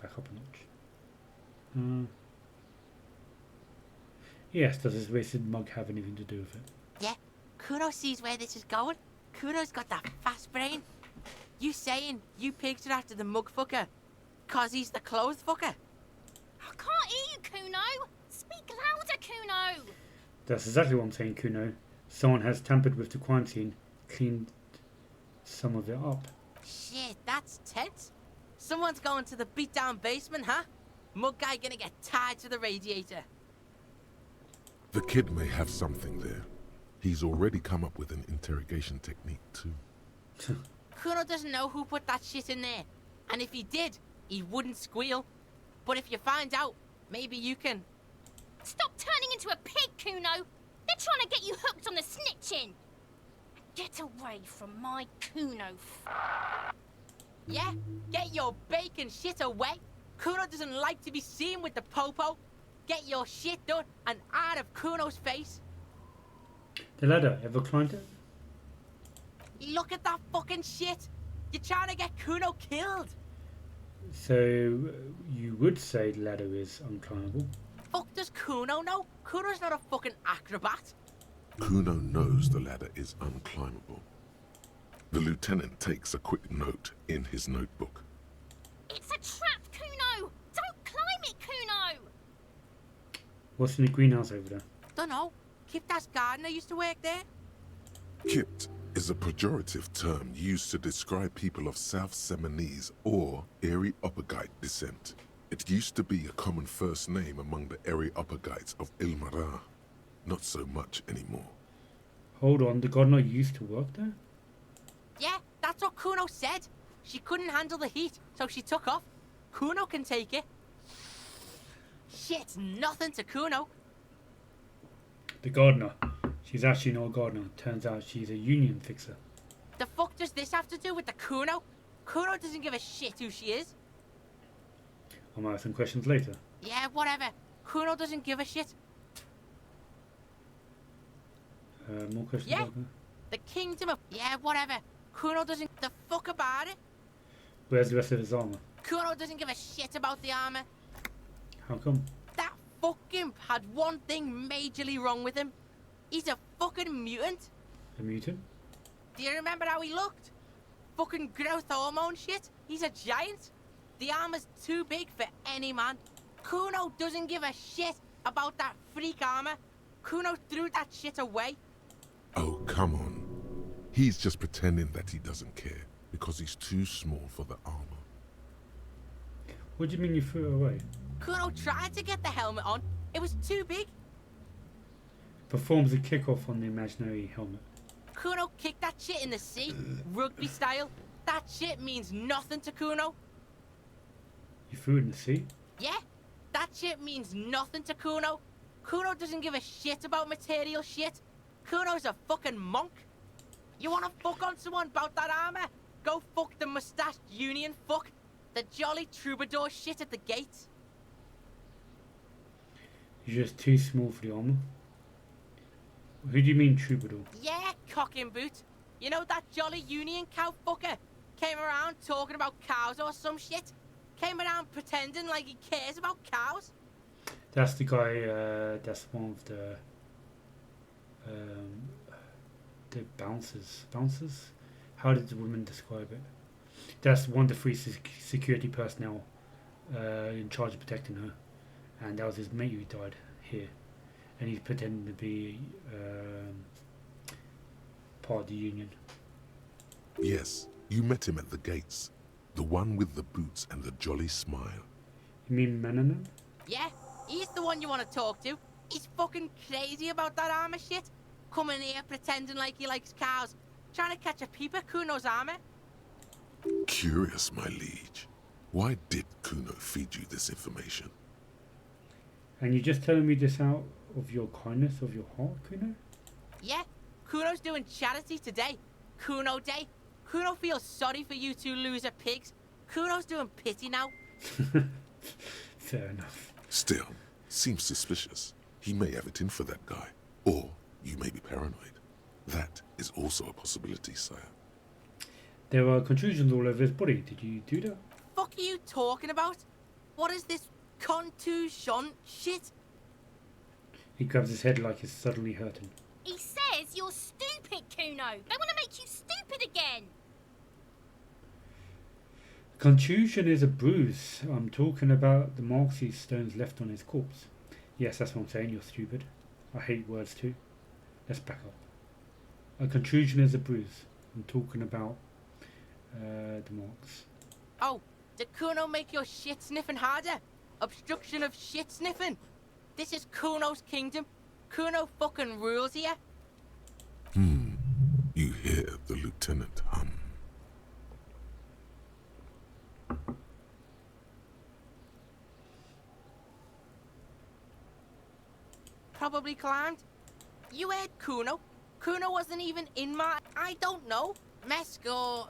back up a notch. Yes, does this wasted mug have anything to do with it? Yeah, Kuno sees where this is going. Kuno's got that fast brain. You saying you pigs are after the mug fucker, 'cause he's the clothes fucker? I can't hear you, Kuno. Speak louder, Kuno. That's exactly what I'm saying, Kuno. Someone has tampered with the quarantine, cleaned some of it up. Shit, that's tense. Someone's going to the beat-down basement, huh? Mug guy gonna get tied to the radiator. The kid may have something there. He's already come up with an interrogation technique too. Kuno doesn't know who put that shit in there. And if he did, he wouldn't squeal. But if you find out, maybe you can... Stop turning into a pig, Kuno. They're trying to get you hooked on the snitching. Get away from my Kuno. Yeah, get your bacon shit away. Kuno doesn't like to be seen with the popo. Get your shit done and out of Kuno's face. The ladder, ever climbed it? Look at that fucking shit. You're trying to get Kuno killed. So, you would say the ladder is unclimbable? Fuck does Kuno know? Kuno's not a fucking acrobat. Kuno knows the ladder is unclimbable. The lieutenant takes a quick note in his notebook. It's a trap, Kuno. Don't climb it, Kuno. What's in the greenhouse over there? Dunno. Kipta's gardener used to work there. Kipt is a pejorative term used to describe people of South Seminese or Areopagite descent. It used to be a common first name among the Areopagites of Ilmara. Not so much anymore. Hold on, the gardener used to work there? Yeah, that's what Kuno said. She couldn't handle the heat, so she took off. Kuno can take it. Shit's nothing to Kuno. The gardener. She's actually not a gardener. Turns out she's a union fixer. The fuck does this have to do with the Kuno? Kuno doesn't give a shit who she is. I might have some questions later. Yeah, whatever. Kuno doesn't give a shit. More questions Yeah. about that? The kingdom of... Yeah, whatever. Kuno doesn't... The fuck about it? Where's the rest of his armor? Kuno doesn't give a shit about the armor. How come? That fucking had one thing majorly wrong with him. He's a fucking mutant. A mutant? Do you remember how he looked? Fucking growth hormone shit. He's a giant. The armor's too big for any man. Kuno doesn't give a shit about that freak armor. Kuno threw that shit away. Oh, come on. He's just pretending that he doesn't care because he's too small for the armor. What do you mean you threw it away? Kuno tried to get the helmet on. It was too big. Performs a kickoff on the imaginary helmet. Kuno kicked that shit in the sea, rugby style. That shit means nothing to Kuno. You threw it in the sea? Yeah, that shit means nothing to Kuno. Kuno doesn't give a shit about material shit. Kuno's a fucking monk. You wanna fuck on someone about that armor? Go fuck the mustached union fuck. The jolly troubadour shit at the gates. You're just too small for the armor. Who do you mean, troubadour? Yeah, cock and boot. You know that jolly Union cow fucker? Came around talking about cows or some shit? Came around pretending like he cares about cows? That's the guy, that's one of the bouncers. Bouncers? How did the woman describe it? That's one of the three security personnel in charge of protecting her. And that was his mate who died here. And he's pretending to be part of the Union. Yes, you met him at the gates. The one with the boots and the jolly smile. You mean Menanan? Yeah, he's the one you want to talk to. He's fucking crazy about that armor shit. Coming here pretending like he likes cows. Trying to catch a peep at Kuno's armor. Curious, my liege. Why did Kuno feed you this information? And you're just telling me this out of your kindness of your heart, Kuno? Yeah, Kuno's doing charity today. Kuno Day. Kuno feels sorry for you two loser pigs. Kuno's doing pity now. Fair enough. Still, seems suspicious. He may have it in for that guy. Or you may be paranoid. That is also a possibility, sire. There are contusions all over his body. Did you do that? Fuck are you talking about? What is this contusion shit? He grabs his head like it's suddenly hurting. He says you're stupid, Kuno. They want to make you stupid again. Contusion is a bruise. I'm talking about the marks these stones left on his corpse. Yes, that's what I'm saying. You're stupid. I hate words too. Let's back up. A contusion is a bruise. I'm talking about the marks. Oh, did Kuno make your shit sniffing harder? Obstruction of shit sniffing? This is Kuno's kingdom. Kuno fucking rules here. You hear the lieutenant hum. Probably climbed. You heard Kuno. Kuno wasn't even in my... I don't know. Mesk or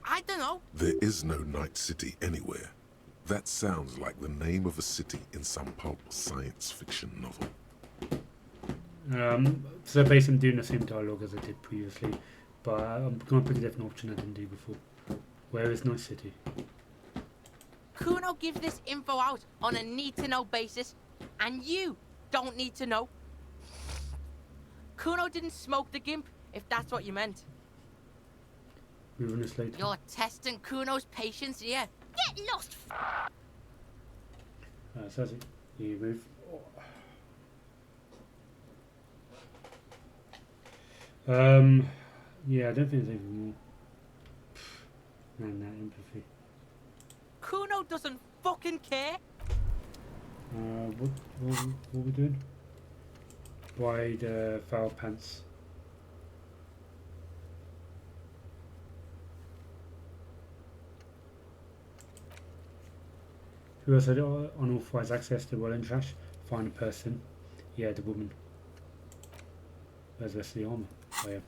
I don't know. There is no Night City anywhere. That sounds like the name of a city in some pulp science fiction novel. So basically I'm doing the same dialogue as I did previously, but I'm going to pick a different option I didn't do before. Where is Night City? Kuno gives this info out on a need-to-know basis, and you don't need to know. Kuno didn't smoke the gimp, if that's what you meant. We run this later. You're testing Kuno's patience here. Get lost. Says it. You move. Yeah, I don't think there's anything more. Man, that empathy. Kuno doesn't fucking care. What we doing? Wide foul pants. Who else had unauthorized access to well and trash? Find a person. Yeah, the woman. Where's the rest of the armor? Oh yeah.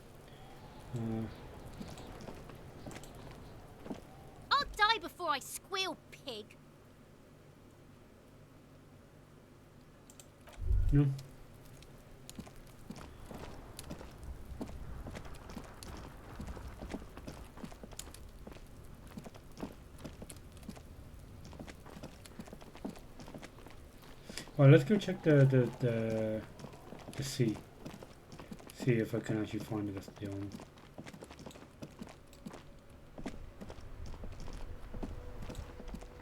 I'll die before I squeal, pig. No. Alright, let's go check the sea. See if I can actually find the rest of the armor.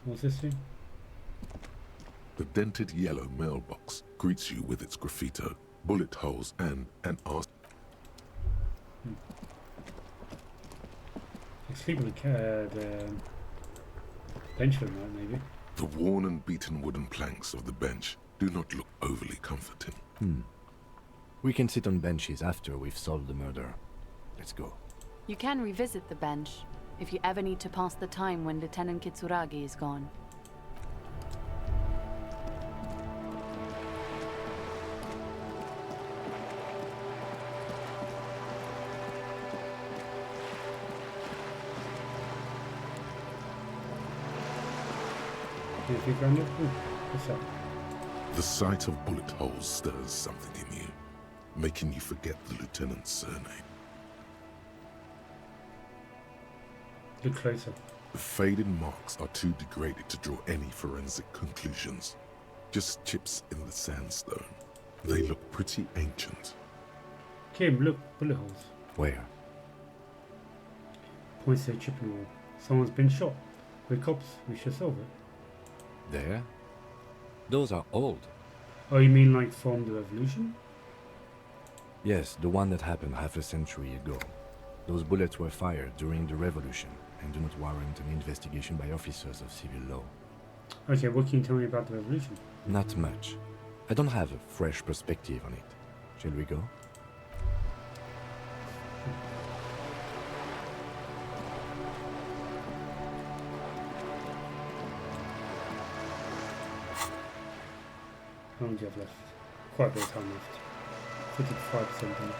What's this thing? The dented yellow mailbox greets you with its graffito, bullet holes, and an arse. Sleep on the bench for a night, maybe. The worn and beaten wooden planks of the bench do not look overly comforting. We can sit on benches after we've solved the murder. Let's go. You can revisit the bench if you ever need to pass the time when Lieutenant Kitsuragi is gone. Anything around it? Ooh, what's that? The sight of bullet holes stirs something in you, making you forget the lieutenant's surname. Look closer. The faded marks are too degraded to draw any forensic conclusions. Just chips in the sandstone. They look pretty ancient. Kim, look, bullet holes. Where? Points to a chip in the wall. Someone's been shot. We're cops, we should solve it. There? Those are old. Oh, you mean like from the revolution? Yes, the one that happened half a century ago. Those bullets were fired during the revolution and do not warrant an investigation by officers of civil law. Okay, what can you tell me about the revolution? Not much. I don't have a fresh perspective on it. Shall we go? How long do you have left? Quite a bit of time left. 55% left.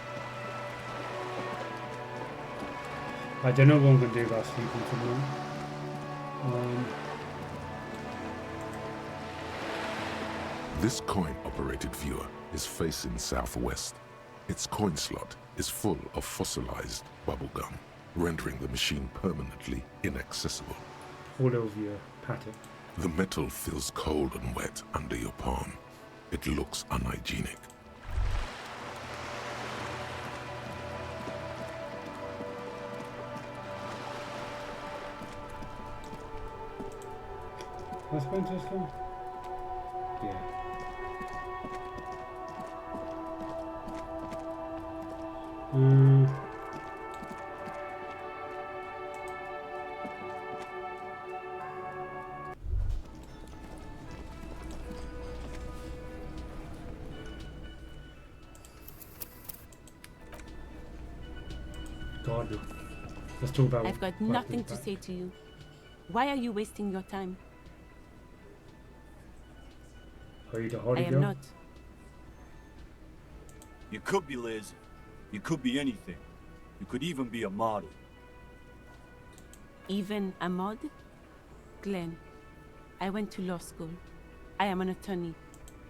I don't know what I'm going to do about sleeping for the night. This coin-operated viewer is facing southwest. Its coin slot is full of fossilized bubblegum, rendering the machine permanently inaccessible. Poor little viewer, pat it. The metal feels cold and wet under your palm. It looks unhygienic. Am I supposed to just go? Yeah. God, no. Let's talk about. I've got nothing to say to you. Why are you wasting your time? Are you the hardy I am girl? not. You could be Liz. You could be anything. You could even be a model. Even a mod? Glenn, I went to law school. I am an attorney.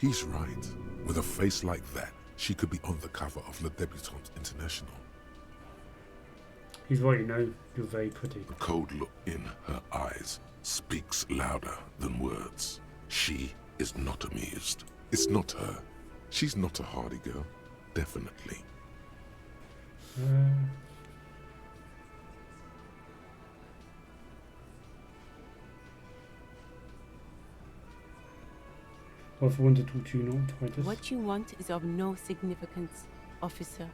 He's right. With a face like that, she could be on the cover of Le Debutante International. He's right, you know. You're very pretty. The cold look in her eyes speaks louder than words. She is not amused. It's not her. She's not a hardy girl. Definitely. What if I want to talk to you now, Titus? What you want is of no significance, officer.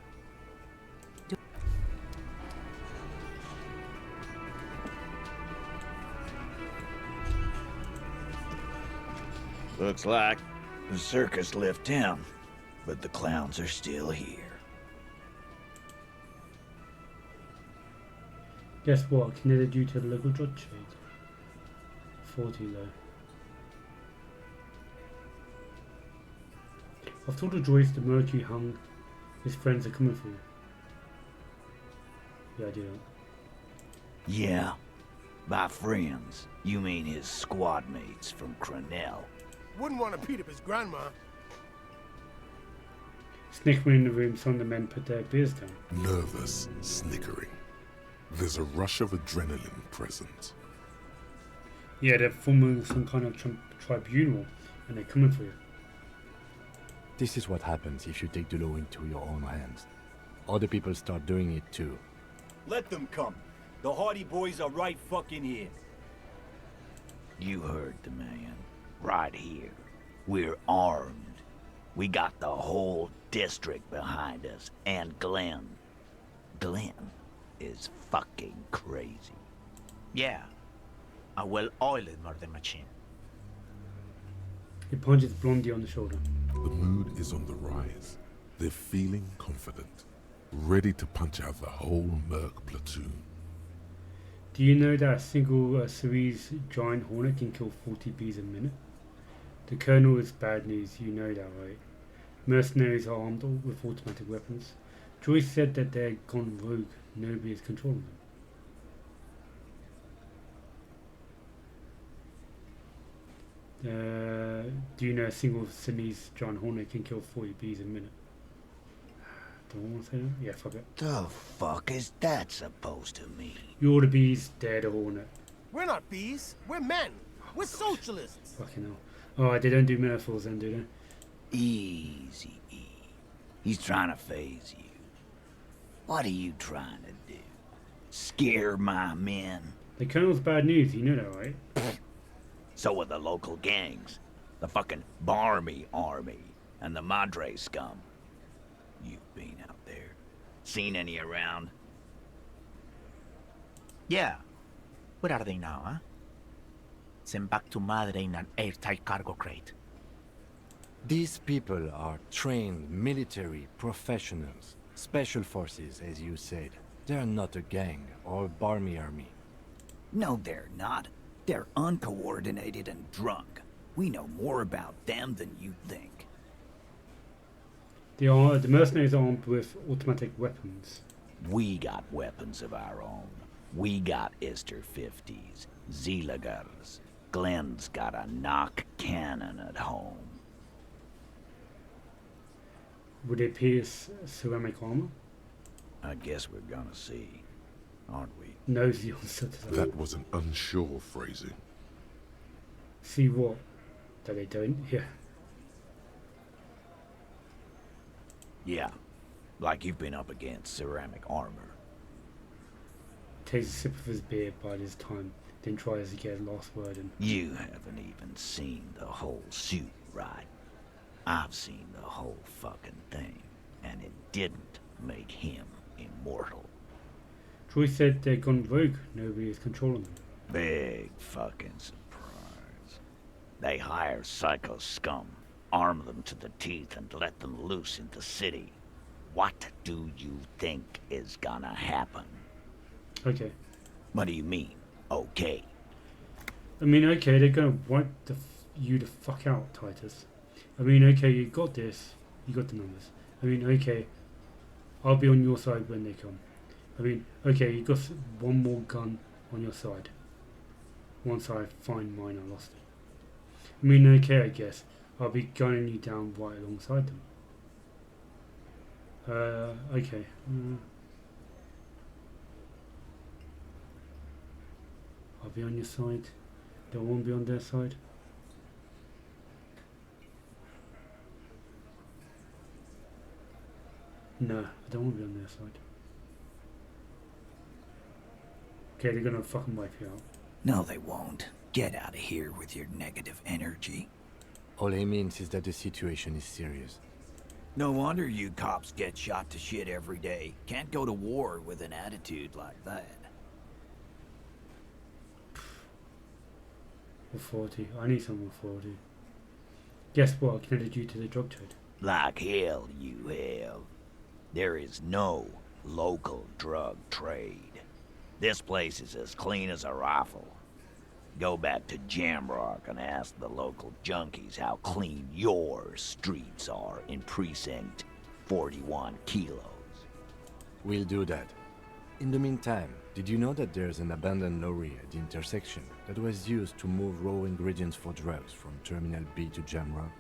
Looks like the circus left town, but the clowns are still here. Guess what? Committed due to the local drug trade. 40 low. I've told the Joyce the Mercury hung. His friends are coming for you. Yeah, I do that. Yeah. By friends, you mean his squad mates from Cronell. Wouldn't want to beat up his grandma. Snickering in the room, some of the men put their beers down. Nervous, snickering. There's a rush of adrenaline present. Yeah, they're forming some kind of tribunal, and they're coming for you. This is what happens if you take the law into your own hands. Other people start doing it too. Let them come. The Hardy Boys are right fucking here. You heard the man. Right here. We're armed. We got the whole district behind us. And Glenn. Glenn is fucking crazy. Yeah. A well-oiled murder machine. He punches Blondie on the shoulder. The mood is on the rise. They're feeling confident, ready to punch out the whole Merc platoon. Do you know that a single Ceres giant hornet can kill 40 bees a minute? The Colonel is bad news, you know that, right? Mercenaries are armed with automatic weapons. Joyce said that they're gone rogue. Nobody is controlling them. Do you know a single Sydney's giant hornet can kill 40 bees a minute? Do I want to say that? Yeah, fuck it. The fuck is that supposed to mean? You're the bees, they're the hornet. We're not bees. We're men. We're socialists. Fucking hell. Alright, they don't do metaphors then, do they? Easy, E. He's trying to phase you. What are you trying to do? Scare my men? The Colonel's bad news, you know that, right? So are the local gangs. The fucking Barmy Army and the Madre scum. You've been out there. Seen any around? Yeah. Where are they now, huh? Sent back to Madre in an airtight cargo crate. These people are trained military professionals. Special forces, as you said. They're not a gang or a Barmy army. No, they're not. They're uncoordinated and drunk. We know more about them than you think. The mercenaries are armed with automatic weapons. We got weapons of our own. We got Ister 50s, Zeelagers. Glenn's got a knock cannon at home. Would they pierce ceramic armor? I guess we're gonna see, aren't we? Knows the answer to that. That was an unsure phrasing. See what? That they don't? Yeah. Yeah, like you've been up against ceramic armor. Takes a sip of his beer, by this time, then tries to get a last word in. You haven't even seen the whole suit, right? I've seen the whole fucking thing, and it didn't make him immortal. Troy said they're gone rogue. Nobody is controlling them. Big fucking surprise. They hire psycho scum, arm them to the teeth, and let them loose in the city. What do you think is gonna happen? Okay. What do you mean, okay? I mean, okay, they're gonna wipe you the fuck out, Titus. I mean, okay, you got this. You got the numbers. I mean, okay, I'll be on your side when they come. I mean, okay, you got one more gun on your side. Once I find mine, I lost it. I mean, okay, I guess. I'll be gunning you down right alongside them. Okay. I'll be on your side. They won't be on their side. No, I don't want to be on their side. Okay, they're gonna fucking wipe you out. No, they won't. Get out of here with your negative energy. All he means is that the situation is serious. No wonder you cops get shot to shit every day. Can't go to war with an attitude like that. 40. I need some 40. Guess what? I connected you to the drug trade. Like hell you have. There is no local drug trade. This place is as clean as a rifle. Go back to Jamrock and ask the local junkies how clean your streets are in Precinct 41 kilos. We'll do that. In the meantime, did you know that there's an abandoned lorry at the intersection that was used to move raw ingredients for drugs from Terminal B to Jamrock?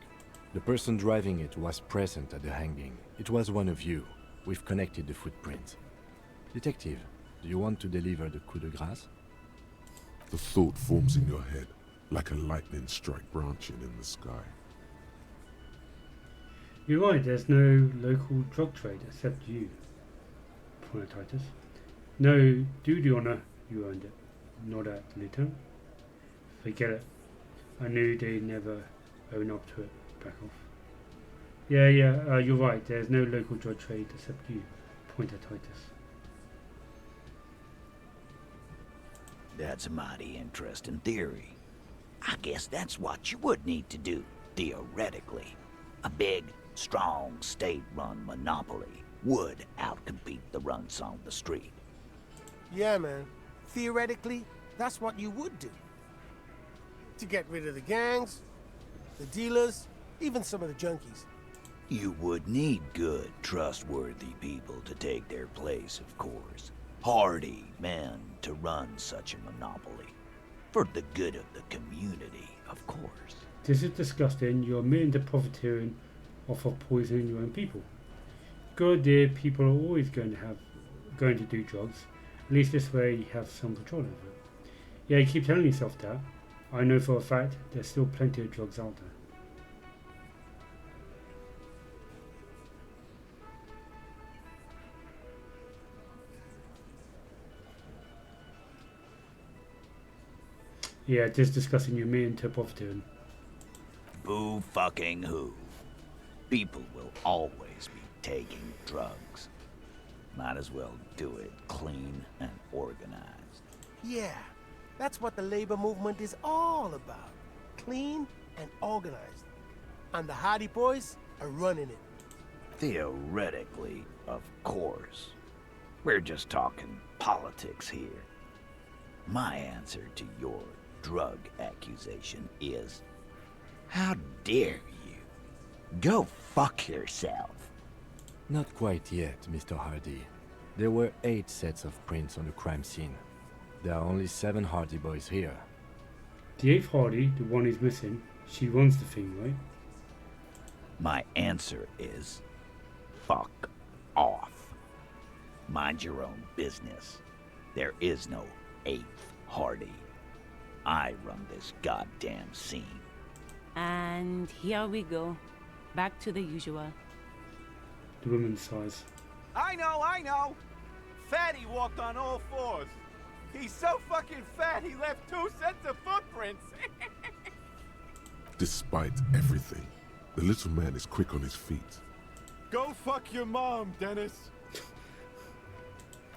The person driving it was present at the hanging. It was one of you. We've connected the footprints. Detective, do you want to deliver the coup de grâce? The thought forms in your head, like a lightning strike branching in the sky. You're right, there's no local drug trade except you, Pointer Titus. No, do the honor, you earned it. Not at Lieutenant. Forget it. I knew they'd never own up to it. Back off. Yeah, you're right, there's no local drug trade except you, Pointer Titus. That's a mighty interesting theory. I guess that's what you would need to do, theoretically. A big, strong, state-run monopoly would outcompete the runts on the street. Yeah, man. Theoretically, that's what you would do. To get rid of the gangs, the dealers, even some of the junkies. You would need good, trustworthy people to take their place, of course. Hardy men to run such a monopoly. For the good of the community, of course. This is disgusting. You're admitting to profiteering off of poisoning your own people. Good idea. People are always going to do drugs. At least this way you have some control over it. Yeah, you keep telling yourself that. I know for a fact there's still plenty of drugs out there. Yeah, just discussing you mean to profiteering. Boo fucking who? People will always be taking drugs. Might as well do it clean and organized. Yeah, that's what the labor movement is all about. Clean and organized. And the Hardy Boys are running it. Theoretically, of course. We're just talking politics here. My answer to your drug accusation is, how dare you? Go fuck yourself. Not quite yet, Mr. Hardy. There were 8 sets of prints on the crime scene. There are only 7 Hardy boys here. The 8th Hardy, the one who's missing, she runs the thing, right? My answer is, fuck off. Mind your own business. There is no 8th Hardy. I run this goddamn scene. And here we go. Back to the usual. The woman's size. I know! Fatty walked on all 4s. He's so fucking fat he left 2 sets of footprints. Despite everything, the little man is quick on his feet. Go fuck your mom, Dennis.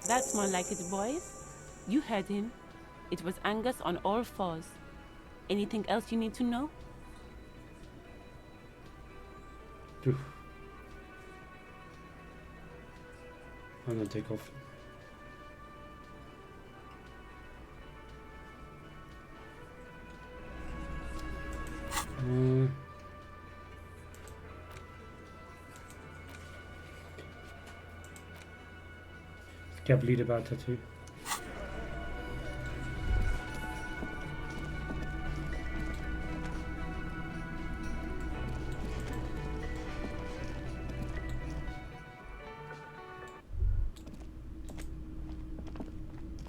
That's more like it, boys. You heard him. It was Angus on all 4s. Anything else you need to know? I'm gonna take off. Can't believe about tattoo.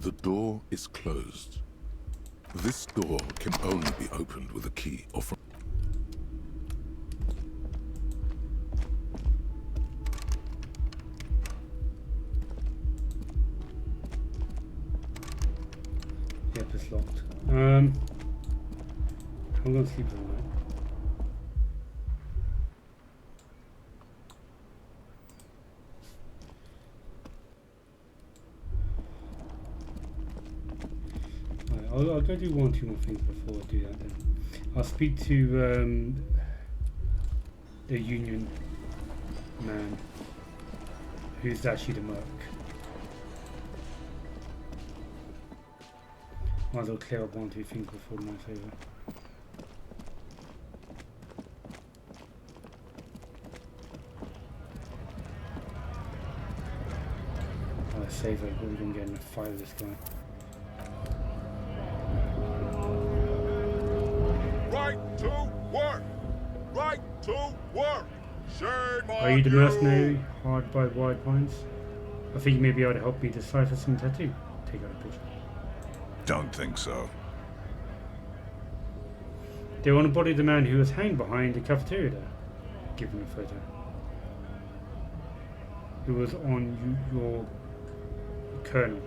The door is closed. This door can only be opened with a key or from... Yep, it's locked. I'm gonna sleep all night. I'll go do 1 or 2 more things before I do that then. I'll speak to the union man who's actually the merc. Might as well clear up 1 or 2 things before the night's over. I'll save it, we're gonna get in a fight with this guy. Right to work! Right to work! Shame Are you the mercenary hired by White Pines? I think you may be able to help me decipher some tattoo. Take out a picture. Don't think so. They want to body the man who was hanged behind the cafeteria there. Give him a photo. Who was on your colonel.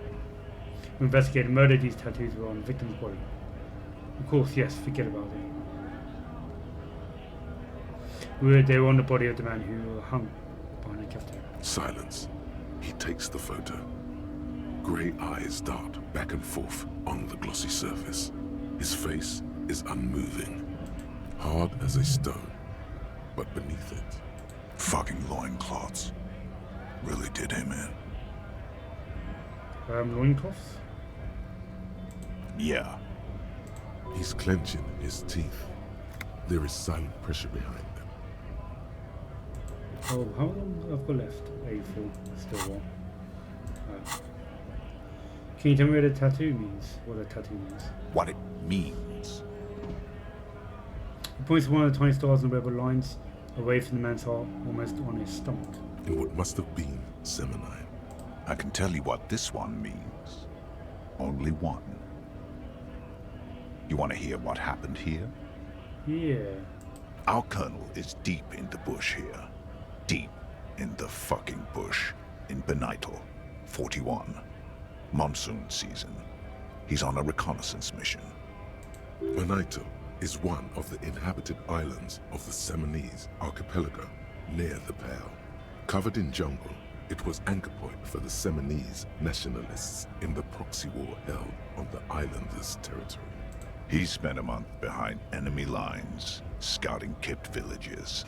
Who investigated the murder. These tattoos were on the victim's body. Of course, yes, forget about it. They were on the body of the man who hung behind the cafeteria. Silence. He takes the photo. Grey eyes dart back and forth on the glossy surface. His face is unmoving, hard as a stone, but beneath it... Fucking loincloths. Really did him in. Loincloths? Yeah. He's clenching his teeth. There is silent pressure behind them. Oh, how long have I got left? 84. Still one. Can you tell me what a tattoo means? What a tattoo means? What it means. He points to one of the tiny stars in the web of lines away from the man's heart, almost on his stomach. In what must have been Seminine. I can tell you what this one means. Only one. You want to hear what happened here? Yeah. Our colonel is deep in the bush here. Deep in the fucking bush. In Benital, 41. Monsoon season. He's on a reconnaissance mission. Benital is one of the inhabited islands of the Seminese archipelago near the Pale. Covered in jungle, it was anchor point for the Seminese nationalists in the proxy war held on the islanders' territory. He spent a month behind enemy lines, scouting kept villages.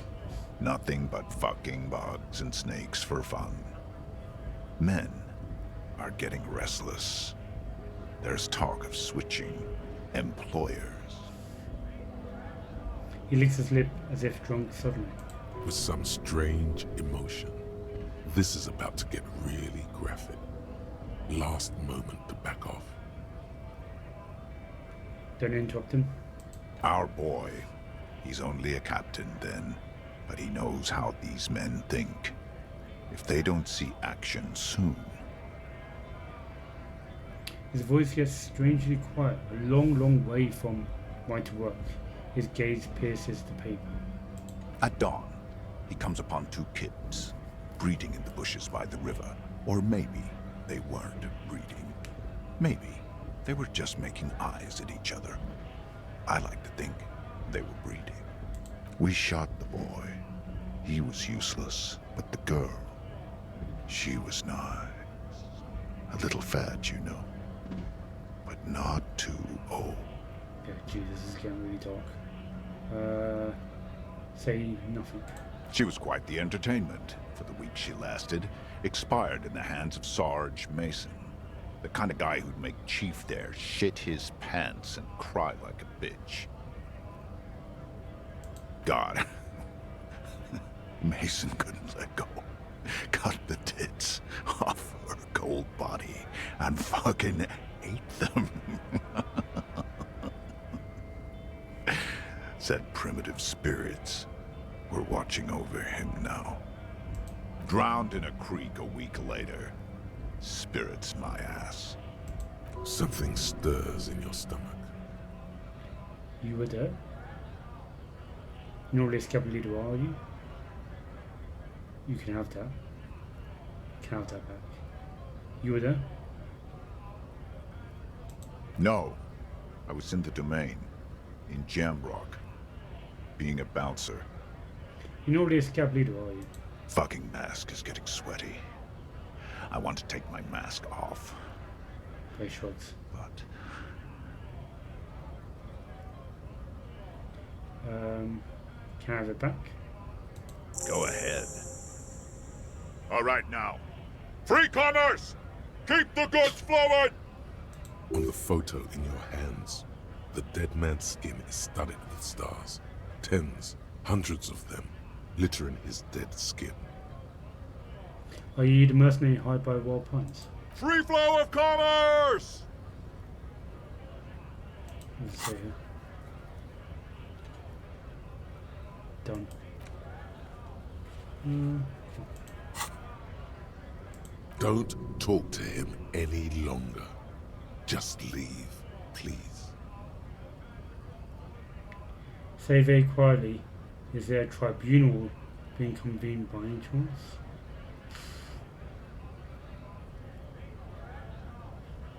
Nothing but fucking bugs and snakes for fun. Men are getting restless. There's talk of switching employers. He licks his lip as if drunk suddenly. With some strange emotion. This is about to get really graphic. Last moment to back off. Don't interrupt him. Our boy. He's only a captain then, but he knows how these men think. If they don't see action soon. His voice gets strangely quiet, a long, long way from right to work. His gaze pierces the paper. At dawn, he comes upon two kids, breeding in the bushes by the river. Or maybe they weren't breeding. Maybe they were just making eyes at each other. I like to think they were breeding. We shot the boy. He was useless, but the girl, she was nice. A little fat, you know, but not too old. Yeah, Jesus, this is getting really dark. Say nothing. She was quite the entertainment for the week she lasted. Expired in the hands of Sarge Mason. The kind of guy who'd make Chief there shit his pants and cry like a bitch. God. Mason couldn't let go. Cut the tits off her cold body and fucking ate them. Said primitive spirits were watching over him now. Drowned in a creek a week later. Spirits my ass. Something stirs in your stomach. You were there? No less Capulito, are you? You can have that. You can have that back. You were there? No. I was in the domain. In Jamrock. Being a bouncer. You know less Capulito, are you? Fucking mask is getting sweaty. I want to take my mask off. Play shrugs. But... can I have it back? Go ahead. All right now. Free commerce! Keep the goods flowing! On the photo in your hands, the dead man's skin is studded with stars. Tens, hundreds of them, littering his dead skin. Are you the mercenary hired by Wild Pines? Free flow of commerce! Let's see here. Done. Don't talk to him any longer. Just leave, please. Say very quietly, is there a tribunal being convened by any chance?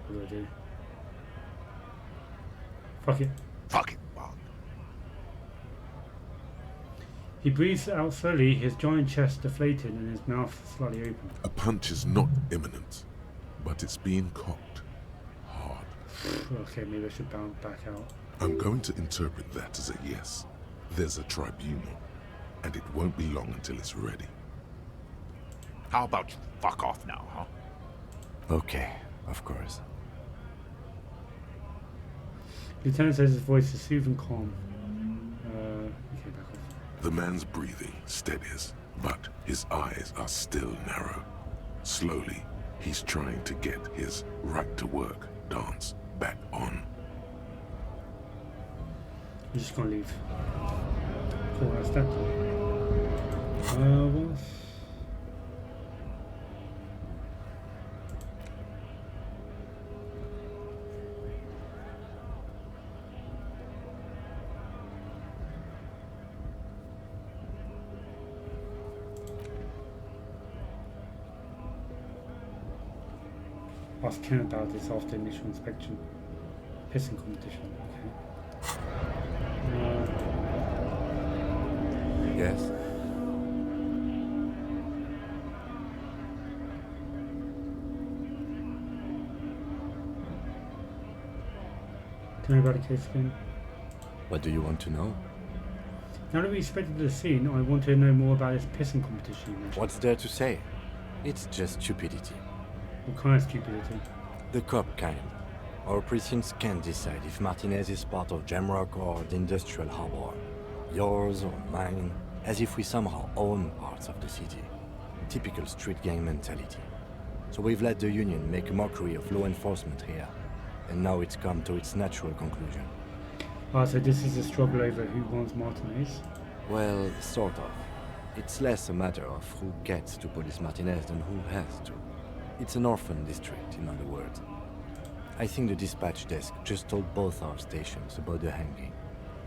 What do I do? Fuck it. Fuck it, Bob. He breathes out slowly, his giant chest deflated and his mouth slightly open. A punch is not imminent, but it's being cocked hard. Okay, maybe I should bounce back out. I'm going to interpret that as a yes. There's a tribunal, and it won't be long until it's ready. How about you fuck off now, huh? Okay, of course. Lieutenant says his voice is soothing calm. Okay, back off. The man's breathing steadies, but his eyes are still narrow. Slowly, he's trying to get his right-to-work dance back on. I'm just gonna leave. Cool, that's that done. What's... Ask Ken about this after initial inspection. Pissing competition, okay. Yes? Tell me about the case again. What do you want to know? Now that we inspected the scene, I want to know more about this pissing competition you mentioned. What's there to say? It's just stupidity. What kind of stupidity? The cop kind. Our precincts can't decide if Martinez is part of Jamrock or the industrial harbor. Yours or mine, as if we somehow own parts of the city. Typical street gang mentality. So we've let the Union make a mockery of law enforcement here. And now it's come to its natural conclusion. Ah, so this is a struggle over who wants Martinez? Well, sort of. It's less a matter of who gets to police Martinez than who has to. It's an orphan district, in other words. I think the dispatch desk just told both our stations about the hanging.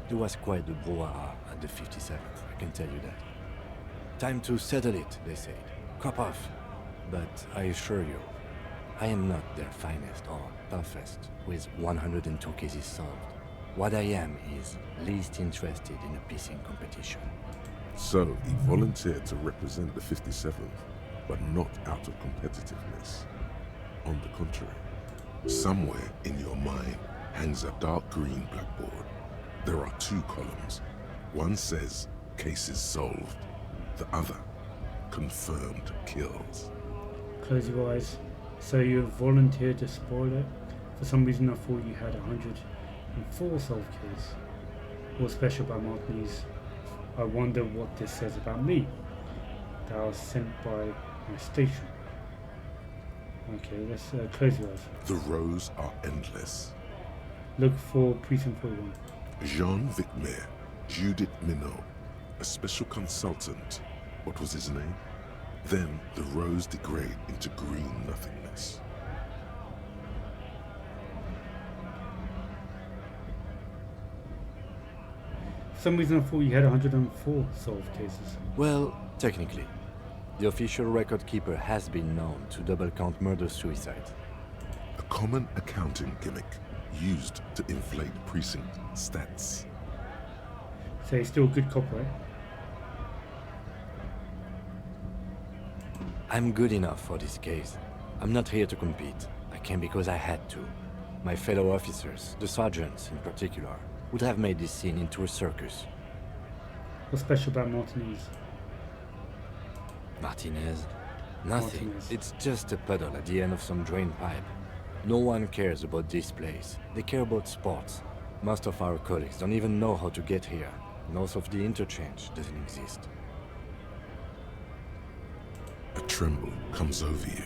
There was quite the brouhaha at the 57th, I can tell you that. Time to settle it, they said. Cop off. But I assure you, I am not their finest or toughest with 102 cases solved. What I am is least interested in a pissing competition. So he volunteered to represent the 57th, but not out of competitiveness. On the contrary, somewhere in your mind hangs a dark green blackboard. There are two columns. One says, cases solved. The other, confirmed kills. Close your eyes. So you have volunteered to spoil it? For some reason I thought you had 104 solved kills. All special by Martinez. I wonder what this says about me. That I was sent by my station. Okay, let's close your eyes. The rows are endless. Look for Precinct 41. Jean Vicmer, Judith Minot, a special consultant. What was his name? Then the rows degrade into green nothingness. For some reason I thought you had 104 solved cases. Well, technically. The official record keeper has been known to double count murder-suicide. A common accounting gimmick used to inflate precinct stats. So he's still a good cop, right? I'm good enough for this case. I'm not here to compete. I came because I had to. My fellow officers, the sergeants in particular, would have made this scene into a circus. What's special about Martinez? Martinez? Nothing. Martinez. It's just a puddle at the end of some drain pipe. No one cares about this place. They care about sports. Most of our colleagues don't even know how to get here. North of the interchange doesn't exist. A tremble comes over you.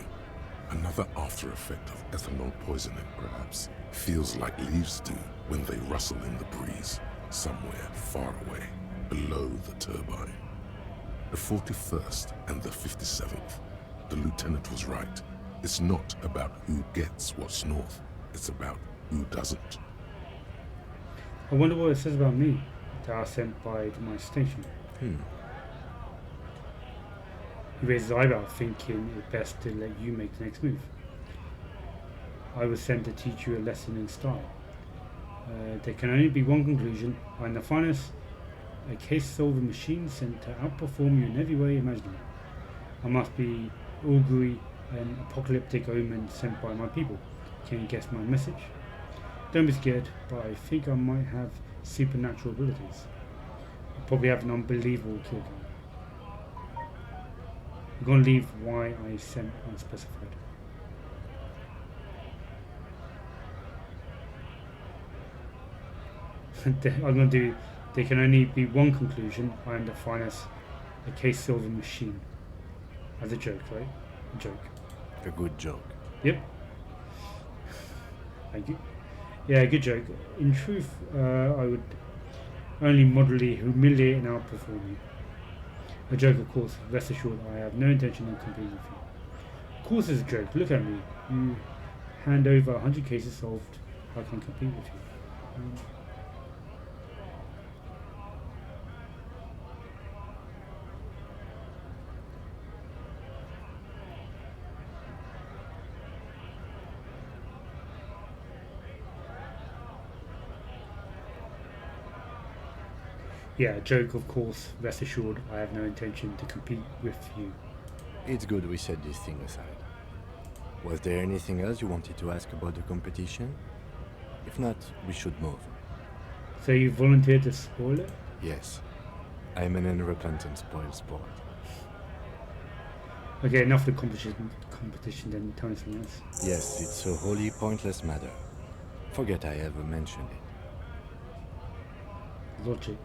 Another after effect of ethanol poisoning, perhaps. Feels like leaves do when they rustle in the breeze, somewhere far away, below the turbine. The 41st and the 57th. The lieutenant was right. It's not about who gets what's north. It's about who doesn't. I wonder what it says about me that I was sent by my station. He raises his eyebrow, thinking it best to let you make the next move. I was sent to teach you a lesson in style. There can only be one conclusion. I am the finest, a case-solving machine sent to outperform you in every way imaginable. I must be augury, an apocalyptic omen sent by my people. Can you guess my message? Don't be scared, but I think I might have supernatural abilities. I probably have an unbelievable kill count. I'm gonna leave why I sent unspecified. I'm gonna do. There can only be one conclusion. I am the finest, a case-solving machine. As a joke, right? A joke. A good joke. Yep. Thank you. Yeah, good joke. In truth, I would only moderately humiliate and outperform you. A joke, of course. Rest assured, I have no intention of competing with you. Of course it's a joke. Look at me. You hand over 100 cases solved. I can't compete with you. Yeah, joke, of course. Rest assured, I have no intention to compete with you. It's good we set this thing aside. Was there anything else you wanted to ask about the competition? If not, we should move. So you volunteered to spoil it? Yes. I'm an unrepentant spoil sport. Okay, enough of the competition then. Tell me something else. Yes, it's a wholly pointless matter. Forget I ever mentioned it. Logic.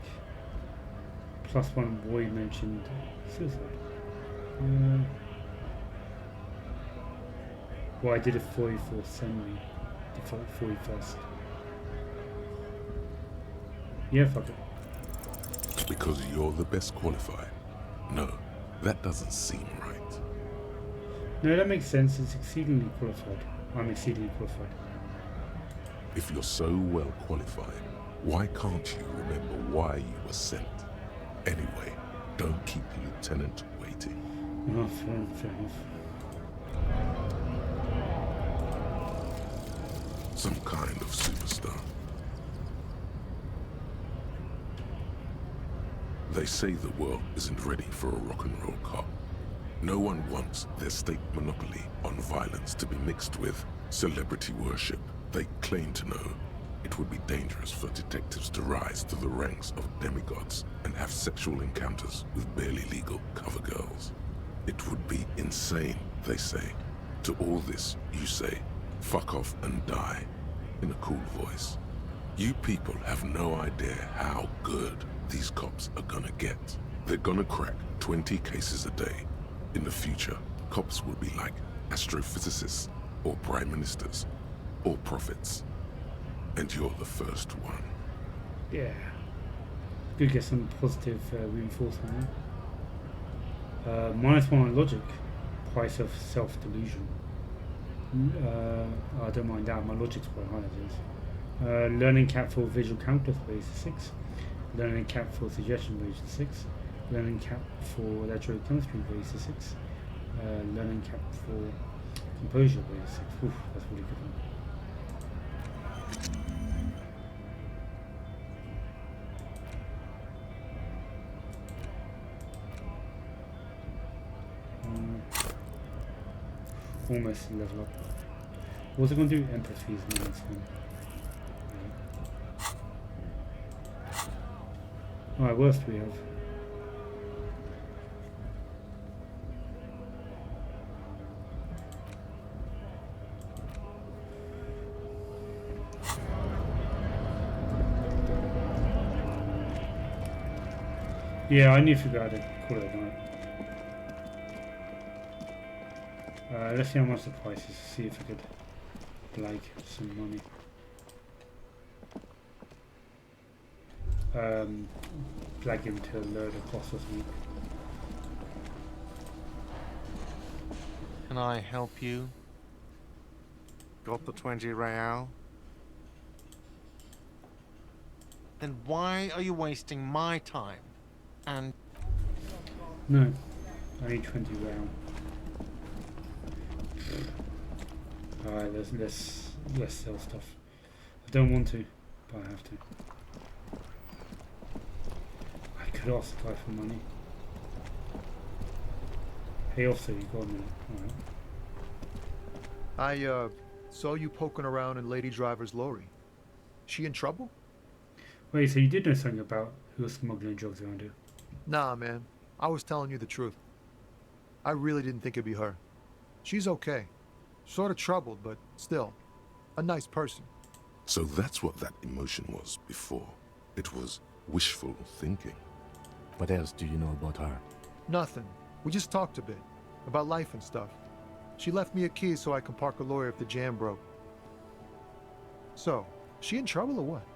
+1 boy mentioned suicide. Well, I did it 44th Henry. The 41st. Yeah, fuck it. Because you're the best qualified. No, that doesn't seem right. No, that makes sense. It's exceedingly qualified. I'm exceedingly qualified. If you're so well qualified, why can't you remember why you were sent? Anyway, don't keep the lieutenant waiting. Oh, fair enough. Some kind of superstar. They say the world isn't ready for a rock and roll cop. No one wants their state monopoly on violence to be mixed with celebrity worship. They claim to know it would be dangerous for detectives to rise to the ranks of demigods and have sexual encounters with barely legal cover girls. It would be insane, they say. To all this, you say, fuck off and die, in a cool voice. You people have no idea how good these cops are gonna get. They're gonna crack 20 cases a day. In the future, cops will be like astrophysicists, or prime ministers, or prophets. And you're the first one. Yeah. Good, get some positive reinforcement. -1 on logic. Price of self-delusion. I don't mind that. My logic's quite high as is. Learning cap for visual calculus raised to 6. Learning cap for suggestion raised to 6. Learning cap for electrochemistry raised to 6. Learning cap for composure raised to 6. Oof, that's really good one. Almost level up. What's it going to do? Empathy is the next one. Alright, what else do we have? Yeah, I need to figure out how to call it a night. Let's see how much the price is, see if I could blag some money. Blag him to load a cost or something. Can I help you? Got the 20 real? Then why are you wasting my time? And... No, I need 20 round. Alright, let's sell stuff. I don't want to, but I have to. I could ask the guy for money. Hey, officer, you got a minute. Alright. I saw you poking around in Lady Driver's lorry. She in trouble? Wait, so you did know something about who was smuggling drugs around here? Nah, man. I was telling you the truth. I really didn't think it'd be her. She's okay. Sort of troubled, but still, a nice person. So that's what that emotion was before. It was wishful thinking. What else do you know about her? Nothing. We just talked a bit. About life and stuff. She left me a key so I can park a lorry if the jam broke. So, she in trouble or what?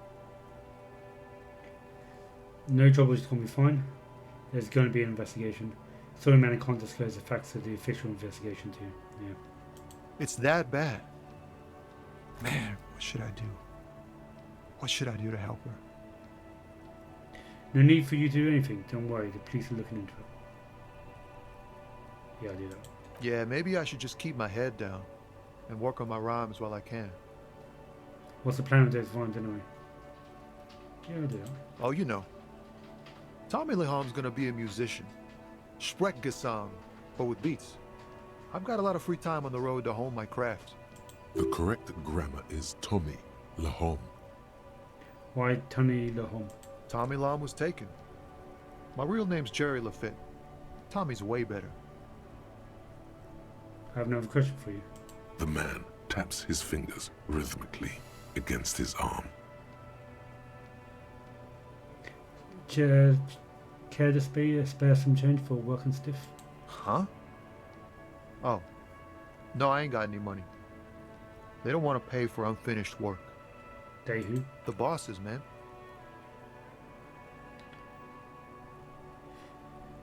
No trouble, it's going to be fine. There's going to be an investigation. Sorry, man, I can't disclose the facts of the official investigation to you. Yeah. It's that bad. Man, what should I do? What should I do to help her? No need for you to do anything. Don't worry, the police are looking into it. Yeah, I'll do that. Yeah, maybe I should just keep my head down and work on my rhymes while I can. What's the plan with those rhymes anyway? Yeah, I'll do that. Oh, you know. Tommy Leham's gonna be a musician. Sprechgesang, but with beats. I've got a lot of free time on the road to hone my craft. The correct grammar is Tommy Lahom. Why Tommy Lahom? Tommy Lahom was taken. My real name's Jerry Lafitte. Tommy's way better. I have another question for you. The man taps his fingers rhythmically against his arm. Care to spare some change for working stiff? Huh? Oh. No, I ain't got any money. They don't want to pay for unfinished work. They who? The bosses, man.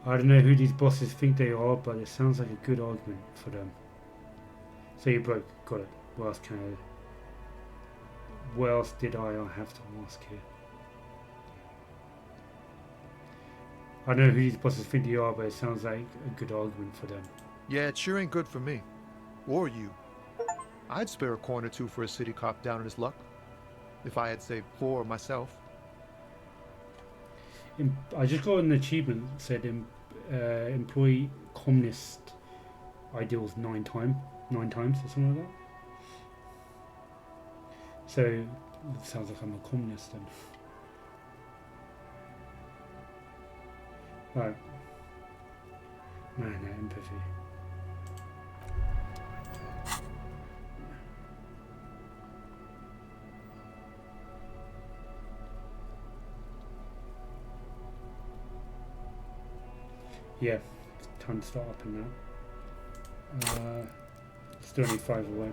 I don't know who these bosses think they are, but it sounds like a good argument for them. So you're broke, got it. What else what else did I have to ask here? I know who these bosses think they are, but it sounds like a good argument for them. Yeah, it sure ain't good for me. Or you. I'd spare a coin or two for a city cop down in his luck. If I had saved 4 myself. I just got an achievement that said employ communist ideals 9 times or something like that. So it sounds like I'm a communist then. Right. Man, empathy. Yeah, time to start upping now. Still only 5 away.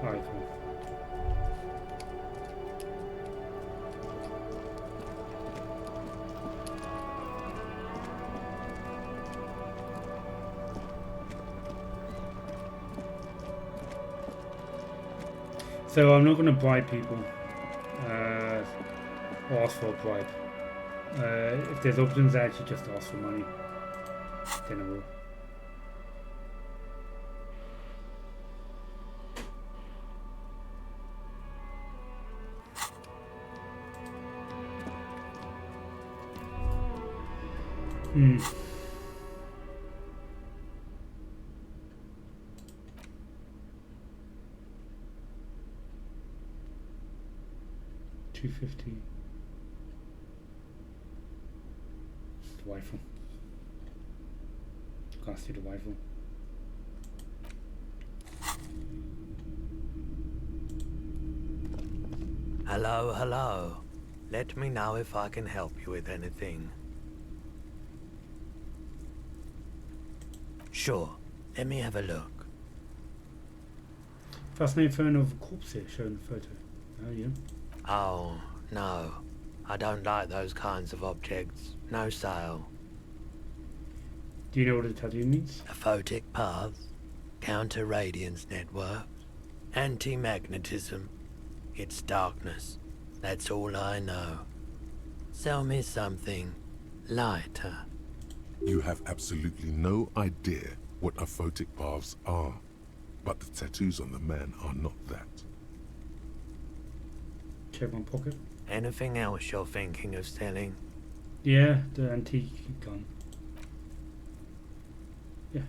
Alright, cool. So I'm not going to bribe people, or ask for a bribe. If there's options, I actually just ask for money. Then I will. Hmm. $250. The rifle. Can't see the rifle. Hello, hello. Let me know if I can help you with anything. Sure. Let me have a look. Fascinating phone of a corpse here showing the photo. Oh, yeah. Oh, no. I don't like those kinds of objects. No sale. Do you know what a tattoo means? Aphotic paths, counter-radiance networks, anti-magnetism. It's darkness. That's all I know. Sell me something lighter. You have absolutely no idea what aphotic paths are, but the tattoos on the man are not that. Check my pocket. Anything else you're thinking of selling? Yeah, the antique gun. Yeah.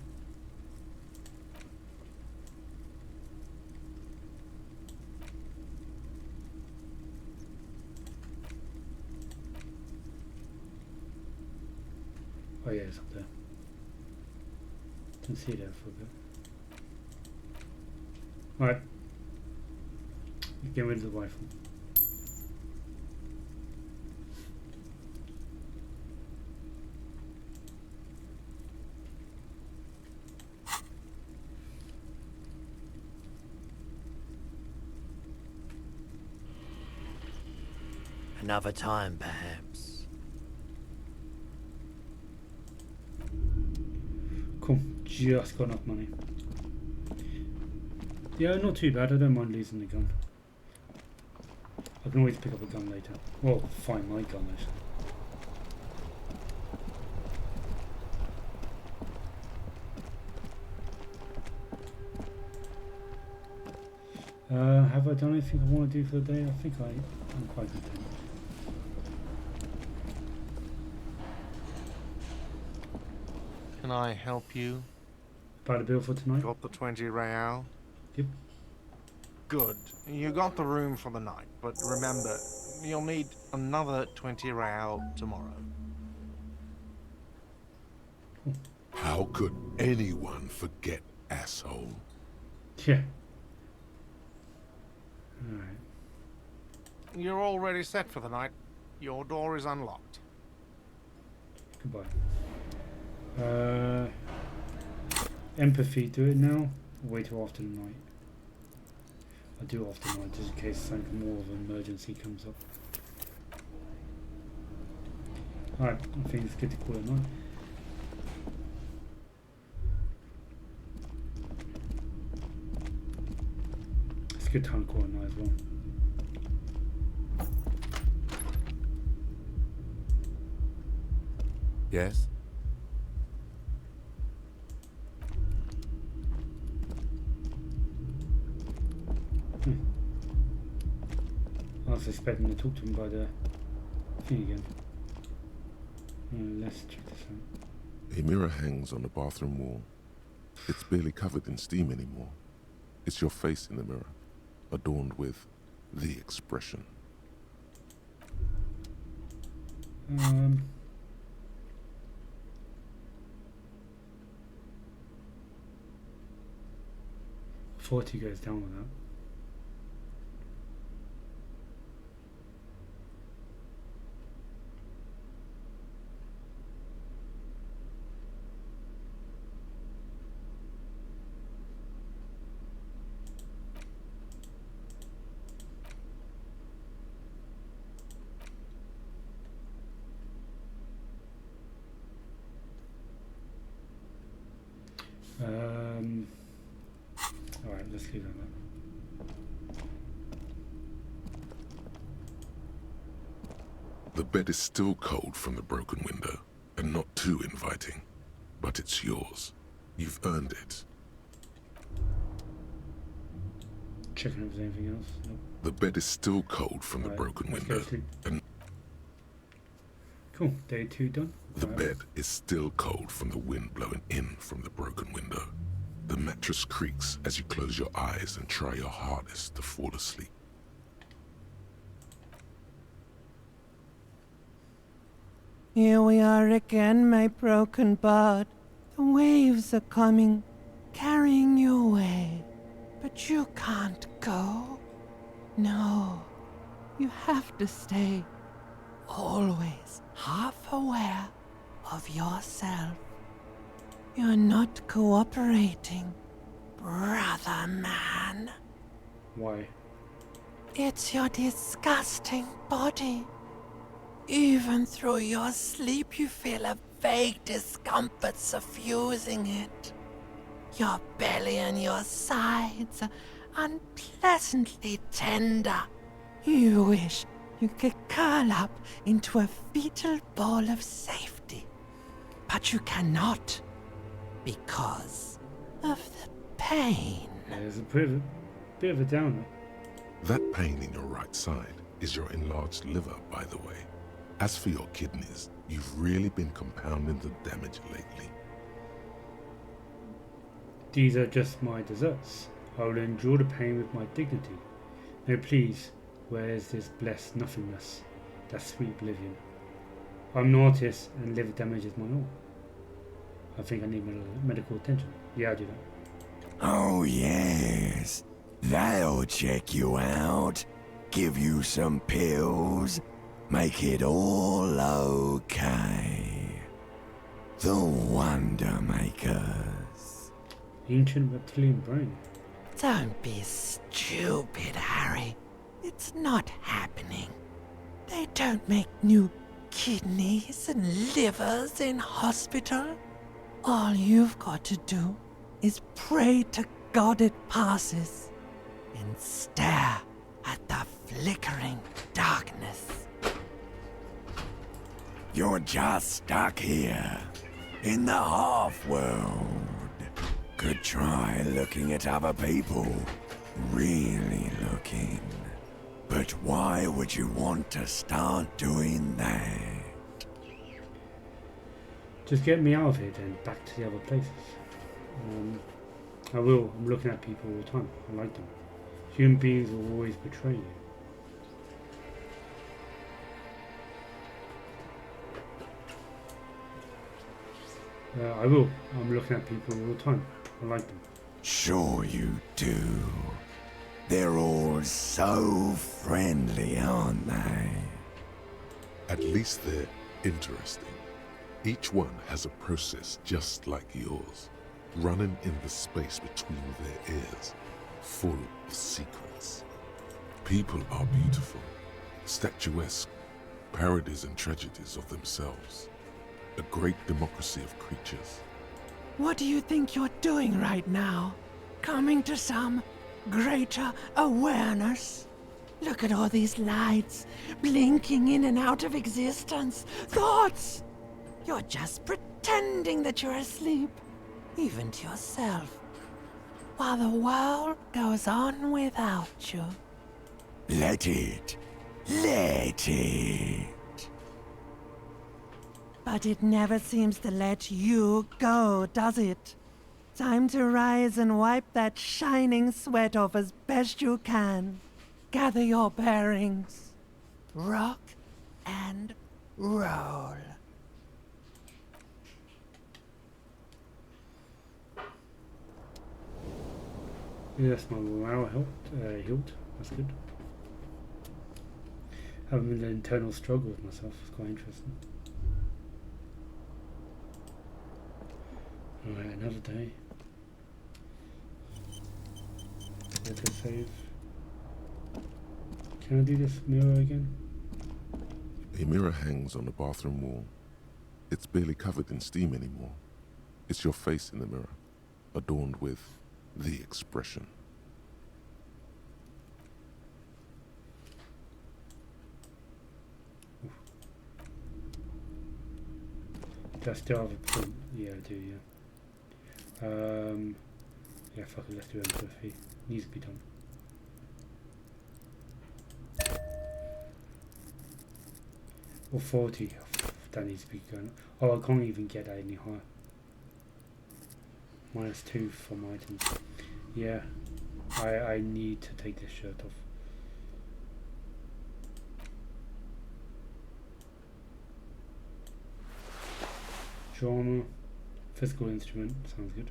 Oh yeah, it's up there. Didn't see that for a bit. Alright. Get rid of the rifle. Another time, perhaps. Cool. Just got enough money. Yeah, not too bad. I don't mind losing the gun. I can always pick up a gun later. Well, find my gun actually. Have I done anything I want to do for the day? I think I'm quite content. Can I help you? Buy the bill for tonight? Got the 20 real? Yep. Good. You got the room for the night, but remember, you'll need another 20 real tomorrow. How could anyone forget, asshole? Yeah. Alright. You're already set for the night. Your door is unlocked. Goodbye. Empathy, do it now, or wait till after the night? I do after the night, just in case something more of an emergency comes up. Alright, I think it's good to call it a night. It's a good time to call it a night as well. Yes? I was expecting to talk to him by the thing again. Let's check this out. A mirror hangs on the bathroom wall. It's barely covered in steam anymore. It's your face in the mirror, adorned with the expression. Thought he goes down with that. Alright, let's leave that there. The bed is still cold from the broken window, and not too inviting. But it's yours. You've earned it. Checking if there's anything else. Nope. The bed is still cold from the broken window, and cool. Day 2 done. the bed is still cold from the wind blowing in from the broken window. The mattress creaks as you close your eyes and try your hardest to fall asleep. Here we are again, my broken bud. The waves are coming, carrying you away. But you can't go. No, you have to stay. Always half aware of yourself. You're not cooperating, brother man. Why? It's your disgusting body. Even through your sleep, you feel a vague discomfort suffusing it. Your belly and your sides are unpleasantly tender. You wish you could curl up into a fetal ball of safety. But you cannot, because of the pain. There's a bit of a downer. That pain in your right side is your enlarged liver, by the way. As for your kidneys, you've really been compounding the damage lately. These are just my desserts. I will endure the pain with my dignity. No, please, where is this blessed nothingness, that sweet oblivion? I'm an artist, and liver damage is my all. I think I need medical attention. Yeah, I'll do that. Oh, yes. That'll check you out. Give you some pills. Make it all okay. The Wonder Makers. Ancient reptilian brain. Don't be stupid, Harry. It's not happening. They don't make new kidneys and livers in hospital. All you've got to do is pray to God it passes and stare at the flickering darkness. You're just stuck here, in the half-world. Could try looking at other people. Really looking. But why would you want to start doing that? Just get me out of here then, back to the other places. I will. I'm looking at people all the time. I like them. Human beings will always betray you. I will. I'm looking at people all the time. I like them. Sure you do. They're all so friendly, aren't they? At least they're interesting. Each one has a process just like yours, running in the space between their ears, full of secrets. People are beautiful, statuesque, parodies and tragedies of themselves. A great democracy of creatures. What do you think you're doing right now? Coming to some greater awareness? Look at all these lights, blinking in and out of existence. Thoughts! You're just pretending that you're asleep, even to yourself, while the world goes on without you. Let it. Let it. But it never seems to let you go, does it? Time to rise and wipe that shining sweat off as best you can. Gather your bearings. Rock and roll. Yeah, that's my morale healed. That's good. Having an internal struggle with myself is quite interesting. Alright, another day. Auto save. Can I do this mirror again? A mirror hangs on the bathroom wall. It's barely covered in steam anymore. It's your face in the mirror, adorned with the expression. Do I still have a print? Yeah, I do, yeah. Yeah, fuck it, let's do empathy. Needs to be done. Or 40. Oh, that needs to be going. Oh, I can't even get that any higher. -2 from items. Yeah, I need to take this shirt off. Drama, physical instrument, sounds good.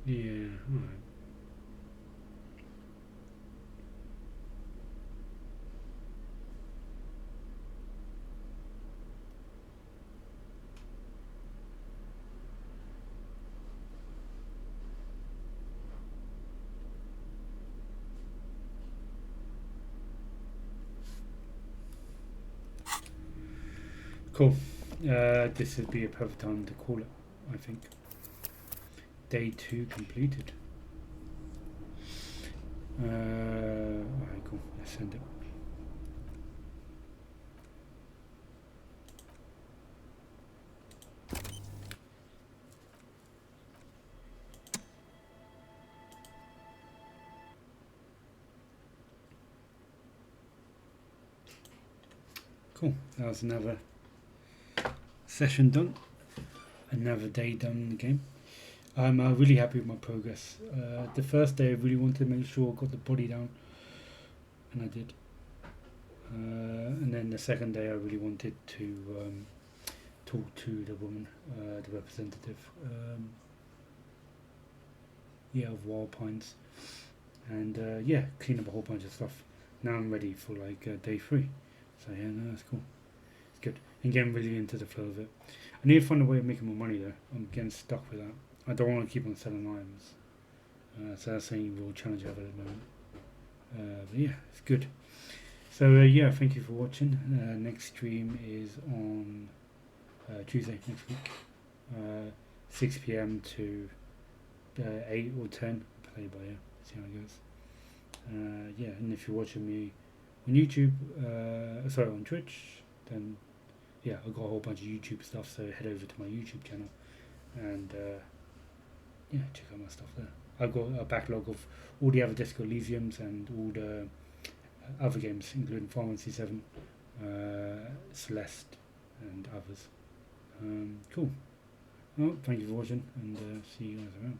Yeah, alright. Cool. This would be a perfect time to call it, I think. Day 2 completed. Alright, cool. Let's send it. Cool. That was another session done. Another day done in the game. I'm really happy with my progress. The first day I really wanted to make sure I got the body down, and I did. And then the second day I really wanted to talk to the woman, the representative, of Wild Pines, and clean up a whole bunch of stuff. Now I'm ready for like day 3. So yeah, no, that's cool. It's good. And getting really into the flow of it. I need to find a way of making more money though. I'm getting stuck with that. I don't want to keep on selling items. So that's a real challenge I have at the moment. But yeah, it's good. So yeah, thank you for watching. Next stream is on Tuesday next week, 6 p.m. to 8 or 10. Play by ear, see how it goes. Yeah, and if you're watching me on YouTube, sorry, on Twitch, then yeah, I've got a whole bunch of YouTube stuff. So head over to my YouTube channel and yeah, check out my stuff there. I've got a backlog of all the other Disco Elysiums and all the other games, including Final Fantasy 7, Celeste, and others. Cool. Well, thank you for watching, and see you guys around.